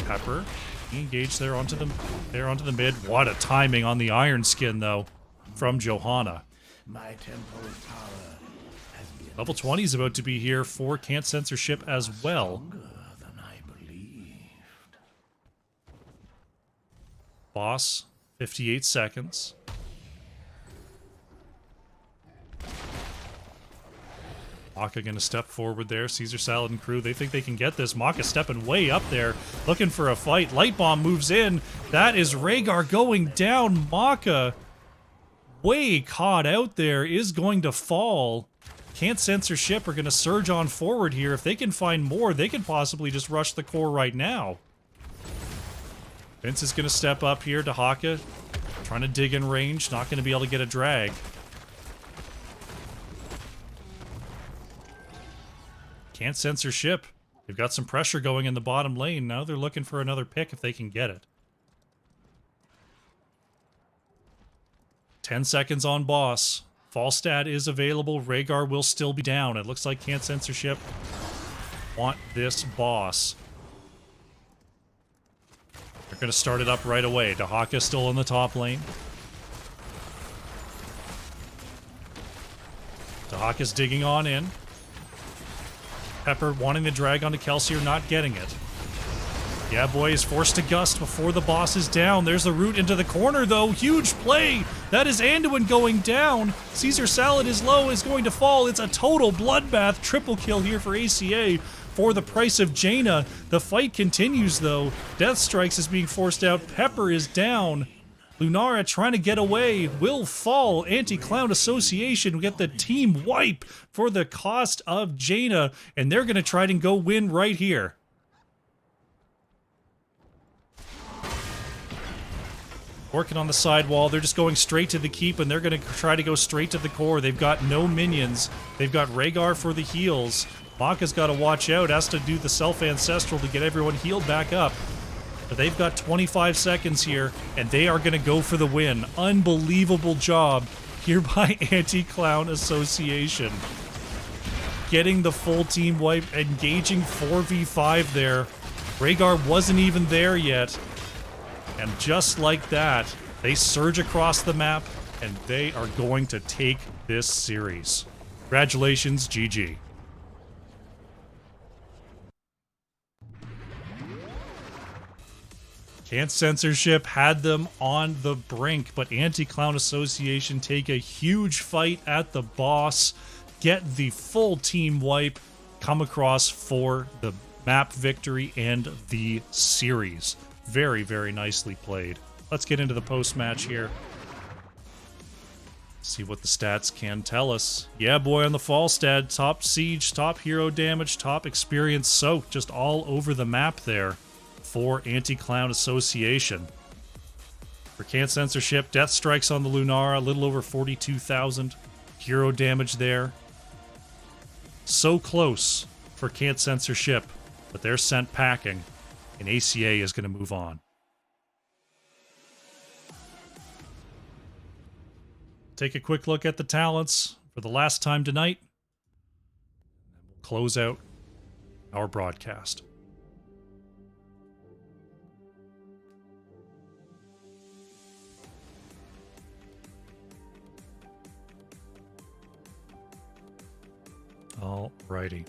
Pepper. Engage there onto the mid. What a timing on the Iron Skin, though, from Johanna. My temple's power has been Level 20 is about to be here for Can't Censor Ship as well. stronger than I believed. Boss, 58 seconds. Maka gonna step forward there. Caesar Salad and crew, they think they can get this. Maka stepping way up there, looking for a fight. Light Bomb moves in. That is Rhaegar going down. Maka, way caught out there, is going to fall. Can't Censor Ship are gonna surge on forward here. If they can find more, they could possibly just rush the core right now. Vince is gonna step up here to Haka, trying to dig in range. Not gonna be able to get a drag. Can't Censor Ship. They've got some pressure going in the bottom lane. Now they're looking for another pick if they can get it. 10 seconds on boss. Falstad is available. Rhaegar will still be down. It looks like Can't Censor Ship want this boss. They're going to start it up right away. Dahaka still in the top lane. Dahaka's digging on in. Pepper wanting to drag onto Kelsier, not getting it. Yeah, boy is forced to gust before the boss is down. There's the root into the corner, though. Huge play. That is Anduin going down. Caesar Salad is low, is going to fall. It's a total bloodbath. Triple kill here for ACA for the price of Jaina. The fight continues, though. Death Strikes is being forced out. Pepper is down. Lunara trying to get away, will fall. Anti-Clown Association will get the team wipe for the cost of Jaina, and they're going to try to go win right here. Working on the sidewall, they're just going straight to the keep, and they're going to try to go straight to the core. They've got no minions. They've got Rhaegar for the heals. Maka's got to watch out, has to do the self-ancestral to get everyone healed back up. But they've got 25 seconds here, and they are going to go for the win. Unbelievable job here by Anti-Clown Association. Getting the full team wipe, engaging 4v5 there. Rhaegar wasn't even there yet. And just like that, they surge across the map, and they are going to take this series. Congratulations, GG. Can't Censor Ship had them on the brink, but Anti-Clown Association take a huge fight at the boss, get the full team wipe, come across for the map victory and the series. Very, very nicely played. Let's get into the post-match here. See what the stats can tell us. Yeah, boy, on the Falstad, top siege, top hero damage, top experience soak, just all over the map there for Anti-Clown Association. For Can't Censor Ship, Death Strikes on the Lunara, a little over 42,000 hero damage there. So close for Can't Censor Ship, but they're sent packing, and ACA is going to move on. take a quick look at the talents for the last time tonight. And we'll close out our broadcast. Alrighty.